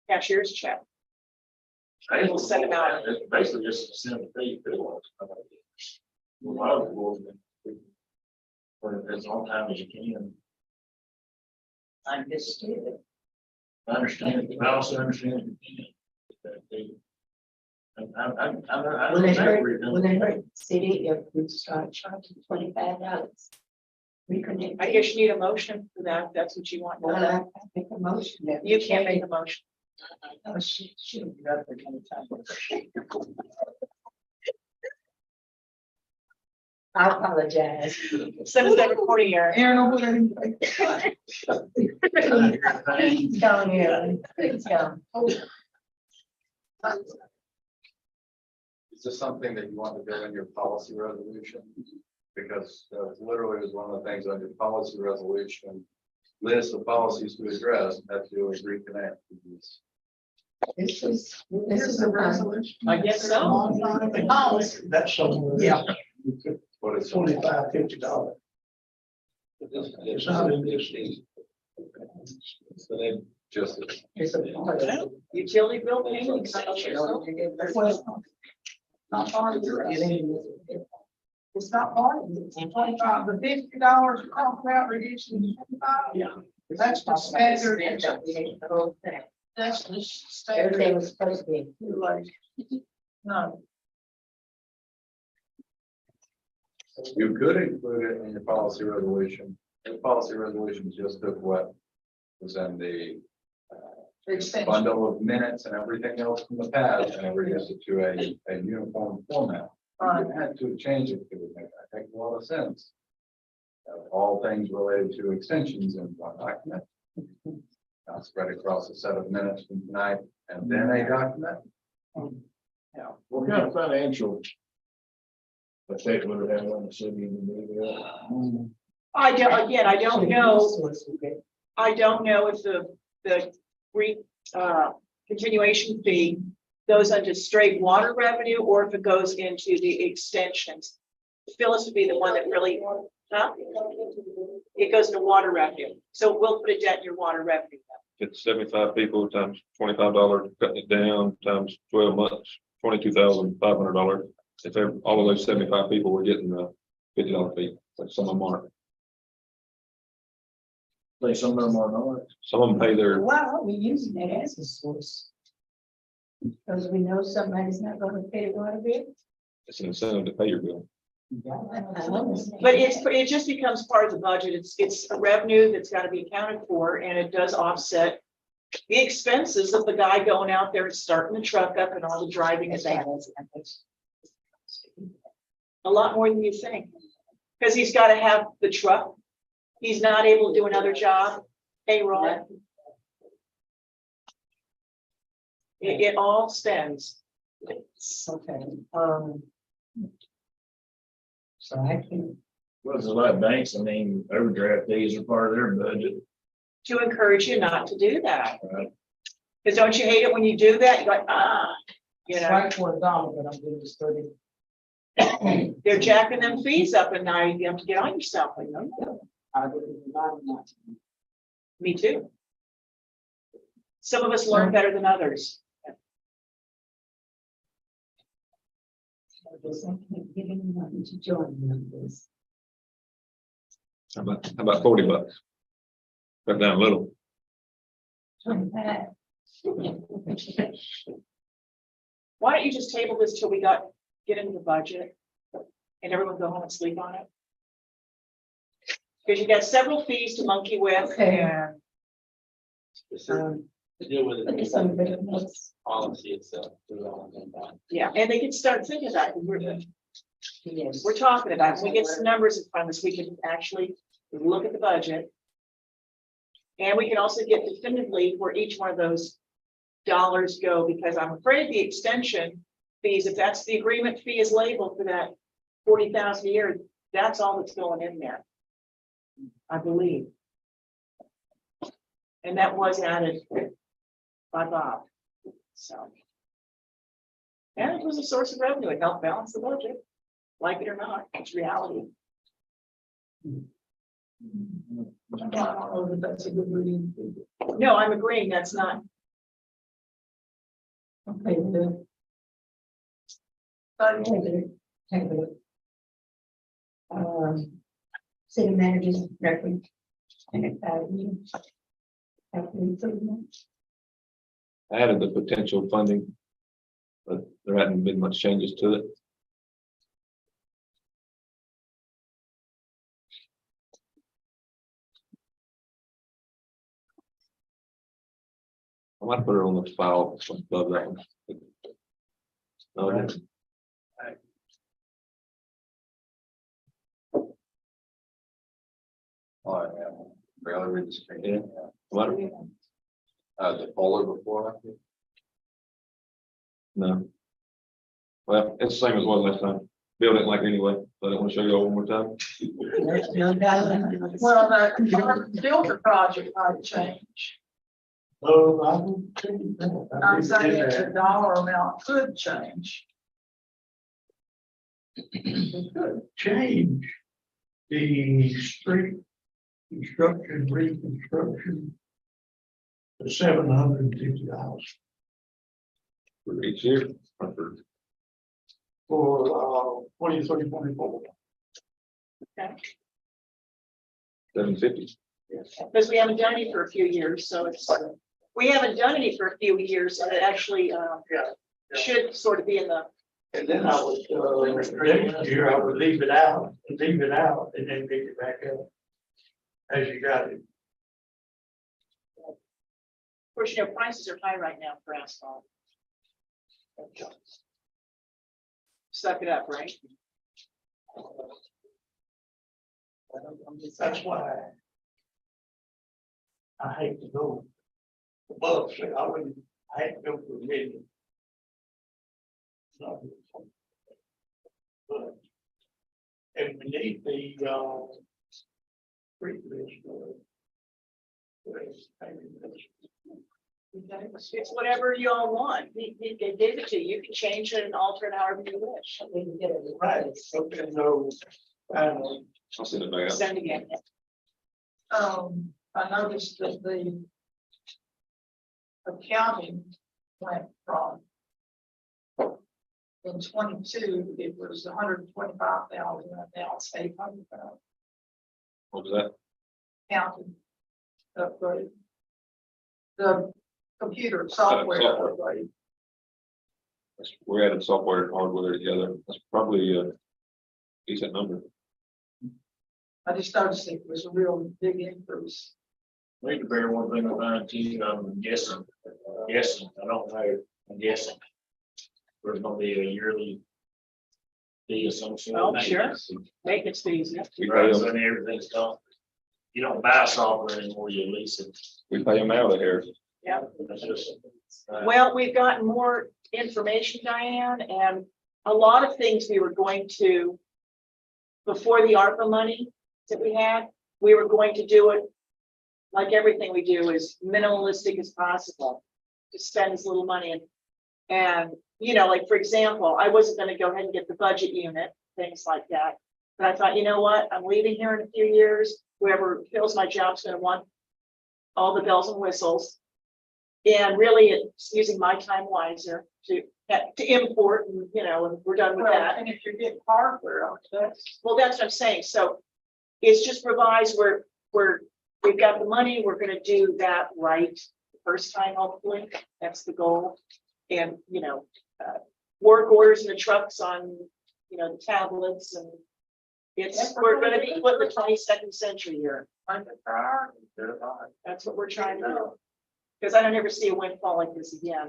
L: cashier's check. We'll send them out.
P: It's basically just a simple fee. For as long time as you can.
O: Understood.
P: I understand, but I also understand. I
O: Will it hurt,
P: don't
O: will it hurt the city if we start charging $25? Reconnect.
L: I guess you need a motion for that. That's what you want.
O: Well, I make a motion that.
L: You can't make a motion.
O: Oh, shit. I apologize.
L: Send us that recording error.
B: Aaron, over there.
O: Please don't, Aaron. Please don't.
A: Is this something that you want to do in your policy resolution? Because literally is one of the things on your policy resolution, list of policies to address, and that's to reconnect.
O: This is
B: Here's
O: a
B: the
O: resolution.
B: resolution.
L: I guess so.
B: The policy.
G: That's somewhere.
B: Yeah.
A: What is
G: $25, $50. It's not in this.
A: just,
O: It's a part of it.
L: Utility bill payment.
B: Not part of the rest. It's not part of it. It's 25, the $50 you talk about reducing to 25.
O: Yeah.
B: That's the standard.
O: The whole thing.
B: That's the standard.
O: Everything was supposed to be.
B: Like, no,
A: you could include it in your policy resolution. The policy resolution just took what was in the
B: extension.
A: bundle of minutes and everything else from the past and reduced it to a uniform format. I had to change it to make that make a lot of sense. All things related to extensions in one document. Not spread across a set of minutes from tonight and then a document. Yeah.
P: What kind of financial effect would it have on the city?
L: I don't, again, I don't know. I don't know if the continuation fee goes into straight water revenue or if it goes into the extensions. Phyllis would be the one that really, it goes into water revenue. So we'll put a dent in your water revenue.
H: It's 75 people times $25, cutting it down times 12 months, $22,500. If all of those 75 people were getting the $50 fee, like some of them aren't.
P: Like some of them are not.
H: Some of them pay their,
O: Why are we using that as a source? Because we know somebody's not gonna pay the water bill.
H: it's an incentive to pay your bill.
L: But it just becomes part of the budget. It's a revenue that's got to be accounted for, and it does offset the expenses of the guy going out there and starting the truck up and all the driving and that. A lot more than you think, because he's got to have the truck. He's not able to do another job. Payroll. It all spends.
O: Okay, so I can,
P: Well, there's a lot of banks, I mean, overdraft fees are part of their budget.
L: To encourage you not to do that.
P: Right.
L: Because don't you hate it when you do that? You're like, you
B: It's
L: know,
B: right for $1, but I'm doing this 30.
L: they're jacking them fees up and now you have to get on yourself. Like, no, no.
B: I would not.
L: Me too. Some of us learn better than others.
O: I guess I can't give anyone to join me on this.
H: How about $40? Cut down a little.
O: 25.
L: Why don't you just table this till we get into the budget and everyone go home and sleep on it? Because you got several fees to monkey with.
O: Okay.
L: And
M: To deal with
O: But it's on the notes.
M: policy itself.
L: yeah, and they can start thinking about it.
O: Yes.
L: We're talking about, when we get some numbers in front of us, we can actually look at the budget. And we can also get definitively where each one of those dollars go, because I'm afraid the extension fees, if that's the agreement fee is labeled for that 40,000 a year, that's all that's going in there. I believe. And that was added by Bob, so. And it was a source of revenue, it helped balance the budget, like it or not, it's reality.
B: I don't know that that's a good reading.
L: No, I'm agreeing, that's not,
B: Okay, the.
C: Table it. City managers record. And
H: Added the potential funding. But there hadn't been much changes to it. I might put her on the file above that one. No,
A: Oh, yeah, barely read the screen.
H: Yeah. what?
A: The folder before.
H: No. Well, it's the same as it was last time. Bill didn't like it anyway, so I don't want to show you all one more time.
B: Well, the filter project might change. I'm saying the dollar amount could change.
G: It could change the street construction, reconstruction to $750
H: For each year. Or for-
G: for 23, 24.
H: $750.
L: because we haven't done any for a few years, so it's, we haven't done any for a few years, and it actually, should sort of be in the,
G: And then I would, next year, I would leave it out, and then pick it back up as you got it.
L: of course, you know, prices are high right now for asphalt. Suck it up, right?
G: That's why I hate to go above, so I hate to go for a million. But if we need the, street list,
L: It's whatever you all want. They gave it to you. You can change it and alter it however you wish.
G: right, so there's no,
H: I'll send it back out.
L: Sending it.
B: I noticed that the accounting went from in 22, it was 125,000, and now it's 800,000
H: What was that?
B: counting upgrade. The computer software
H: software.
B: upgrade.
H: We added software and hardware together. That's probably a decent number.
B: I just noticed it was a real big increase.
P: Need to bear one thing in mind too, I'm guessing, I don't know, I'm guessing. There's gonna be a yearly fee of some sort.
L: Oh, sure. Maintenance fees, yeah.
H: We pay
P: Right,
H: them,
P: and everything's done. You don't buy software anymore, you lease it.
H: we pay them out of here.
L: Yeah.
P: That's just.
L: Well, we've gotten more information, Diane, and a lot of things we were going to, before the ARPA money that we had, we were going to do it like everything we do is minimalistic as possible, to spend as little money. And, you know, like, for example, I wasn't gonna go ahead and get the budget unit, things like that. But I thought, you know what, I'm leaving here in a few years, whoever fills my job's gonna want all the bells and whistles. And really, it's using my time wiser to import, and, you know, and we're done with that.
B: And if you're getting hardware, that's.
L: Well, that's what I'm saying. So it's just revised we've got the money, we're gonna do that right the first time, hopefully. That's the goal. And, you know, work orders in the trucks on, you know, the tablets, and we're gonna be put in the 22nd century here. That's what we're trying to do. Because I don't ever see a windfall like this again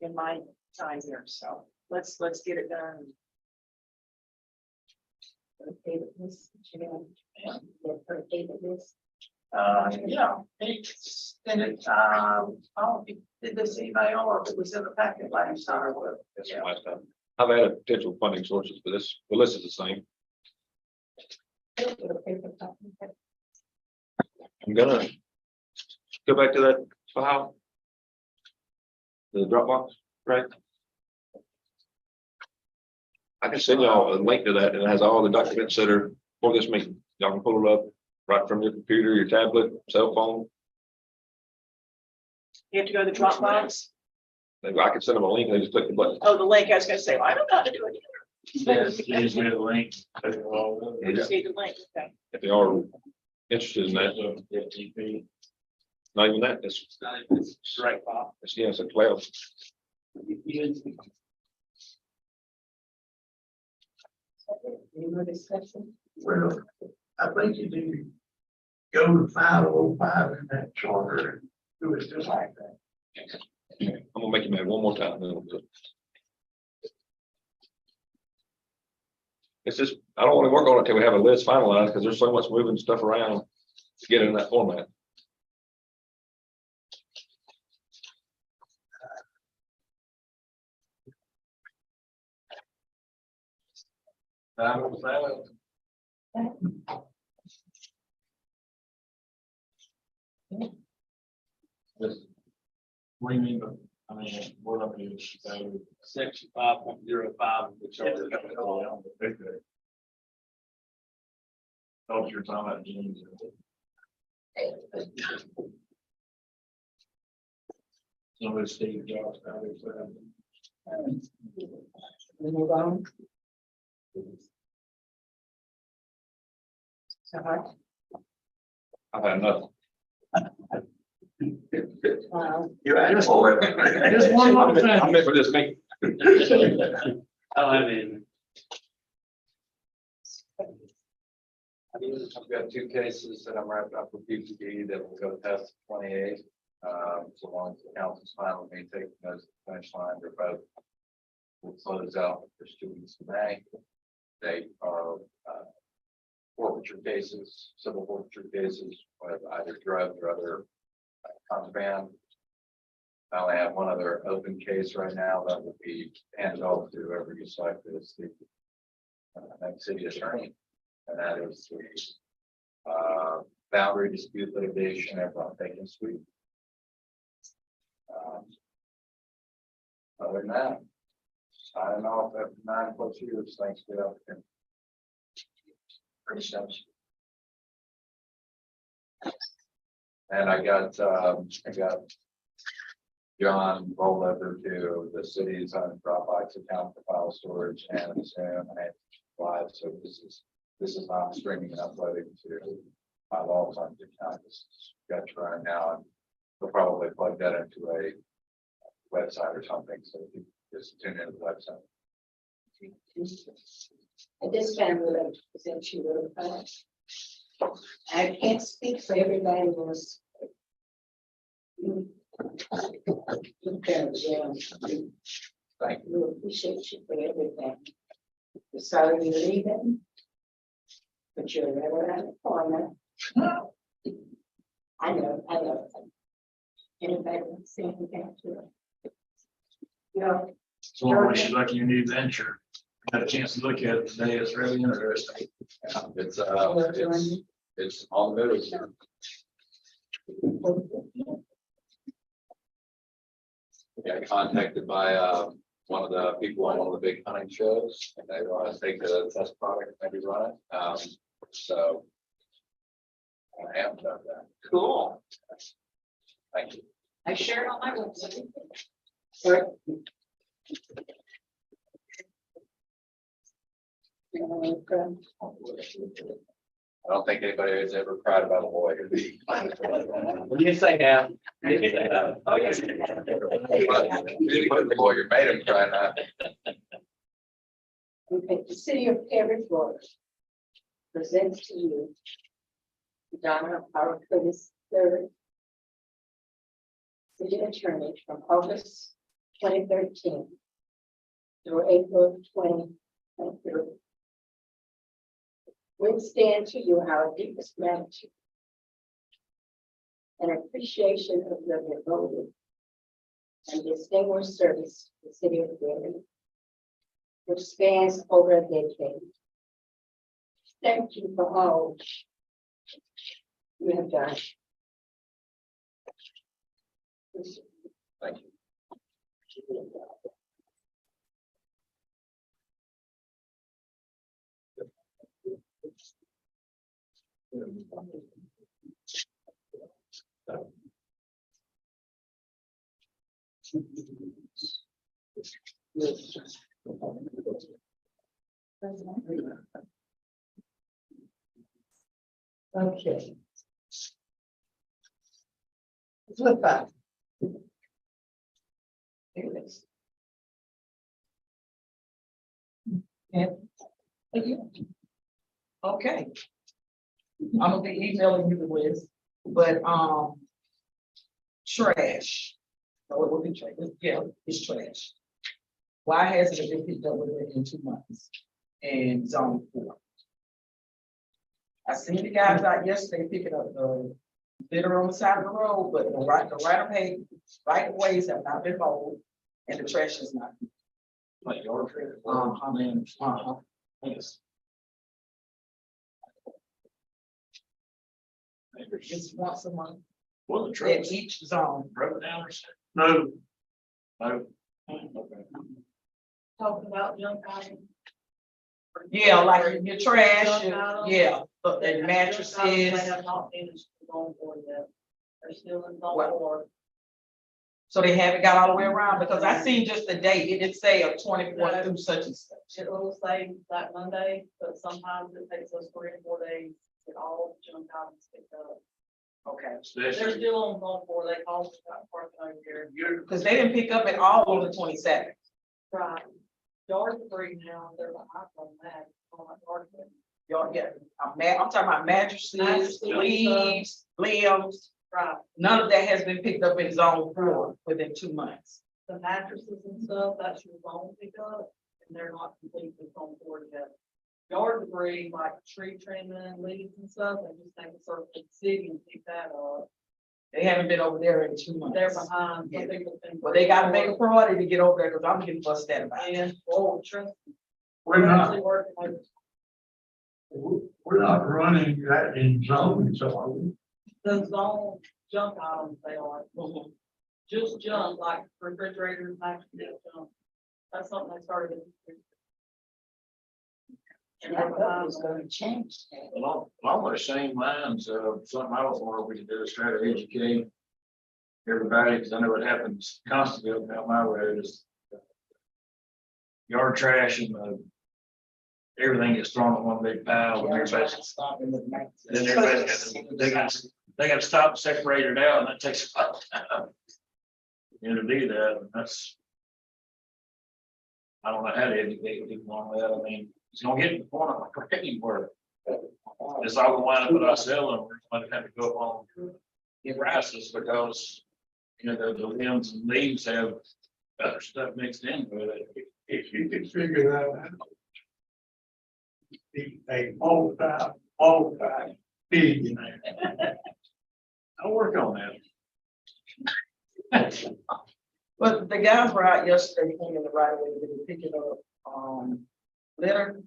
L: in my time here. So let's get it done.
B: Yeah, it's, and it, I don't think, did this email or if it was in the packet last time, but,
H: That's
B: yeah.
H: the last time. I've added potential funding sources for this. The list is the same. I'm gonna go back to that file. The Dropbox, right? I can send y'all a link to that, and it has all the documents that are for this meeting. Y'all can pull it up right from your computer, your tablet, cell phone.
L: You have to go to the Dropbox.
H: I can send them a link, they just click the button.
L: Oh, the link, I was gonna say, well, I don't know how to do it
P: Yes, please, we have a link. Take it all.
L: either. Just need the link, okay.
H: If they are interested in that,
P: FTP.
H: not even that, it's,
P: Straight pop.
H: yeah, it's a cloud.
O: Any more discussion?
G: Well, I think you need to go to 505 in that charter and do it just like that.
H: I'm gonna make you mad one more time. then we'll do it. It's just, I don't wanna work on it till we have a list finalized, because there's so much moving stuff around to get in that format.
P: What do you mean, I mean, what up here? Section 5.05 of the charter. Oh, you're talking about James. Some of the state jobs.
O: We move on. So,
H: I've had nothing.
G: You asked for it. Just one more
H: I'm
G: time.
H: meant for this meeting.
P: I mean.
A: I've got 2 cases that I'm wrapping up with PPD that will go past 28. So long as the council's fine with me taking those to the finish line, they're both. We'll close out for students today. They are forfeiture cases, civil forfeiture cases, with either drugs or other contraband. I only have one other open case right now that will be handed off to whoever you select as the next city attorney. And that is the boundary dispute litigation at Ron Bacon Street. Other than that, signing off after 9+ years, thanks for the opportunity. Pretty much. And I got John rolled over to the city's own Dropbox account for file storage and Zoom and live. So this is not streaming and uploading to my law firm account. This is Sketch right now, and we'll probably plug that into a website or something. So you just tune into the website.
O: at this time, we'd like to present you with, I can't speak for everybody else. You can,
A: Thank you.
O: we appreciate you for everything. We're sorry you're leaving. But you're right around the corner. I know. Anybody want to say anything to it? No.
P: So I wish you lucky your new venture. I had a chance to look at it today. It's really interesting.
A: It's on the news. Got contacted by one of the people on one of the big hunting shows, and they want to take the test product and maybe run it. So I have done that.
L: Cool.
A: Thank you.
L: I share it on my website.
A: I don't think anybody has ever cried about a lawyer.
F: Yes, I have.
A: Oh, yes. Lawyer made him cry now.
O: Okay, the city of Perry, Florida presents to you Donna Power Curtis III, city attorney from August 2013 through April 2023. We extend to you our deepest gratitude and appreciation of your devoted and distinguished service to the city of Perry, which spans over a decade. Thank you for all you have done.
A: Thank you.
O: Okay. Flip back. There it is. Yeah. Okay. I'm gonna be emailing you the list, but, trash. No, it will be trash, yeah, it's trash. Why hasn't it been picked up within 2 months? And zone 4. I seen the guys out yesterday picking up the litter on the side of the road, but the right of way, right of ways have not been mowed, and the trash is not.
P: Like your trip.
O: Yes. It's once a month
P: Well, the
O: in
P: trucks
O: each zone.
P: broke down or something.
G: No,
P: No. Okay.
E: Talking about junk items.
O: Yeah, like your trash,
E: Junk items.
O: yeah, but the
E: They
O: mattresses.
E: have not finished going for yet. They're still in zone
O: What?
E: 4.
O: So they haven't got all the way around, because I seen just the date, it didn't say a 24
E: No.
O: through such and such.
E: It will say that Monday, but sometimes it takes us 3 or 4 days to get all the junk items picked up.
O: Okay,
E: They're
P: Especially,
E: still on zone 4. They called us about parking over here.
O: because they didn't pick up at all on the 22nd.
E: Right. Yard debris now, they're behind on that. On that yard debris.
O: Y'all get, I'm talking about mattresses,
E: Mattresses,
O: leaves, limbs,
E: Right.
O: none of that has been picked up in zone 4 within 2 months.
E: The mattresses and stuff, that's your zone pickup, and they're not completely zone 4 yet. Yard debris, like tree trimming, leaves and stuff, they just take a circle to the city and pick that up.
O: They haven't been over there in 2 months.
E: They're behind.
O: Yeah.
E: Some people think.
O: Well, they gotta make a priority to get over there, because I'm getting fussed at about it.
E: And, oh, trust me.
G: we're not,
E: Actually working on
G: we're not running that in zones, so are we?
E: the zone junk items they are.
O: Mhm.
E: Just junk, like refrigerators, mattresses, junk. That's something they started.
O: And I thought it was gonna change that.
P: along the same lines, something I was wondering we could do is try to educate everybody, because I know it happens constantly up and down my road is yard trash and everything gets thrown in one big pile. And everybody's, then they got to stop and separate it out, and that takes a lot of time. To do that, and that's. I don't know how to educate people on that. I mean, it's gonna get to the point of like anywhere. It's all gonna wind up with us selling, we're gonna have to go up on the prices because, the limbs and leaves have other stuff mixed in with it.
G: If you could figure that out. Be a multi billionaire.
P: I'll work on that.
O: But the guys were out yesterday cleaning the right of way, they were picking up, litter.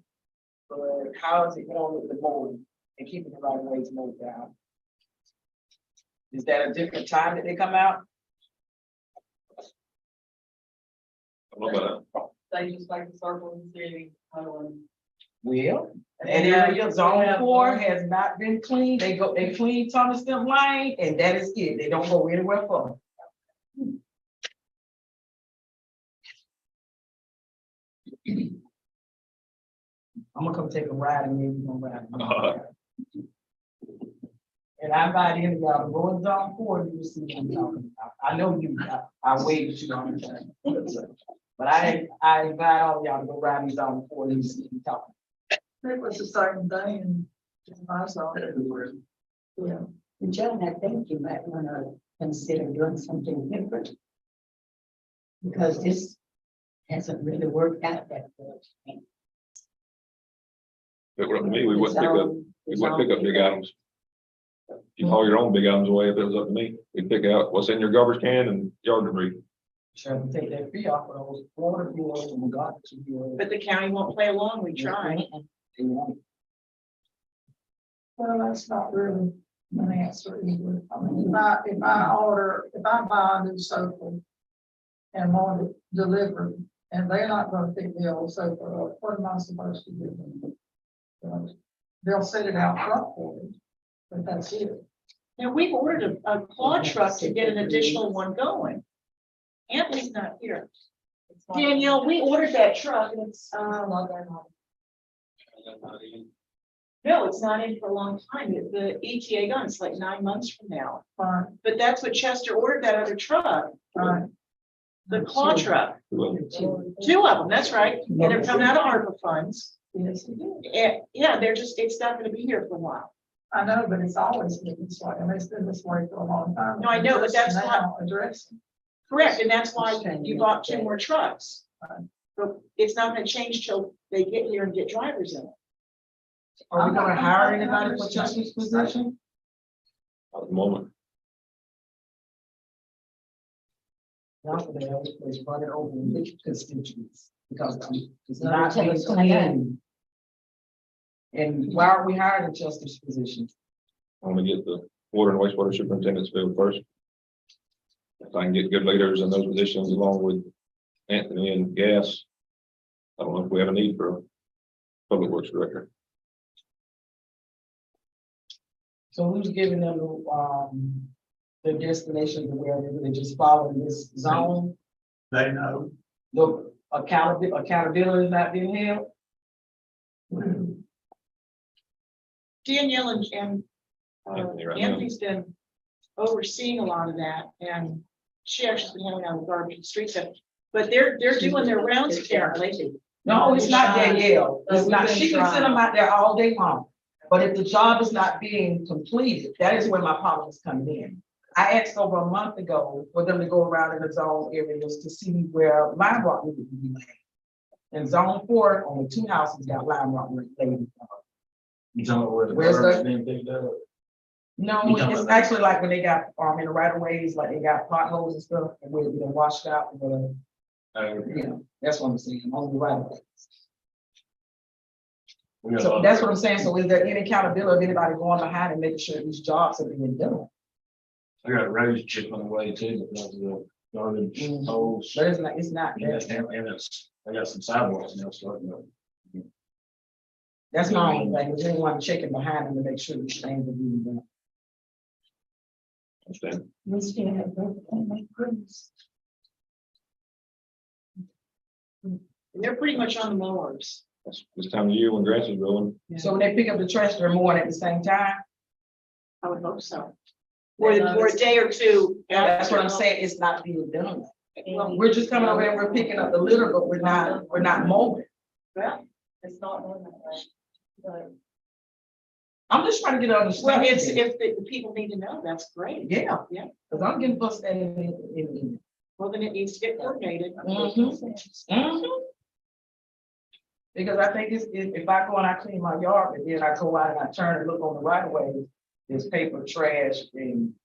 O: But how is it going with the mowing and keeping the right of ways mowed down? Is that a different time that they come out?
H: What about
E: They just like to circle in the city.
O: Well, and area zone 4 has not been cleaned, they clean Thomas Stump Lane, and that is it, they don't go anywhere further. I'm gonna come take a ride and maybe we're gonna ride. And I invite any of y'all to go in zone 4, you will see what I'm talking about. I know you, I waited you on the but I invite all y'all to go ride in zone 4 and you see what I'm talking about.
B: It was the same thing in my zone everywhere. Yeah.
O: John, I think you might want to consider doing something different. Because this hasn't really worked out that much.
H: If it were up to me, we wouldn't pick up big items. You haul your own big items away if it was up to me. We'd pick out what's in your garbage can and yard debris.
O: Trying to take that fee off of those water bills and garbage bills.
L: But the county won't play along, we try.
B: Well, that's not really an answer either. I mean, if I buy a new sofa and want it delivered, and they're not gonna pick the old sofa up, what am I supposed to do? They'll set it out front for me. But that's it.
L: Now, we've ordered a quad truck to get an additional one going. Anthony's not here. Danielle, we ordered that truck and it's, no, it's not in for a long time. The ETA gun, it's like 9 months from now. But that's what Chester ordered, that other truck, the claw truck,
H: Well,
L: 2 of them, that's right. And they're coming out of ARPA funds.
B: Yes, it is.
L: Yeah, they're just, it's not gonna be here for a while.
B: I know, but it's always been this way, and it's been this way for a long time.
L: No, I know, but that's
B: Now addressing.
L: Correct, and that's why you bought 2 more trucks. But it's not gonna change till they get here and get drivers in it.
O: Are we gonna hire anybody for Chester's position?
H: At the moment,
O: Not that it's running over the constituents, because it's
C: No,
O: not
C: tell
O: being
C: us when I am.
O: clean. And why are we hiring Chester's position?
H: I'm gonna get the water and wastewater superintendents filled first. If I can get good leaders in those positions along with Anthony and Gas, I don't know if we have a need for a public works director.
O: So who's giving them the destination to where they just follow this zone?
G: They know.
O: The accountability is not being held?
L: Danielle and
H: Anthony right now.
L: Anthony's been overseeing a lot of that, and she actually's been handling out the garbage and street stuff. But they're doing their rounds apparently.
O: No, it's not Danielle. It's not, she can send them out there all day long. But if the job is not being completed, that is where my problems come in. I asked over a month ago for them to go around in the zone areas to see where lime rock needed to be laid. In zone 4, only 2 houses got lime rock laid.
P: You don't know where the
O: Where's
P: garbage
O: that?
P: being picked up.
O: No,
P: You don't
O: it's
P: know.
O: actually like when they got, in the right of ways, like they got potholes and stuff, and where they're washed out, you know, that's what I'm saying, on the right of ways.
P: We got a
O: So
P: lot-
O: that's what I'm saying, so is there any accountability of anybody going behind and making sure these jobs are being done?
P: I got a road chip on the way too, because of the garbage
O: Mhm.
P: holes.
O: But it's not,
P: And it's, I got some sidewalks now starting up.
O: that's my only thing, is anyone checking behind them to make sure these things are being done.
H: Understand?
L: And they're pretty much on the mowers.
H: That's this time of year when grass is growing.
O: So when they pick up the trash, they're mowing at the same time?
L: I would hope so. For a day or two.
O: That's what I'm saying, it's not being done.
L: Well,
O: We're just coming over and we're picking up the litter, but we're not mowing.
L: it's not done that way. But-
O: I'm just trying to get an
L: Well,
O: understanding.
L: it's, if the people need to know, that's great.
O: Yeah.
L: Yeah.
O: Cause I'm getting frustrated in.
L: Well, then it needs to get coordinated.
O: Because I think if I go and I clean my yard, and then I go out and I turn and look on the right of way, there's paper, trash, and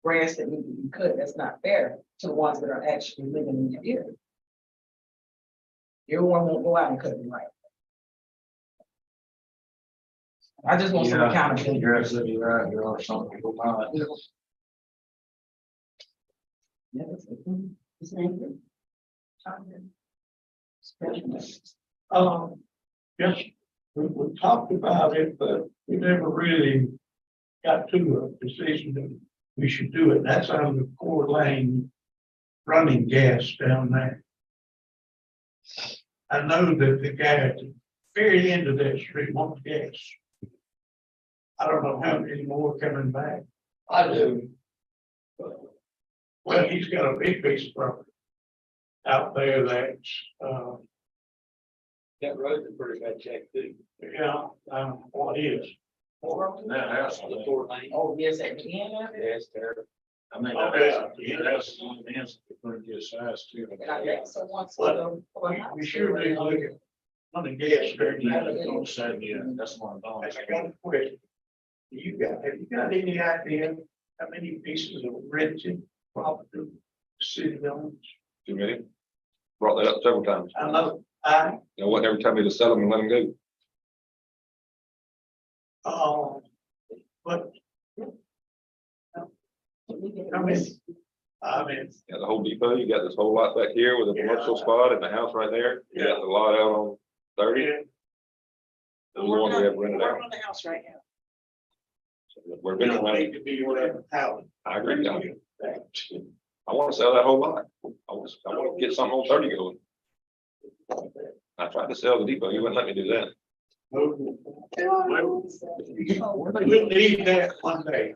O: grass that need to be cut, that's not fair to the ones that are actually living in the area. Everyone won't go out and cut it right. I just want some
P: Yeah,
O: accountability.
P: you're absolutely right, there are some people not.
O: Yeah, that's it. It's not good.
G: Yes, we talked about it, but we never really got to a decision that we should do it. That's on the 4-lane running gas down there. I know that the guy at the very end of that street wants gas. I don't know how many more coming back.
F: I do.
G: Well, he's got a big piece of property out there that's,
F: That road's in pretty bad shape too.
G: yeah, what is.
P: That house, on the 4 lane.
O: Oh, yes, at the end of it.
P: Yeah, it's terrible. I mean,
G: Okay.
P: that house is on the ends, it's pretty good size too.
O: So once.
G: Well, we sure need to look at running gas there.
P: Don't say, yeah, that's one of
G: I got a question. Have you got any idea how many pieces of rented property the city owns?
H: Too many. Brought that up several times.
G: I know,
H: You know what, every time we just sell them and let them go.
G: but. I mean,
H: You got the whole depot, you got this whole lot back here with a commercial spot and the house right there. You got the lot out on 30.
G: yeah,
H: Those are the ones we have rented out.
L: Working on the house right now.
H: We're
G: We
H: big
G: don't
H: on
G: need
H: that.
G: to be whatever talent.
H: I agree, John. I want to sell that whole lot. I want to get something on 30 going. I tried to sell the depot. You wouldn't let me do that.
G: We'll need that one day.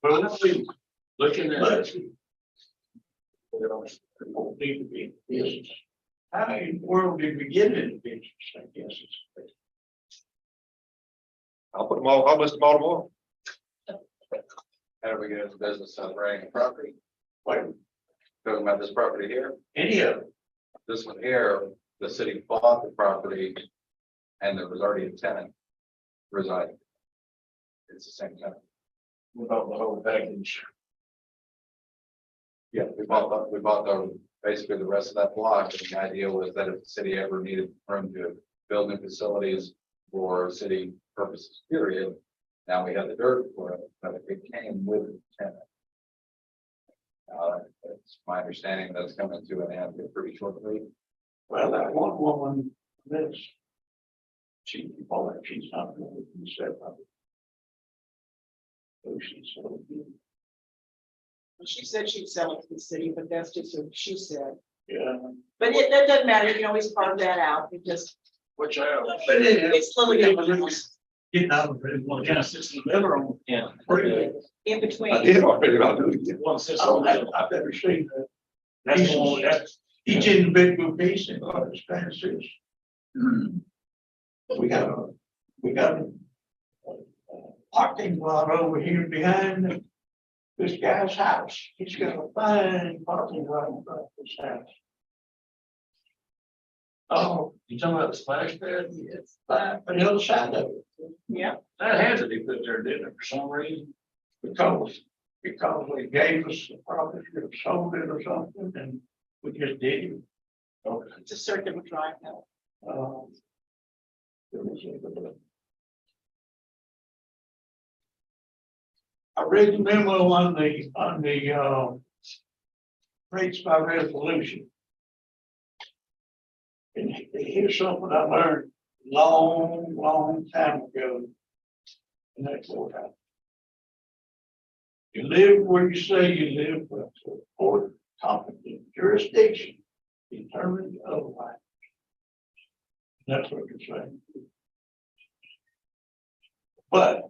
P: Well, let's see, looking at.
G: But it won't need to be in business. How in the world did we get into business? I guess it's.
H: I'll put them all, I'll list them all tomorrow.
A: How do we get into business of renting property?
G: Wait,
A: Talking about this property here,
G: any of it.
A: this one here, the city bought the property. And there was already a tenant residing. It's the same tenant.
P: About the whole package.
A: Yeah, we bought basically the rest of that block, and the idea was that if the city ever needed room to build new facilities for city purposes, period. Now we have the dirt for it, but it came with the tenant. It's my understanding that's coming to an end pretty shortly.
G: Well, that one woman, that's. She's not going to be set up. So she's so.
L: She said she'd sell it to the city, but that's just what she said.
G: Yeah.
L: But that doesn't matter, you can always carve that out, because
P: Which I.
L: it's Lily Nichols
G: Getting out of it.
P: Well, yeah, system liver on, yeah.
L: in
H: I
L: between.
H: did already, I'll do it again.
P: One system.
G: I've never seen that.
P: That's the one, that's,
G: Each individual piece in its fantasies. We got a parking lot over here behind this guy's house. He's got a fine parking lot in front of his house. Oh,
P: you talking about the splash pad?
G: it's fine, but the other side of it,
L: Yeah,
P: That had to be put there, didn't it, for some reason?
G: because they gave us the property, or sold it or something, and we just did it.
L: it's a circular drive now.
G: I read the memo on the rates by resolution. And here's something I learned long time ago. In that courthouse. You live where you say you live, but the court competent jurisdiction determined otherwise. That's what you're saying. But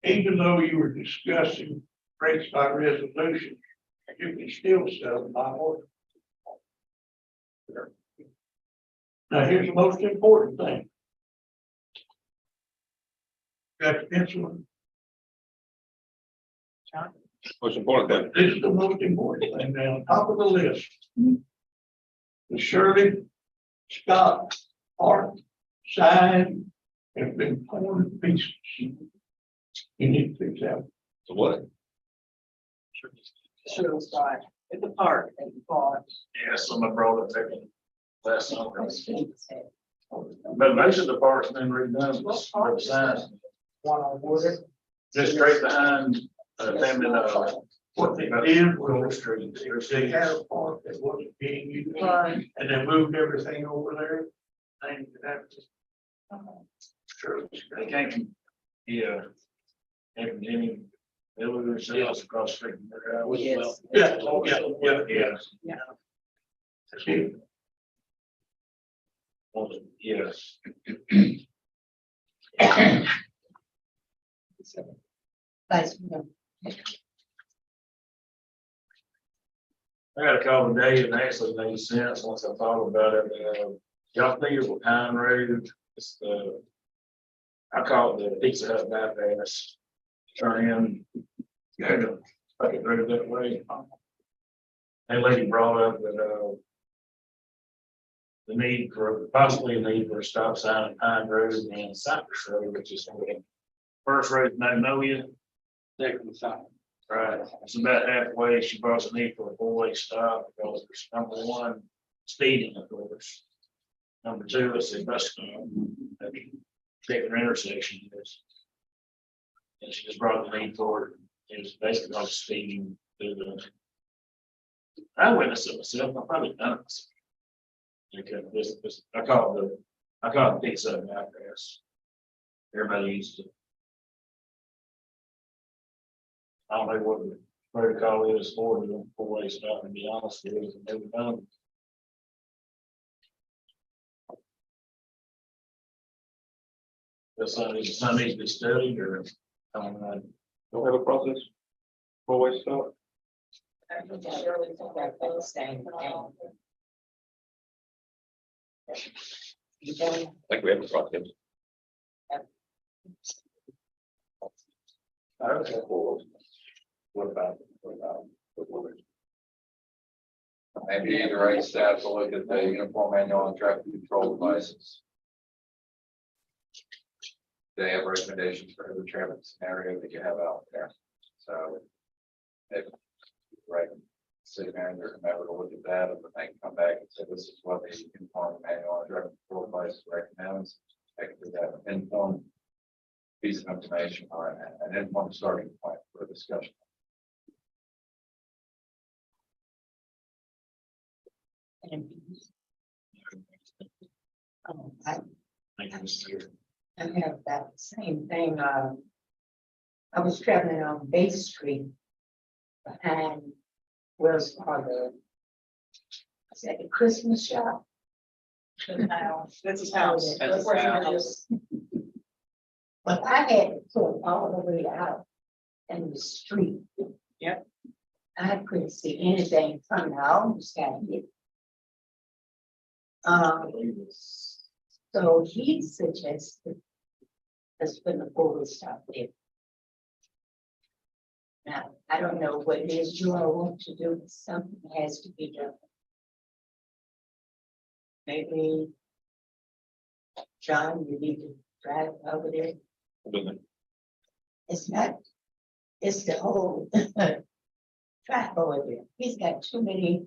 G: even though you were discussing rates by resolution, you can still sell by order. Now, here's the most important thing. Got the pencil?
H: Most important thing.
G: This is the most important thing now, on top of the list. The Shirley Scott Park sign has been torn to pieces. You need to fix that.
H: So what?
L: Sure, side at the park at the farm.
P: Yeah, somebody brought it there last summer. But most of the park's been redone, the signs,
G: One on water.
P: just straight behind, family,
G: What they did
P: Willow
G: was
P: Street.
G: they had a park that wasn't being used.
B: Right.
G: And they moved everything over there. And that's. Sure.
P: They came from, yeah. Came from Jimmy, they were themselves across the street. from their house.
L: Yes.
G: Yeah, oh, yeah.
P: Yeah.
G: That's it.
P: Yes.
O: Vice Mayor.
P: I got a call today and actually made sense once I thought about it. Y'all familiar with Pine Road? It's the, I call it the Pizza Hut bypass. Turn in, go to, fucking road that way. That lady brought up that, the need for, possibly a need for a stop sign at Pine Road and Cypress Road, which is first road, Magnolia. Second sign. Right, it's about halfway, she brought a need for a four-way stop, because there's number one, speeding, of course. Number two, it's a bus stop, particular intersection is. And she just brought the need for it, it was basically all speeding through the. I witnessed it myself, I've probably done it myself. Okay, I call it Pizza Hut bypass. Everybody used to. I don't know what the protocol is for the four-way stop, to be honest with you, never done. That's some needs to be studied or, I don't know.
H: Don't have a process. Four-way stop.
O: I think I really think that that's staying. You don't,
H: I think we have a process.
A: What about? Maybe the right staff to look at the uniform manual on traffic control devices. They have recommendations for every traffic scenario that you have out there, so. If, right, city manager, remember to look at that, and then they can come back and say, this is what the uniform manual on traffic control devices recommends. I can do that informed piece of information or an informed starting point for a discussion.
O: and- I
P: Thank you, Mr. Chair.
O: I have that same thing, I was traveling on Bay Street. And Wells Fargo. I said the Christmas shop.
L: That's his house.
O: That's his house. But I had to pull all the way out in the street.
L: Yep.
O: I couldn't see anything from it, I almost got hit. So he suggested, let's put the forward stop there. Now, I don't know what it is you all want to do, but something has to be done. Maybe. John, you need to drive over there. It's not, it's the whole track over there. He's got too many.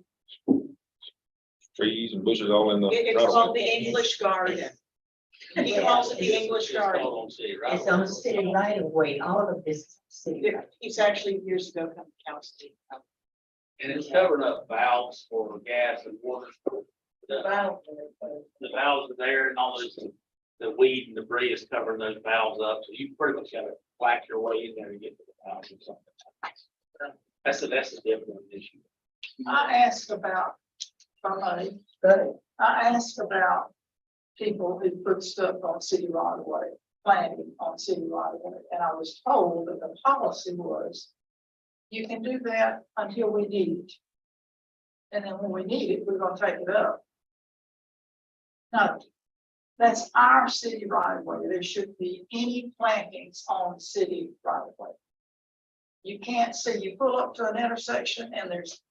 H: Trees and bushes all in the.
L: It's called the English Garden. He calls it the English Garden.
O: It's on city right of way, all of this is city. right.
L: He's actually years ago come to council.
F: And it's covering up valves for gas and water. The valves are there and all those, the weed and debris is covering those valves up, so you pretty much gotta whack your way in there to get to the valves or something. That's a different issue.
J: I asked about, somebody,
O: But
J: I asked about people who put stuff on city right of way, planting on city right of way, and I was told that the policy was you can do that until we need it. And then when we need it, we're gonna take it up. No, that's our city right of way. There shouldn't be any plantings on city right of way. You can't see, you pull up to an intersection and there's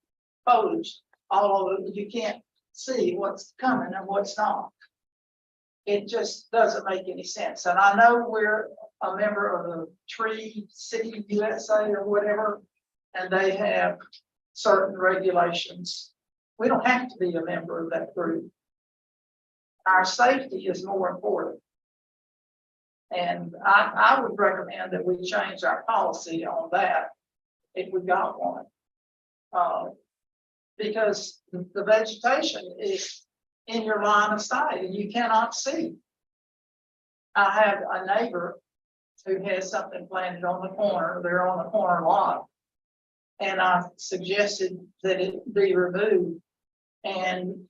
J: photos all over, you can't see what's coming and what's not. It just doesn't make any sense. And I know we're a member of the Tree City USA or whatever, and they have certain regulations. We don't have to be a member of that group. Our safety is more important. And I would recommend that we change our policy on that if we got one. Because the vegetation is in your line of sight and you cannot see. I have a neighbor who has something planted on the corner, they're on the corner lot. And I suggested that it be removed. And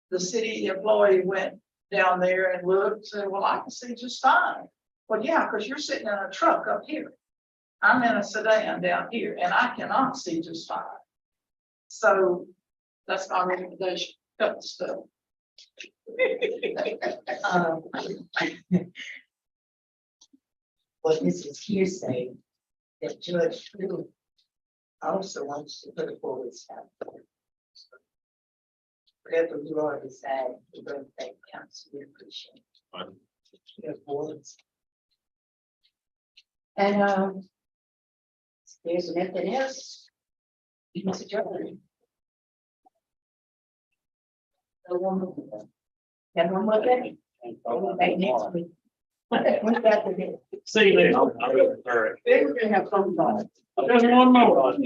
J: the city employee went down there and looked, and said, well, I can see just fine. Well, yeah, because you're sitting in a truck up here. I'm in a sedan down here and I cannot see just fine. So that's my recommendation, cut the stuff.
O: Well, this is hearsay that Judge Drew also wants to put a forward stop. Whatever you all decide, we're going to thank council, we appreciate your voice. And if there's nothing else, Mr. Jordan. Got one more thing? Back next week. What's that to do?
P: See you later.
O: Then we're gonna have fun.
P: There's one more.